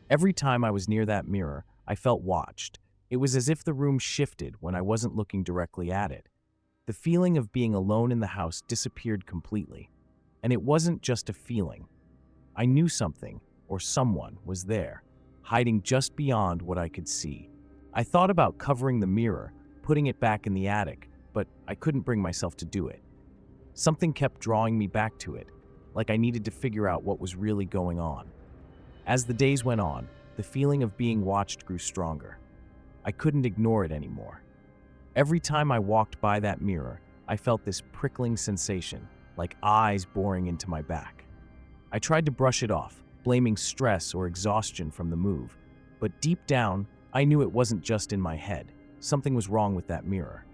Every time I was near that mirror, I felt watched. It was as if the room shifted when I wasn't looking directly at it. The feeling of being alone in the house disappeared completely. And it wasn't just a feeling. I knew something, or someone, was there, hiding just beyond what I could see. I thought about covering the mirror, putting it back in the attic, but I couldn't bring myself to do it. Something kept drawing me back to it, like I needed to figure out what was really going on. As the days went on, the feeling of being watched grew stronger. I couldn't ignore it anymore. Every time I walked by that mirror, I felt this prickling sensation, like eyes boring into my back. I tried to brush it off, blaming stress or exhaustion from the move, but deep down, I knew it wasn't just in my head. Something was wrong with that mirror.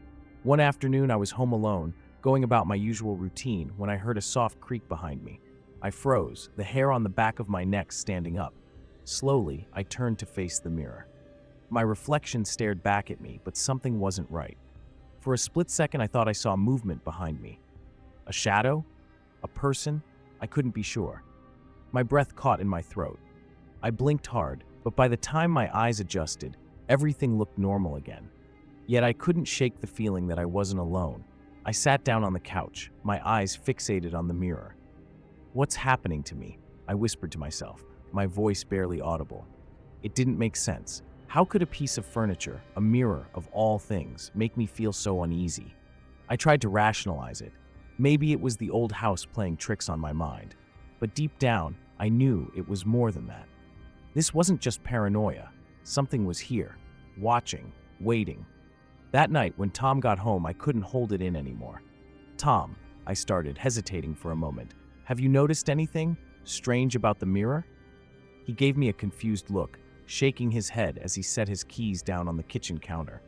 One afternoon, I was home alone, going about my usual routine, when I heard a soft creak behind me. I froze, the hair on the back of my neck standing up. Slowly, I turned to face the mirror. My reflection stared back at me, but something wasn't right. For a split second, I thought I saw movement behind me. A shadow? A person? I couldn't be sure. My breath caught in my throat. I blinked hard, but by the time my eyes adjusted, everything looked normal again. Yet I couldn't shake the feeling that I wasn't alone. I sat down on the couch, my eyes fixated on the mirror. "What's happening to me?" I whispered to myself, my voice barely audible. It didn't make sense. How could a piece of furniture, a mirror of all things, make me feel so uneasy? I tried to rationalize it. Maybe it was the old house playing tricks on my mind. But deep down, I knew it was more than that. This wasn't just paranoia. Something was here, watching, waiting. That night, when Tom got home, I couldn't hold it in anymore. "Tom," I started, hesitating for a moment, "have you noticed anything strange about the mirror?" He gave me a confused look, shaking his head as he set his keys down on the kitchen counter.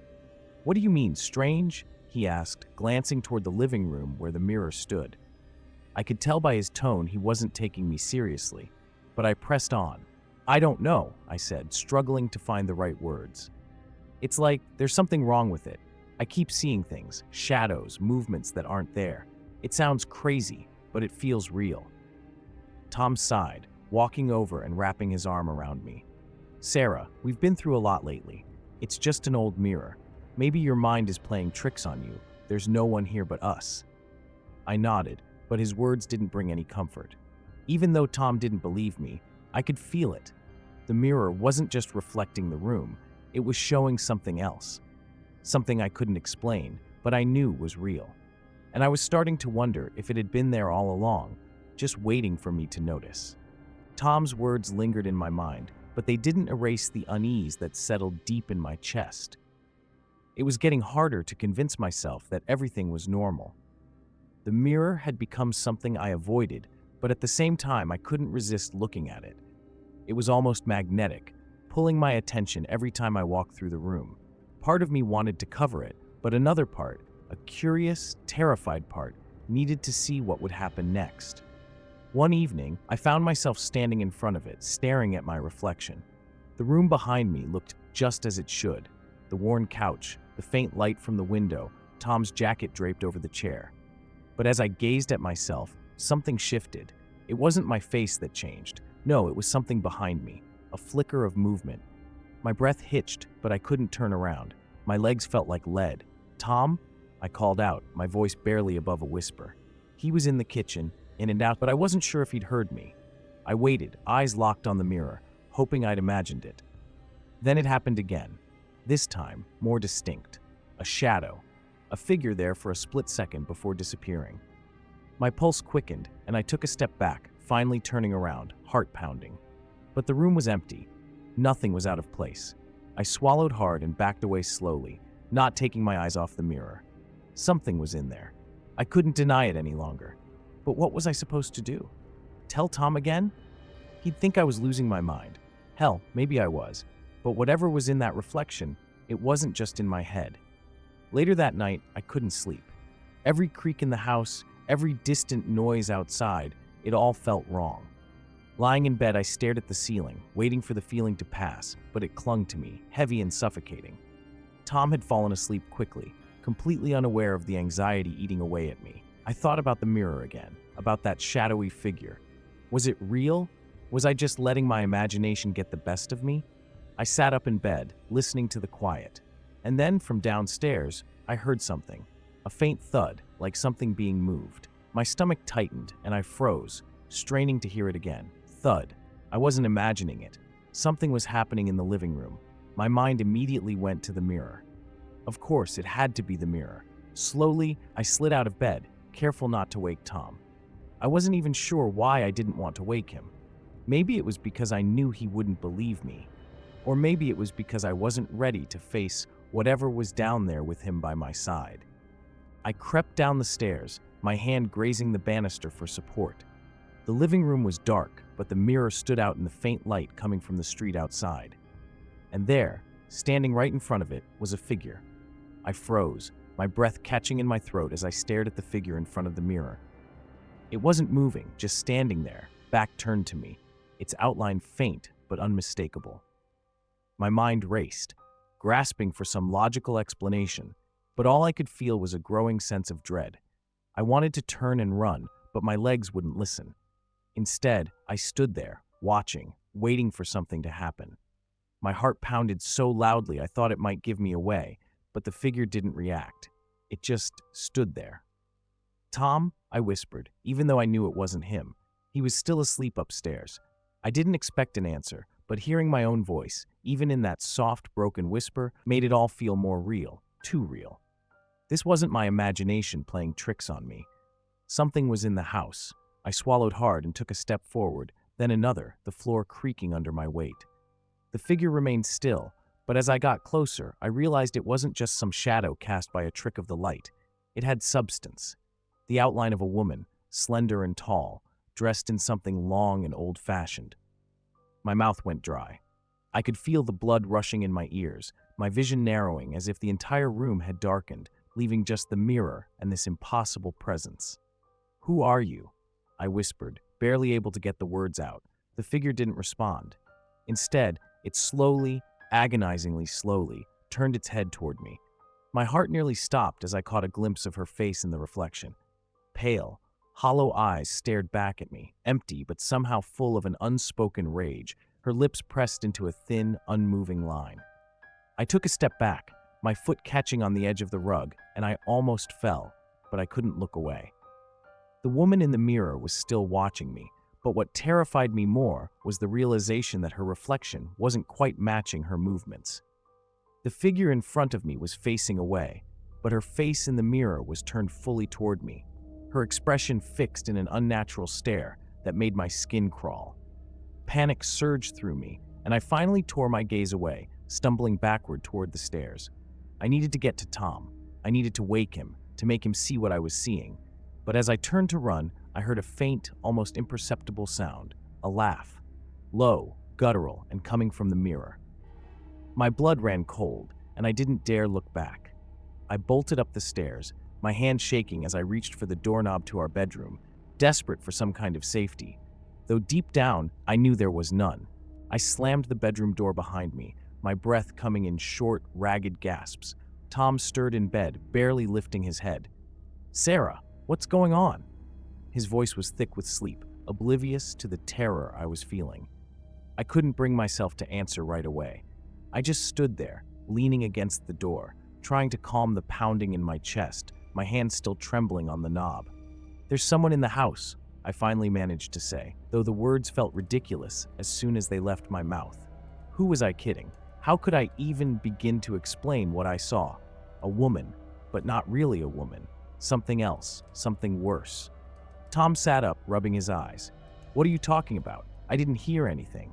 "What do you mean, strange?" he asked, glancing toward the living room where the mirror stood. I could tell by his tone he wasn't taking me seriously, but I pressed on. "I don't know," I said, struggling to find the right words. "It's like there's something wrong with it. I keep seeing things, shadows, movements that aren't there. It sounds crazy, but it feels real." Tom sighed, walking over and wrapping his arm around me. "Sarah, we've been through a lot lately. It's just an old mirror. Maybe your mind is playing tricks on you. There's no one here but us." I nodded, but his words didn't bring any comfort. Even though Tom didn't believe me, I could feel it. The mirror wasn't just reflecting the room, it was showing something else. Something I couldn't explain, but I knew was real. And I was starting to wonder if it had been there all along, just waiting for me to notice. Tom's words lingered in my mind, but they didn't erase the unease that settled deep in my chest. It was getting harder to convince myself that everything was normal. The mirror had become something I avoided, but at the same time I couldn't resist looking at it. It was almost magnetic, pulling my attention every time I walked through the room. Part of me wanted to cover it, but another part, a curious, terrified part, needed to see what would happen next. One evening, I found myself standing in front of it, staring at my reflection. The room behind me looked just as it should. The worn couch, the faint light from the window, Tom's jacket draped over the chair. But as I gazed at myself, something shifted. It wasn't my face that changed. No, it was something behind me, a flicker of movement. My breath hitched, but I couldn't turn around. My legs felt like lead. "Tom?" I called out, my voice barely above a whisper. He was in the kitchen, in and out, but I wasn't sure if he'd heard me. I waited, eyes locked on the mirror, hoping I'd imagined it. Then it happened again. This time, more distinct. A shadow. A figure there for a split second before disappearing. My pulse quickened, and I took a step back, finally turning around, heart pounding. But the room was empty. Nothing was out of place. I swallowed hard and backed away slowly, not taking my eyes off the mirror. Something was in there. I couldn't deny it any longer. But what was I supposed to do? Tell Tom again? He'd think I was losing my mind. Hell, maybe I was. But whatever was in that reflection, it wasn't just in my head. Later that night, I couldn't sleep. Every creak in the house, every distant noise outside, it all felt wrong. Lying in bed, I stared at the ceiling, waiting for the feeling to pass, but it clung to me, heavy and suffocating. Tom had fallen asleep quickly, completely unaware of the anxiety eating away at me. I thought about the mirror again, about that shadowy figure. Was it real? Was I just letting my imagination get the best of me? I sat up in bed, listening to the quiet. And then, from downstairs, I heard something. A faint thud, like something being moved. My stomach tightened, and I froze, straining to hear it again. Thud. I wasn't imagining it. Something was happening in the living room. My mind immediately went to the mirror. Of course, it had to be the mirror. Slowly, I slid out of bed, careful not to wake Tom. I wasn't even sure why I didn't want to wake him. Maybe it was because I knew he wouldn't believe me. Or maybe it was because I wasn't ready to face whatever was down there with him by my side. I crept down the stairs, my hand grazing the banister for support. The living room was dark, but the mirror stood out in the faint light coming from the street outside. And there, standing right in front of it, was a figure. I froze, my breath catching in my throat as I stared at the figure in front of the mirror. It wasn't moving, just standing there, back turned to me, its outline faint but unmistakable. My mind raced, grasping for some logical explanation, but all I could feel was a growing sense of dread. I wanted to turn and run, but my legs wouldn't listen. Instead, I stood there, watching, waiting for something to happen. My heart pounded so loudly I thought it might give me away, but the figure didn't react. It just stood there. "Tom," I whispered, even though I knew it wasn't him. He was still asleep upstairs. I didn't expect an answer, but hearing my own voice, even in that soft, broken whisper, made it all feel more real, too real. This wasn't my imagination playing tricks on me. Something was in the house. I swallowed hard and took a step forward, then another, the floor creaking under my weight. The figure remained still, but as I got closer, I realized it wasn't just some shadow cast by a trick of the light. It had substance. The outline of a woman, slender and tall, dressed in something long and old-fashioned. My mouth went dry. I could feel the blood rushing in my ears, my vision narrowing as if the entire room had darkened, leaving just the mirror and this impossible presence. "Who are you?" I whispered, barely able to get the words out. The figure didn't respond. Instead, it slowly, agonizingly slowly, turned its head toward me. My heart nearly stopped as I caught a glimpse of her face in the reflection. Pale, hollow eyes stared back at me, empty but somehow full of an unspoken rage, her lips pressed into a thin, unmoving line. I took a step back, my foot catching on the edge of the rug, and I almost fell, but I couldn't look away. The woman in the mirror was still watching me, but what terrified me more was the realization that her reflection wasn't quite matching her movements. The figure in front of me was facing away, but her face in the mirror was turned fully toward me, her expression fixed in an unnatural stare that made my skin crawl. Panic surged through me, and I finally tore my gaze away, stumbling backward toward the stairs. I needed to get to Tom. I needed to wake him, to make him see what I was seeing. But as I turned to run, I heard a faint, almost imperceptible sound, a laugh, low, guttural, and coming from the mirror. My blood ran cold, and I didn't dare look back. I bolted up the stairs, my hand shaking as I reached for the doorknob to our bedroom, desperate for some kind of safety. Though deep down, I knew there was none. I slammed the bedroom door behind me, my breath coming in short, ragged gasps. Tom stirred in bed, barely lifting his head. "Sarah, what's going on?" His voice was thick with sleep, oblivious to the terror I was feeling. I couldn't bring myself to answer right away. I just stood there, leaning against the door, trying to calm the pounding in my chest, my hand still trembling on the knob. "There's someone in the house," I finally managed to say, though the words felt ridiculous as soon as they left my mouth. Who was I kidding? How could I even begin to explain what I saw? A woman, but not really a woman. Something else, something worse. Tom sat up, rubbing his eyes. "What are you talking about? I didn't hear anything."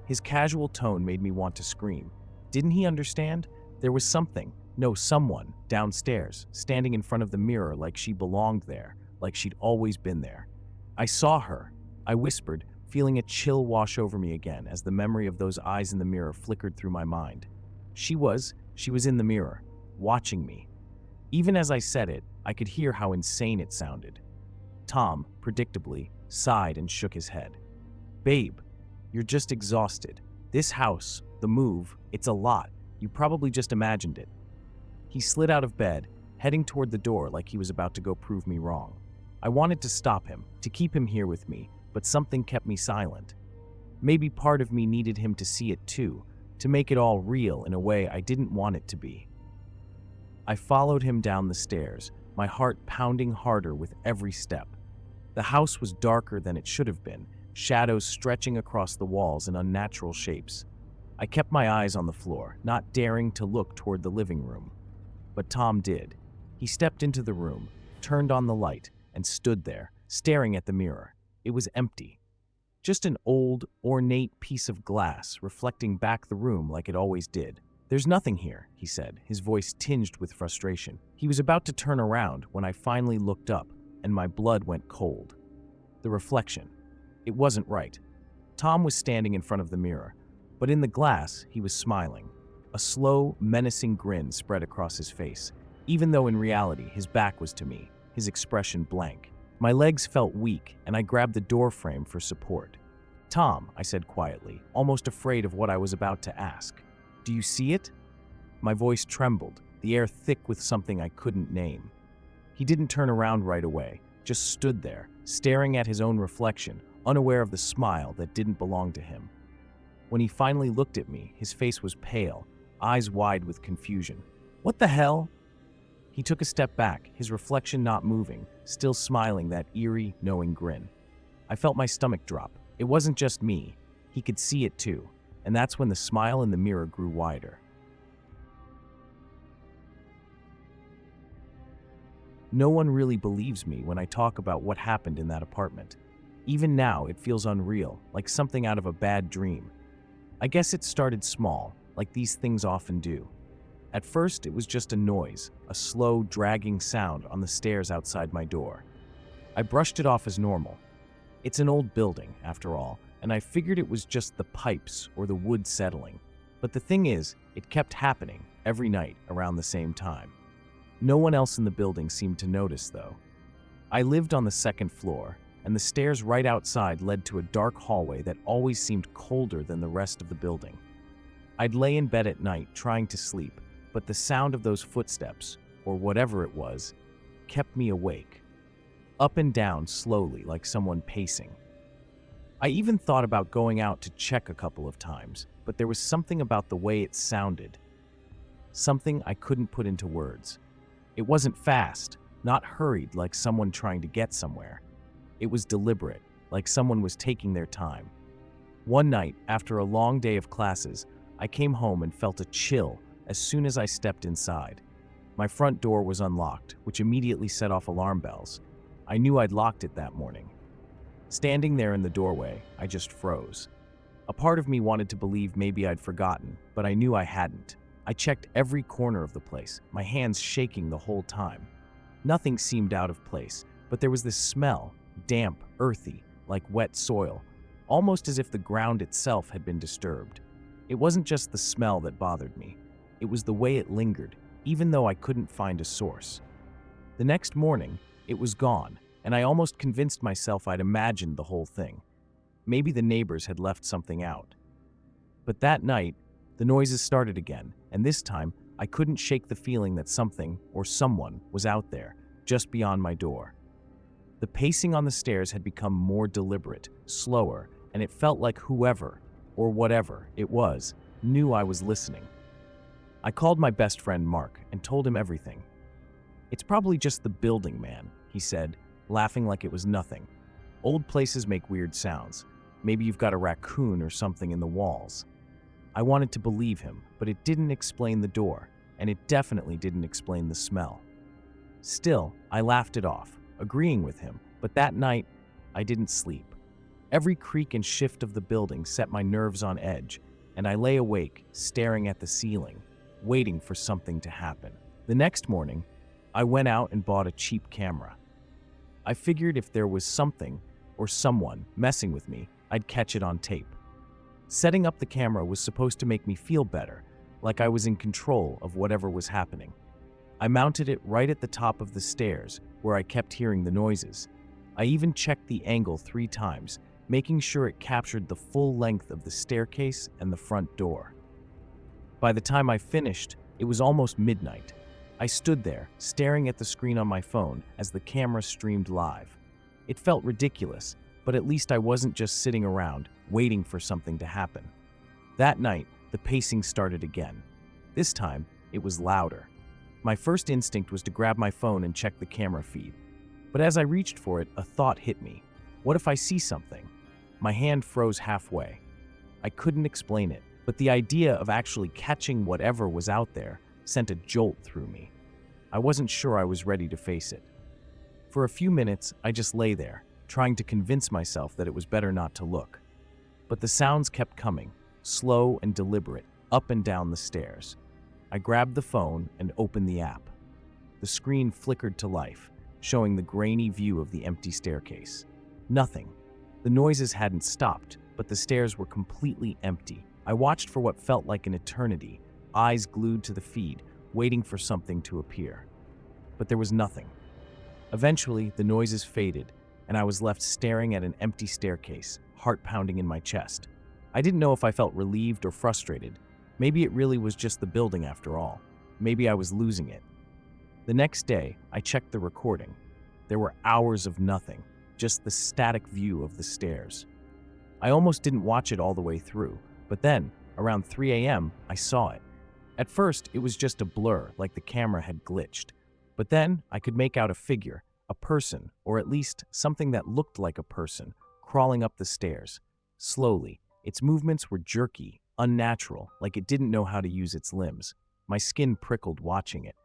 His casual tone made me want to scream. Didn't he understand? There was something, no, someone, downstairs, standing in front of the mirror like she belonged there, like she'd always been there. "I saw her," I whispered, feeling a chill wash over me again as the memory of those eyes in the mirror flickered through my mind. She was in the mirror, watching me. Even as I said it, I could hear how insane it sounded. Tom, predictably, sighed and shook his head. "Babe, you're just exhausted. This house, the move, it's a lot. You probably just imagined it." He slid out of bed, heading toward the door like he was about to go prove me wrong. I wanted to stop him, to keep him here with me, but something kept me silent. Maybe part of me needed him to see it too, to make it all real in a way I didn't want it to be. I followed him down the stairs, my heart pounding harder with every step. The house was darker than it should have been, shadows stretching across the walls in unnatural shapes. I kept my eyes on the floor, not daring to look toward the living room. But Tom did. He stepped into the room, turned on the light, and stood there, staring at the mirror. It was empty. Just an old, ornate piece of glass reflecting back the room like it always did. "There's nothing here," he said, his voice tinged with frustration. He was about to turn around when I finally looked up, and my blood went cold. The reflection. It wasn't right. Tom was standing in front of the mirror, but in the glass, he was smiling. A slow, menacing grin spread across his face, even though in reality his back was to me, his expression blank. My legs felt weak, and I grabbed the door frame for support. "Tom," I said quietly, almost afraid of what I was about to ask. "Do you see it?" My voice trembled, the air thick with something I couldn't name. He didn't turn around right away, just stood there, staring at his own reflection, unaware of the smile that didn't belong to him. When he finally looked at me, his face was pale, eyes wide with confusion. "What the hell?" He took a step back, his reflection not moving, still smiling that eerie, knowing grin. I felt my stomach drop. It wasn't just me. He could see it too, and that's when the smile in the mirror grew wider. No one really believes me when I talk about what happened in that apartment. Even now, it feels unreal, like something out of a bad dream. I guess it started small, like these things often do. At first, it was just a noise, a slow, dragging sound on the stairs outside my door. I brushed it off as normal. It's an old building, after all, and I figured it was just the pipes or the wood settling. But the thing is, it kept happening every night around the same time. No one else in the building seemed to notice, though. I lived on the second floor, and the stairs right outside led to a dark hallway that always seemed colder than the rest of the building. I'd lay in bed at night trying to sleep, but the sound of those footsteps, or whatever it was, kept me awake. Up and down slowly like someone pacing. I even thought about going out to check a couple of times, but there was something about the way it sounded. Something I couldn't put into words. It wasn't fast, not hurried like someone trying to get somewhere. It was deliberate, like someone was taking their time. One night, after a long day of classes, I came home and felt a chill as soon as I stepped inside. My front door was unlocked, which immediately set off alarm bells. I knew I'd locked it that morning. Standing there in the doorway, I just froze. A part of me wanted to believe maybe I'd forgotten, but I knew I hadn't. I checked every corner of the place, my hands shaking the whole time. Nothing seemed out of place, but there was this smell, damp, earthy, like wet soil, almost as if the ground itself had been disturbed. It wasn't just the smell that bothered me. It was the way it lingered, even though I couldn't find a source. The next morning, it was gone, and I almost convinced myself I'd imagined the whole thing. Maybe the neighbors had left something out. But that night, the noises started again, and this time, I couldn't shake the feeling that something, or someone, was out there, just beyond my door. The pacing on the stairs had become more deliberate, slower, and it felt like whoever, or whatever it was, knew I was listening. I called my best friend Mark and told him everything. "It's probably just the building, man," he said, laughing like it was nothing. "Old places make weird sounds. Maybe you've got a raccoon or something in the walls." I wanted to believe him, but it didn't explain the door, and it definitely didn't explain the smell. Still, I laughed it off, agreeing with him, but that night, I didn't sleep. Every creak and shift of the building set my nerves on edge, and I lay awake, staring at the ceiling, waiting for something to happen. The next morning, I went out and bought a cheap camera. I figured if there was something, or someone, messing with me, I'd catch it on tape. Setting up the camera was supposed to make me feel better, like I was in control of whatever was happening. I mounted it right at the top of the stairs, where I kept hearing the noises. I even checked the angle 3 times, making sure it captured the full length of the staircase and the front door. By the time I finished, it was almost midnight. I stood there, staring at the screen on my phone as the camera streamed live. It felt ridiculous, but at least I wasn't just sitting around, waiting for something to happen. That night, the pacing started again. This time, it was louder. My first instinct was to grab my phone and check the camera feed. But as I reached for it, a thought hit me. What if I see something? My hand froze halfway. I couldn't explain it, but the idea of actually catching whatever was out there sent a jolt through me. I wasn't sure I was ready to face it. For a few minutes, I just lay there, trying to convince myself that it was better not to look. But the sounds kept coming, slow and deliberate, up and down the stairs. I grabbed the phone and opened the app. The screen flickered to life, showing the grainy view of the empty staircase. Nothing. The noises hadn't stopped, but the stairs were completely empty. I watched for what felt like an eternity, eyes glued to the feed, waiting for something to appear. But there was nothing. Eventually, the noises faded, and I was left staring at an empty staircase, heart pounding in my chest. I didn't know if I felt relieved or frustrated. Maybe it really was just the building after all. Maybe I was losing it. The next day, I checked the recording. There were hours of nothing, just the static view of the stairs. I almost didn't watch it all the way through, but then, around 3 a.m., I saw it. At first, it was just a blur, like the camera had glitched. But then, I could make out a figure, a person, or at least something that looked like a person, crawling up the stairs. Slowly, its movements were jerky, unnatural, like it didn't know how to use its limbs. My skin prickled watching it.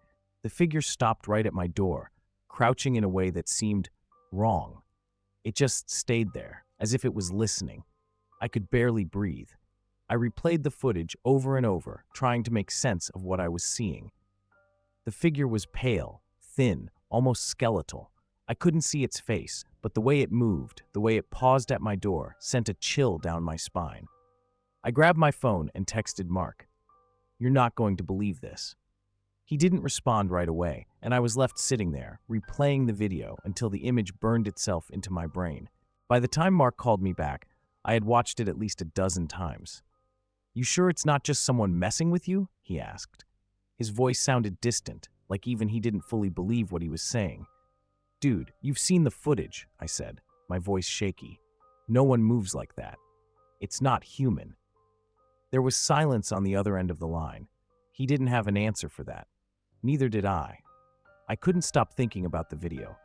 The figure stopped right at my door, crouching in a way that seemed wrong. It just stayed there, as if it was listening. I could barely breathe. I replayed the footage over and over, trying to make sense of what I was seeing. The figure was pale, thin, almost skeletal. I couldn't see its face, but the way it moved, the way it paused at my door, sent a chill down my spine. I grabbed my phone and texted Mark. "You're not going to believe this." He didn't respond right away, and I was left sitting there, replaying the video until the image burned itself into my brain. By the time Mark called me back, I had watched it at least a dozen times. "You sure it's not just someone messing with you?" he asked. His voice sounded distant, like even he didn't fully believe what he was saying. "Dude, you've seen the footage," I said, my voice shaky. "No one moves like that. It's not human." There was silence on the other end of the line. He didn't have an answer for that. Neither did I. I couldn't stop thinking about the video.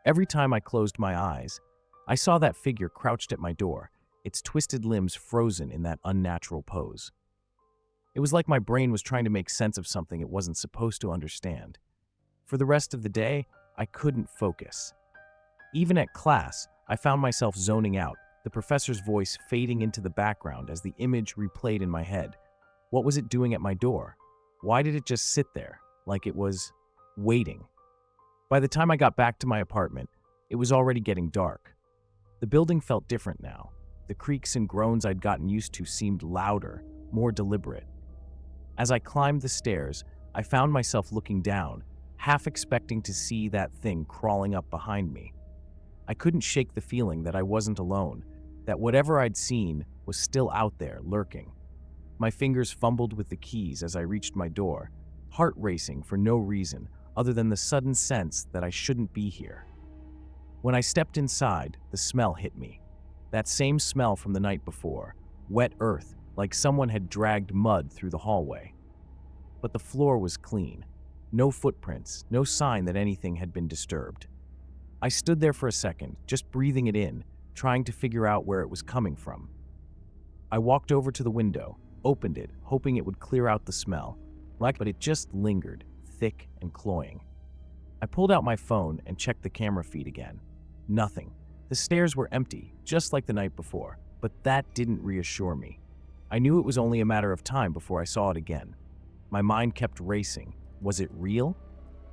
Every time I closed my eyes, I saw that figure crouched at my door, its twisted limbs frozen in that unnatural pose. It was like my brain was trying to make sense of something it wasn't supposed to understand. For the rest of the day, I couldn't focus. Even at class, I found myself zoning out, the professor's voice fading into the background as the image replayed in my head. What was it doing at my door? Why did it just sit there, like it was waiting? By the time I got back to my apartment, it was already getting dark. The building felt different now. The creaks and groans I'd gotten used to seemed louder, more deliberate. As I climbed the stairs, I found myself looking down, half expecting to see that thing crawling up behind me. I couldn't shake the feeling that I wasn't alone, that whatever I'd seen was still out there, lurking. My fingers fumbled with the keys as I reached my door, heart racing for no reason other than the sudden sense that I shouldn't be here. When I stepped inside, the smell hit me. That same smell from the night before, wet earth, like someone had dragged mud through the hallway. But the floor was clean. No footprints, no sign that anything had been disturbed. I stood there for a second, just breathing it in, trying to figure out where it was coming from. I walked over to the window, opened it, hoping it would clear out the smell, but it just lingered, thick and cloying. I pulled out my phone and checked the camera feed again. Nothing. The stairs were empty, just like the night before, but that didn't reassure me. I knew it was only a matter of time before I saw it again. My mind kept racing. Was it real?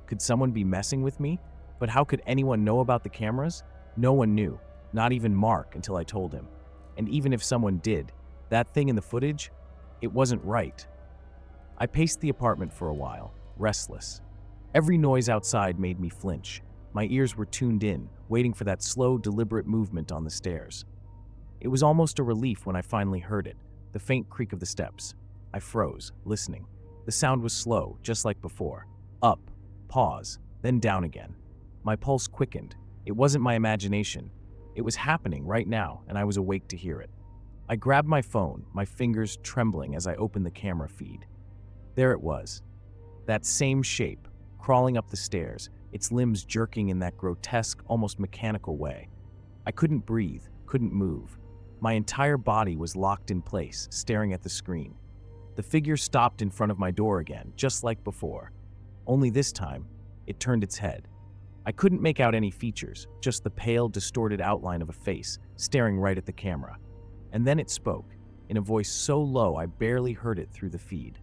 Could someone be messing with me? But how could anyone know about the cameras? No one knew, not even Mark until I told him. And even if someone did, that thing in the footage, it wasn't right. I paced the apartment for a while, restless. Every noise outside made me flinch. My ears were tuned in, waiting for that slow, deliberate movement on the stairs. It was almost a relief when I finally heard it, the faint creak of the steps. I froze, listening. The sound was slow, just like before. Up, pause, then down again. My pulse quickened. It wasn't my imagination. It was happening right now, and I was awake to hear it. I grabbed my phone, my fingers trembling as I opened the camera feed. There it was. That same shape, crawling up the stairs, its limbs jerking in that grotesque, almost mechanical way. I couldn't breathe, couldn't move. My entire body was locked in place, staring at the screen. The figure stopped in front of my door again, just like before. Only this time, it turned its head. I couldn't make out any features, just the pale, distorted outline of a face, staring right at the camera. And then it spoke, in a voice so low I barely heard it through the feed.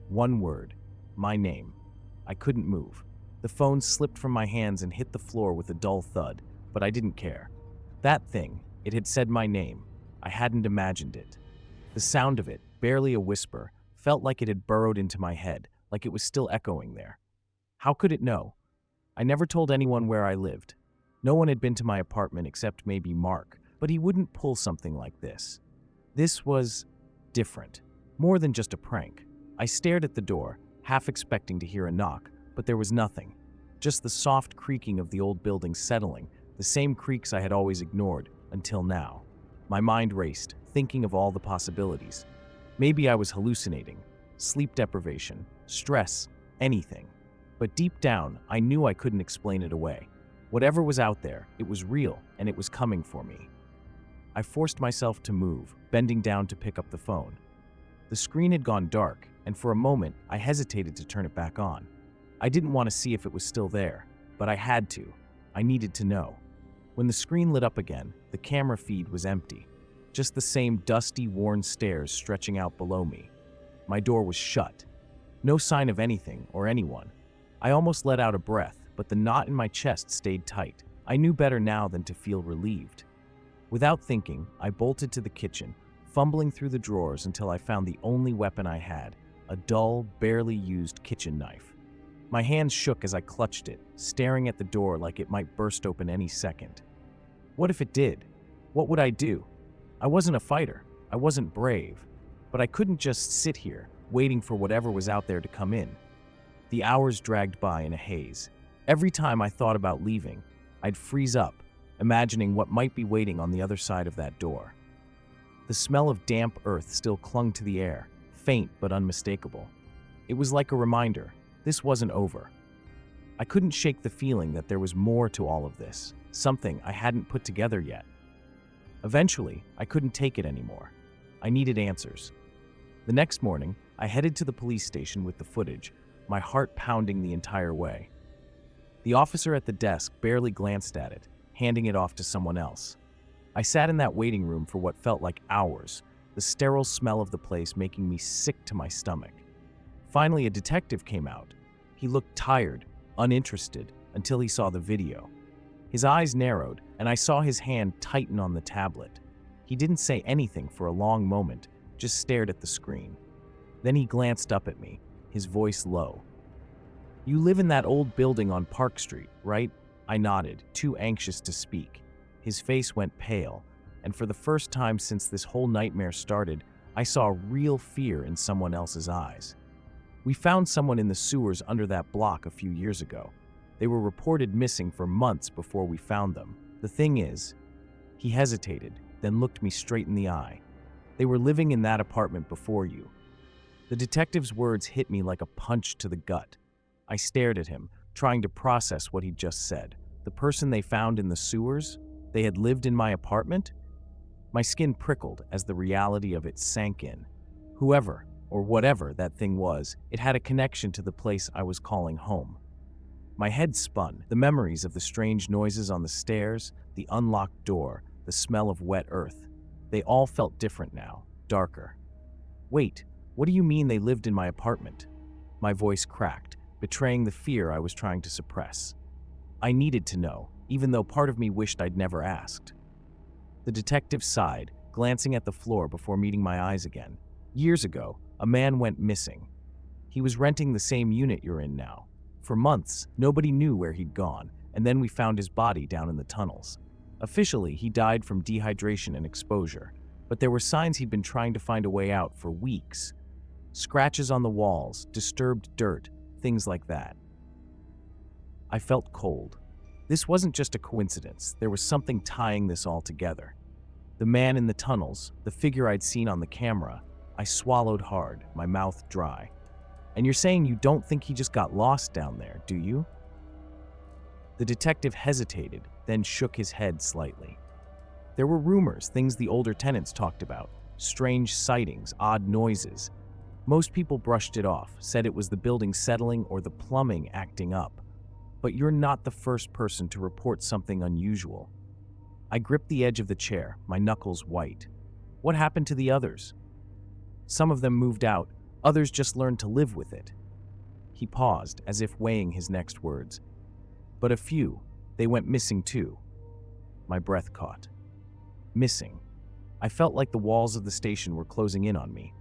One word. My name. I couldn't move. The phone slipped from my hands and hit the floor with a dull thud, but I didn't care. That thing, it had said my name. I hadn't imagined it. The sound of it, barely a whisper, felt like it had burrowed into my head, like it was still echoing there. How could it know? I never told anyone where I lived. No one had been to my apartment except maybe Mark, but he wouldn't pull something like this. This was different, more than just a prank. I stared at the door, half expecting to hear a knock, but there was nothing. Just the soft creaking of the old building settling, the same creaks I had always ignored, until now. My mind raced, thinking of all the possibilities. Maybe I was hallucinating, sleep deprivation, stress, anything. But deep down, I knew I couldn't explain it away. Whatever was out there, it was real, and it was coming for me. I forced myself to move, bending down to pick up the phone. The screen had gone dark, and for a moment, I hesitated to turn it back on. I didn't want to see if it was still there, but I had to. I needed to know. When the screen lit up again, the camera feed was empty. Just the same dusty, worn stairs stretching out below me. My door was shut. No sign of anything or anyone. I almost let out a breath, but the knot in my chest stayed tight. I knew better now than to feel relieved. Without thinking, I bolted to the kitchen, fumbling through the drawers until I found the only weapon I had, a dull, barely used kitchen knife. My hands shook as I clutched it, staring at the door like it might burst open any second. What if it did? What would I do? I wasn't a fighter. I wasn't brave. But I couldn't just sit here, waiting for whatever was out there to come in. The hours dragged by in a haze. Every time I thought about leaving, I'd freeze up, imagining what might be waiting on the other side of that door. The smell of damp earth still clung to the air, faint but unmistakable. It was like a reminder, this wasn't over. I couldn't shake the feeling that there was more to all of this, something I hadn't put together yet. Eventually, I couldn't take it anymore. I needed answers. The next morning, I headed to the police station with the footage, my heart pounding the entire way. The officer at the desk barely glanced at it, handing it off to someone else. I sat in that waiting room for what felt like hours, the sterile smell of the place making me sick to my stomach. Finally, a detective came out. He looked tired, uninterested, until he saw the video. His eyes narrowed, and I saw his hand tighten on the tablet. He didn't say anything for a long moment, just stared at the screen. Then he glanced up at me, his voice low. "You live in that old building on Park Street, right?" I nodded, too anxious to speak. His face went pale, and for the first time since this whole nightmare started, I saw real fear in someone else's eyes. "We found someone in the sewers under that block a few years ago. They were reported missing for months before we found them. The thing is," he hesitated, then looked me straight in the eye, "they were living in that apartment before you." The detective's words hit me like a punch to the gut. I stared at him, trying to process what he'd just said. The person they found in the sewers? They had lived in my apartment? My skin prickled as the reality of it sank in. Whoever, or whatever that thing was, it had a connection to the place I was calling home. My head spun, the memories of the strange noises on the stairs, the unlocked door, the smell of wet earth. They all felt different now, darker. "Wait, what do you mean they lived in my apartment?" My voice cracked, betraying the fear I was trying to suppress. I needed to know, even though part of me wished I'd never asked. The detective sighed, glancing at the floor before meeting my eyes again. "Years ago, a man went missing. He was renting the same unit you're in now. For months, nobody knew where he'd gone, and then we found his body down in the tunnels. Officially, he died from dehydration and exposure, but there were signs he'd been trying to find a way out for weeks. Scratches on the walls, disturbed dirt, things like that." I felt cold. This wasn't just a coincidence, there was something tying this all together. The man in the tunnels, the figure I'd seen on the camera. I swallowed hard, my mouth dry. "And you're saying you don't think he just got lost down there, do you?" The detective hesitated, then shook his head slightly. "There were rumors, things the older tenants talked about, strange sightings, odd noises. Most people brushed it off, said it was the building settling or the plumbing acting up. But you're not the first person to report something unusual." I gripped the edge of the chair, my knuckles white. "What happened to the others?" Some of them moved out, others just learned to live with it. He paused, as if weighing his next words. But a few, they went missing too. My breath caught. Missing. I felt like the walls of the station were closing in on me.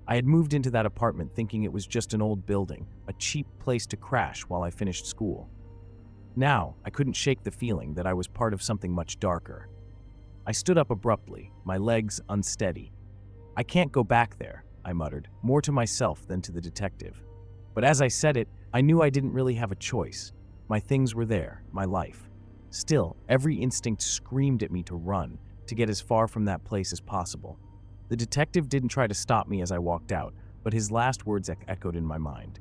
I had moved into that apartment thinking it was just an old building, a cheap place to crash while I finished school. Now, I couldn't shake the feeling that I was part of something much darker. I stood up abruptly, my legs unsteady. "I can't go back there," I muttered, more to myself than to the detective. But as I said it, I knew I didn't really have a choice. My things were there, my life. Still, every instinct screamed at me to run, to get as far from that place as possible. The detective didn't try to stop me as I walked out, but his last words echoed in my mind.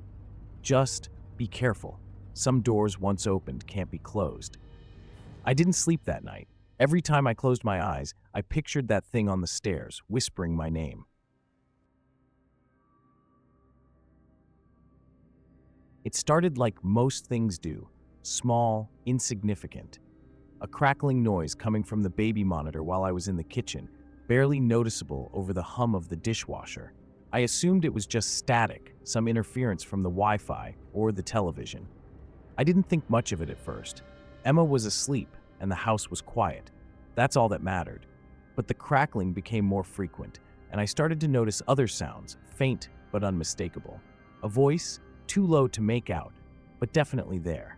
"Just be careful. Some doors once opened can't be closed." I didn't sleep that night. Every time I closed my eyes, I pictured that thing on the stairs, whispering my name. It started like most things do, small, insignificant. A crackling noise coming from the baby monitor while I was in the kitchen, barely noticeable over the hum of the dishwasher. I assumed it was just static, some interference from the Wi-Fi or the television. I didn't think much of it at first. Emma was asleep, and the house was quiet. That's all that mattered. But the crackling became more frequent, and I started to notice other sounds, faint but unmistakable. A voice, too low to make out, but definitely there.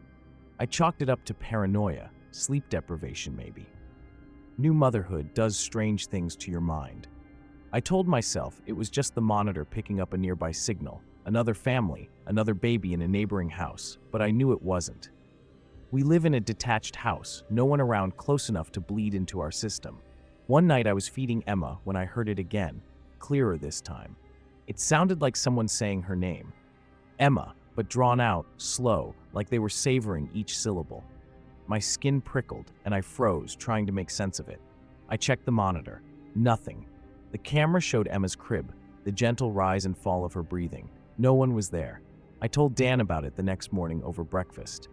I chalked it up to paranoia, sleep deprivation maybe. New motherhood does strange things to your mind. I told myself it was just the monitor picking up a nearby signal, another family, another baby in a neighboring house, but I knew it wasn't. We live in a detached house, no one around close enough to bleed into our system. One night I was feeding Emma when I heard it again, clearer this time. It sounded like someone saying her name. Emma, but drawn out, slow, like they were savoring each syllable. My skin prickled, and I froze, trying to make sense of it. I checked the monitor. Nothing. The camera showed Emma's crib, the gentle rise and fall of her breathing. No one was there. I told Dan about it the next morning over breakfast.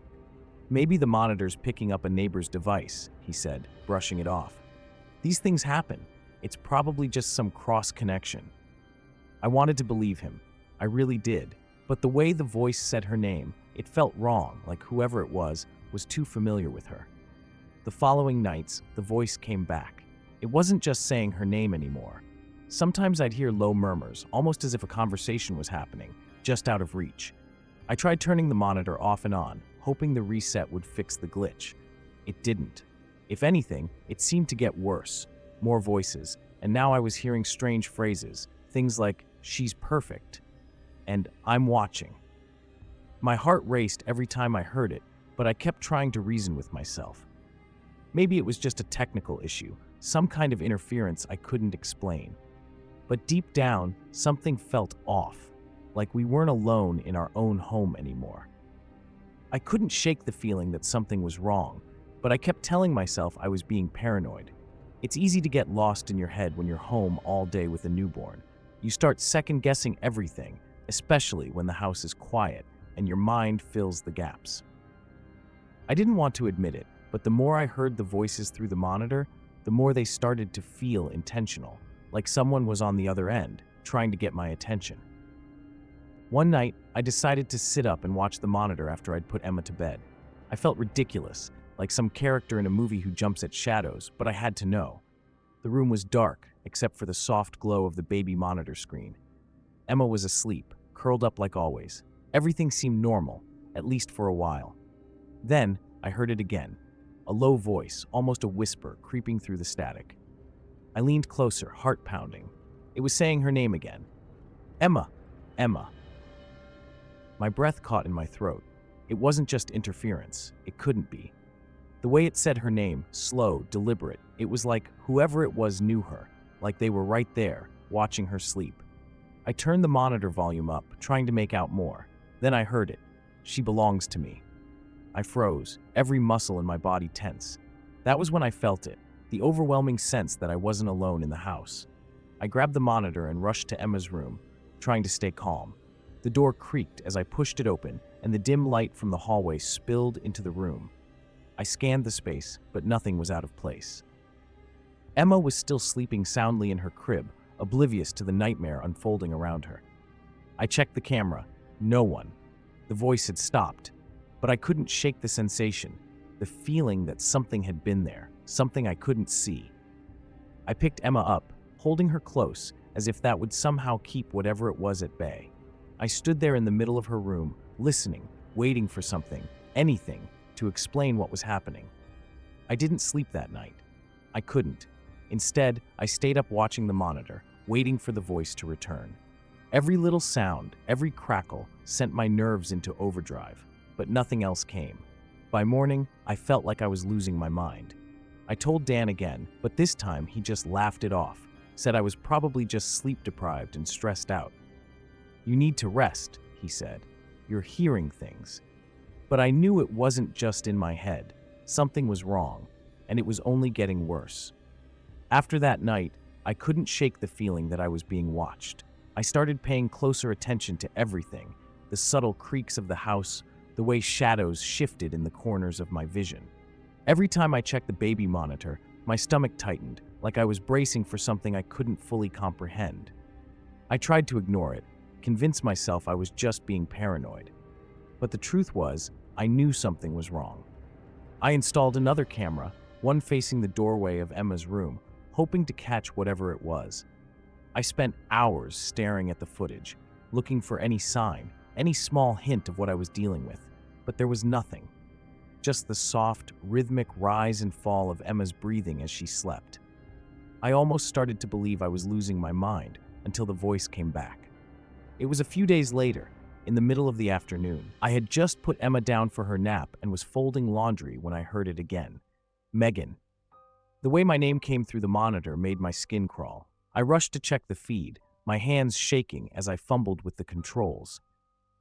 "Maybe the monitor's picking up a neighbor's device," he said, brushing it off. "These things happen. It's probably just some cross-connection." I wanted to believe him. I really did. But the way the voice said her name, it felt wrong, like whoever it was too familiar with her. The following nights, the voice came back. It wasn't just saying her name anymore. Sometimes I'd hear low murmurs, almost as if a conversation was happening, just out of reach. I tried turning the monitor off and on, hoping the reset would fix the glitch. It didn't. If anything, it seemed to get worse. More voices, and now I was hearing strange phrases, things like, "She's perfect," and "I'm watching." My heart raced every time I heard it, but I kept trying to reason with myself. Maybe it was just a technical issue, some kind of interference I couldn't explain. But deep down, something felt off, like we weren't alone in our own home anymore. I couldn't shake the feeling that something was wrong, but I kept telling myself I was being paranoid. It's easy to get lost in your head when you're home all day with a newborn. You start second-guessing everything, especially when the house is quiet and your mind fills the gaps. I didn't want to admit it, but the more I heard the voices through the monitor, the more they started to feel intentional, like someone was on the other end, trying to get my attention. One night, I decided to sit up and watch the monitor after I'd put Emma to bed. I felt ridiculous, like some character in a movie who jumps at shadows, but I had to know. The room was dark, except for the soft glow of the baby monitor screen. Emma was asleep, curled up like always. Everything seemed normal, at least for a while. Then, I heard it again. A low voice, almost a whisper, creeping through the static. I leaned closer, heart pounding. It was saying her name again. "Emma! Emma!" My breath caught in my throat. It wasn't just interference. It couldn't be. The way it said her name, slow, deliberate, it was like whoever it was knew her, like they were right there, watching her sleep. I turned the monitor volume up, trying to make out more. Then I heard it. "She belongs to me." I froze, every muscle in my body tense. That was when I felt it, the overwhelming sense that I wasn't alone in the house. I grabbed the monitor and rushed to Emma's room, trying to stay calm. The door creaked as I pushed it open, and the dim light from the hallway spilled into the room. I scanned the space, but nothing was out of place. Emma was still sleeping soundly in her crib, oblivious to the nightmare unfolding around her. I checked the camera. No one. The voice had stopped, but I couldn't shake the sensation, the feeling that something had been there, something I couldn't see. I picked Emma up, holding her close, as if that would somehow keep whatever it was at bay. I stood there in the middle of her room, listening, waiting for something, anything, to explain what was happening. I didn't sleep that night. I couldn't. Instead, I stayed up watching the monitor, waiting for the voice to return. Every little sound, every crackle, sent my nerves into overdrive, but nothing else came. By morning, I felt like I was losing my mind. I told Dan again, but this time he just laughed it off, said I was probably just sleep-deprived and stressed out. "You need to rest," he said. "You're hearing things." But I knew it wasn't just in my head. Something was wrong, and it was only getting worse. After that night, I couldn't shake the feeling that I was being watched. I started paying closer attention to everything, the subtle creaks of the house, the way shadows shifted in the corners of my vision. Every time I checked the baby monitor, my stomach tightened, like I was bracing for something I couldn't fully comprehend. I tried to ignore it, convince myself I was just being paranoid. But the truth was, I knew something was wrong. I installed another camera, one facing the doorway of Emma's room, hoping to catch whatever it was. I spent hours staring at the footage, looking for any sign, any small hint of what I was dealing with, but there was nothing. Just the soft, rhythmic rise and fall of Emma's breathing as she slept. I almost started to believe I was losing my mind until the voice came back. It was a few days later, in the middle of the afternoon. I had just put Emma down for her nap and was folding laundry when I heard it again. "Megan." The way my name came through the monitor made my skin crawl. I rushed to check the feed, my hands shaking as I fumbled with the controls.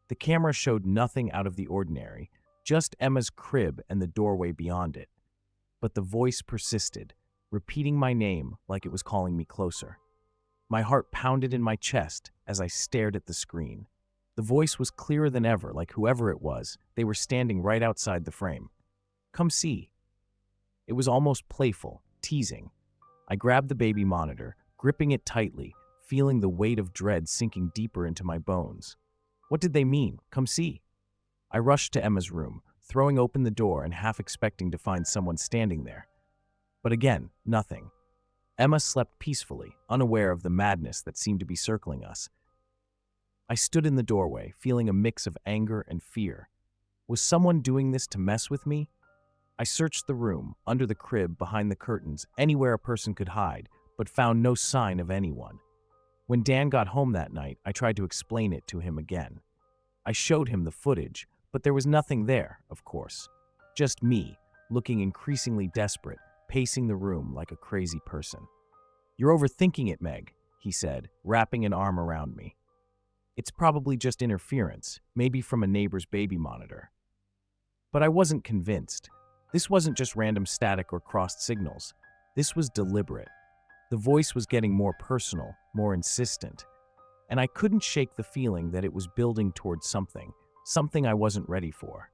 The camera showed nothing out of the ordinary, just Emma's crib and the doorway beyond it. But the voice persisted, repeating my name like it was calling me closer. My heart pounded in my chest as I stared at the screen. The voice was clearer than ever, like whoever it was, they were standing right outside the frame. "Come see." It was almost playful, teasing. I grabbed the baby monitor, gripping it tightly, feeling the weight of dread sinking deeper into my bones. What did they mean? Come see. I rushed to Emma's room, throwing open the door and half expecting to find someone standing there. But again, nothing. Emma slept peacefully, unaware of the madness that seemed to be circling us. I stood in the doorway, feeling a mix of anger and fear. Was someone doing this to mess with me? I searched the room, under the crib, behind the curtains, anywhere a person could hide, but found no sign of anyone. When Dan got home that night, I tried to explain it to him again. I showed him the footage, but there was nothing there, of course. Just me, looking increasingly desperate, pacing the room like a crazy person. "You're overthinking it, Meg," he said, wrapping an arm around me. "It's probably just interference, maybe from a neighbor's baby monitor." But I wasn't convinced. This wasn't just random static or crossed signals. This was deliberate. The voice was getting more personal, more insistent. And I couldn't shake the feeling that it was building towards something I wasn't ready for.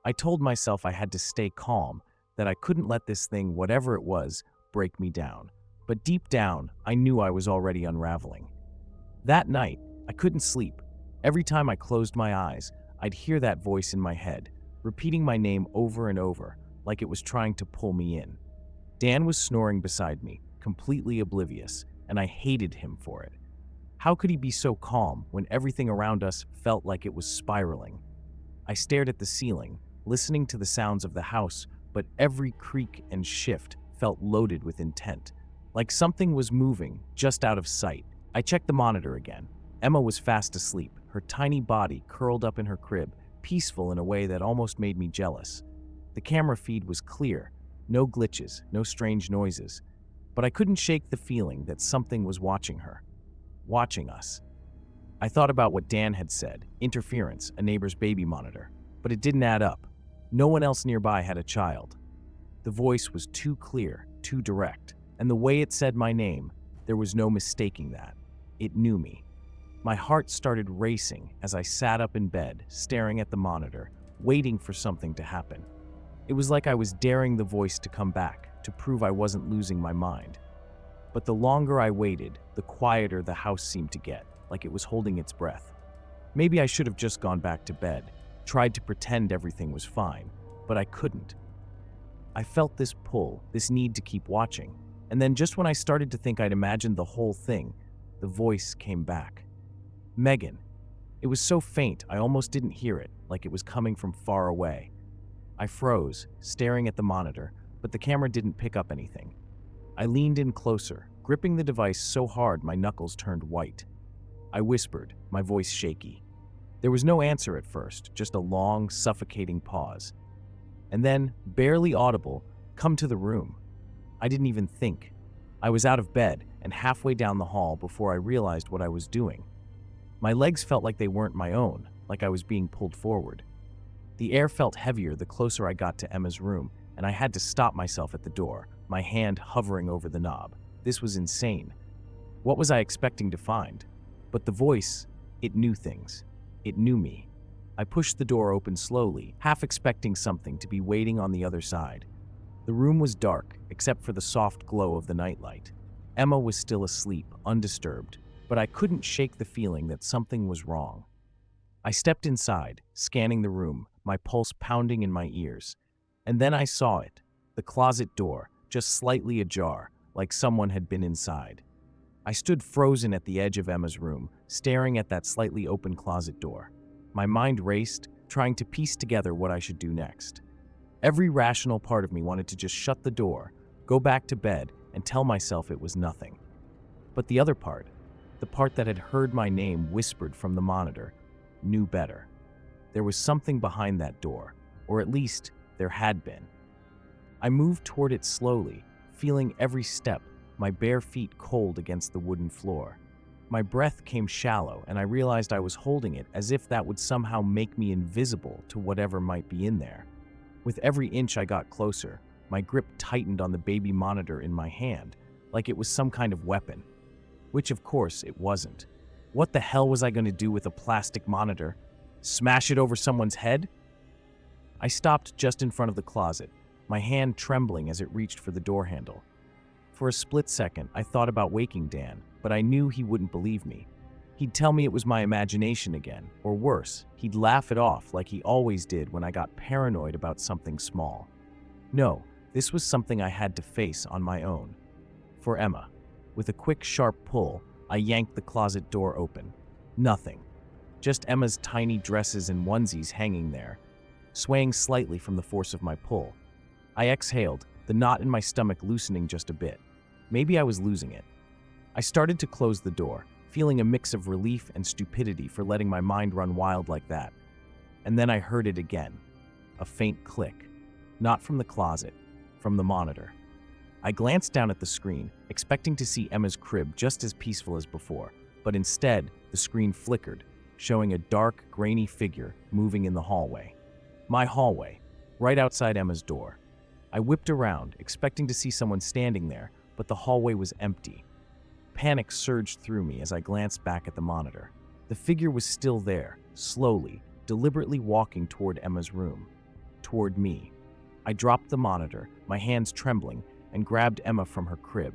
I told myself I had to stay calm, that I couldn't let this thing, whatever it was, break me down. But deep down, I knew I was already unraveling. That night, I couldn't sleep. Every time I closed my eyes, I'd hear that voice in my head, repeating my name over and over, like it was trying to pull me in. Dan was snoring beside me, completely oblivious, and I hated him for it. How could he be so calm when everything around us felt like it was spiraling? I stared at the ceiling, listening to the sounds of the house, but every creak and shift felt loaded with intent, like something was moving just out of sight. I checked the monitor again. Emma was fast asleep, her tiny body curled up in her crib, peaceful in a way that almost made me jealous. The camera feed was clear, no glitches, no strange noises, but I couldn't shake the feeling that something was watching her, watching us. I thought about what Dan had said, interference, a neighbor's baby monitor, but it didn't add up. No one else nearby had a child. The voice was too clear, too direct, and the way it said my name, there was no mistaking that. It knew me. My heart started racing as I sat up in bed, staring at the monitor, waiting for something to happen. It was like I was daring the voice to come back, to prove I wasn't losing my mind. But the longer I waited, the quieter the house seemed to get, like it was holding its breath. Maybe I should have just gone back to bed, tried to pretend everything was fine, but I couldn't. I felt this pull, this need to keep watching, and then just when I started to think I'd imagined the whole thing, the voice came back. Megan. It was so faint I almost didn't hear it, like it was coming from far away. I froze, staring at the monitor, but the camera didn't pick up anything. I leaned in closer, gripping the device so hard my knuckles turned white. I whispered, my voice shaky. There was no answer at first, just a long, suffocating pause. And then, barely audible, "Come to the room." I didn't even think. I was out of bed and halfway down the hall before I realized what I was doing. My legs felt like they weren't my own, like I was being pulled forward. The air felt heavier the closer I got to Emma's room, and I had to stop myself at the door, my hand hovering over the knob. This was insane. What was I expecting to find? But the voice, it knew things. It knew me. I pushed the door open slowly, half expecting something to be waiting on the other side. The room was dark, except for the soft glow of the nightlight. Emma was still asleep, undisturbed, but I couldn't shake the feeling that something was wrong. I stepped inside, scanning the room, my pulse pounding in my ears. And then I saw it, the closet door, just slightly ajar, like someone had been inside. I stood frozen at the edge of Emma's room, staring at that slightly open closet door. My mind raced, trying to piece together what I should do next. Every rational part of me wanted to just shut the door, go back to bed, and tell myself it was nothing. But the other part, the part that had heard my name whispered from the monitor, knew better. There was something behind that door, or at least there had been. I moved toward it slowly, feeling every step, my bare feet cold against the wooden floor. My breath came shallow, and I realized I was holding it as if that would somehow make me invisible to whatever might be in there. With every inch I got closer, my grip tightened on the baby monitor in my hand, like it was some kind of weapon. Which, of course, it wasn't. What the hell was I going to do with a plastic monitor? Smash it over someone's head? I stopped just in front of the closet, my hand trembling as it reached for the door handle. For a split second, I thought about waking Dan, but I knew he wouldn't believe me. He'd tell me it was my imagination again, or worse, he'd laugh it off like he always did when I got paranoid about something small. No, this was something I had to face on my own. For Emma. With a quick, sharp pull, I yanked the closet door open. Nothing. Just Emma's tiny dresses and onesies hanging there, swaying slightly from the force of my pull. I exhaled, the knot in my stomach loosening just a bit. Maybe I was losing it. I started to close the door, feeling a mix of relief and stupidity for letting my mind run wild like that. And then I heard it again. A faint click. Not from the closet, from the monitor. I glanced down at the screen, expecting to see Emma's crib just as peaceful as before, but instead, the screen flickered, showing a dark, grainy figure moving in the hallway. My hallway, right outside Emma's door. I whipped around, expecting to see someone standing there, but the hallway was empty. Panic surged through me as I glanced back at the monitor. The figure was still there, slowly, deliberately walking toward Emma's room. Toward me. I dropped the monitor, my hands trembling, and grabbed Emma from her crib.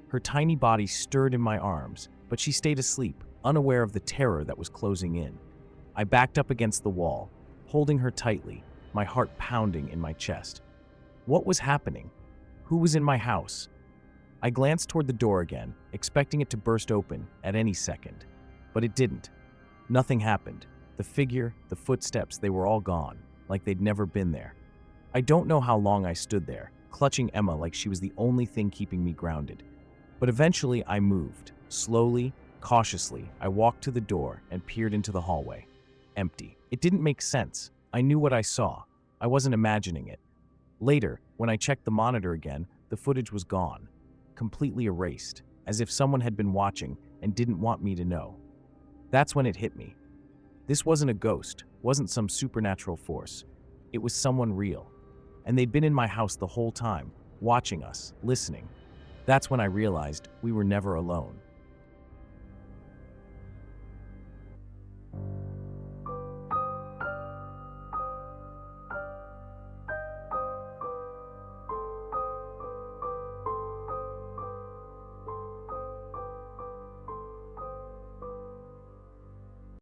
Her tiny body stirred in my arms, but she stayed asleep, unaware of the terror that was closing in. I backed up against the wall, holding her tightly, my heart pounding in my chest. What was happening? Who was in my house? I glanced toward the door again, expecting it to burst open at any second. But it didn't. Nothing happened. The figure, the footsteps, they were all gone, like they'd never been there. I don't know how long I stood there, clutching Emma like she was the only thing keeping me grounded. But eventually I moved. Slowly, cautiously, I walked to the door and peered into the hallway. Empty. It didn't make sense. I knew what I saw. I wasn't imagining it. Later, when I checked the monitor again, the footage was gone. Completely erased, as if someone had been watching and didn't want me to know. That's when it hit me. This wasn't a ghost, wasn't some supernatural force. It was someone real. And they'd been in my house the whole time, watching us, listening. That's when I realized we were never alone.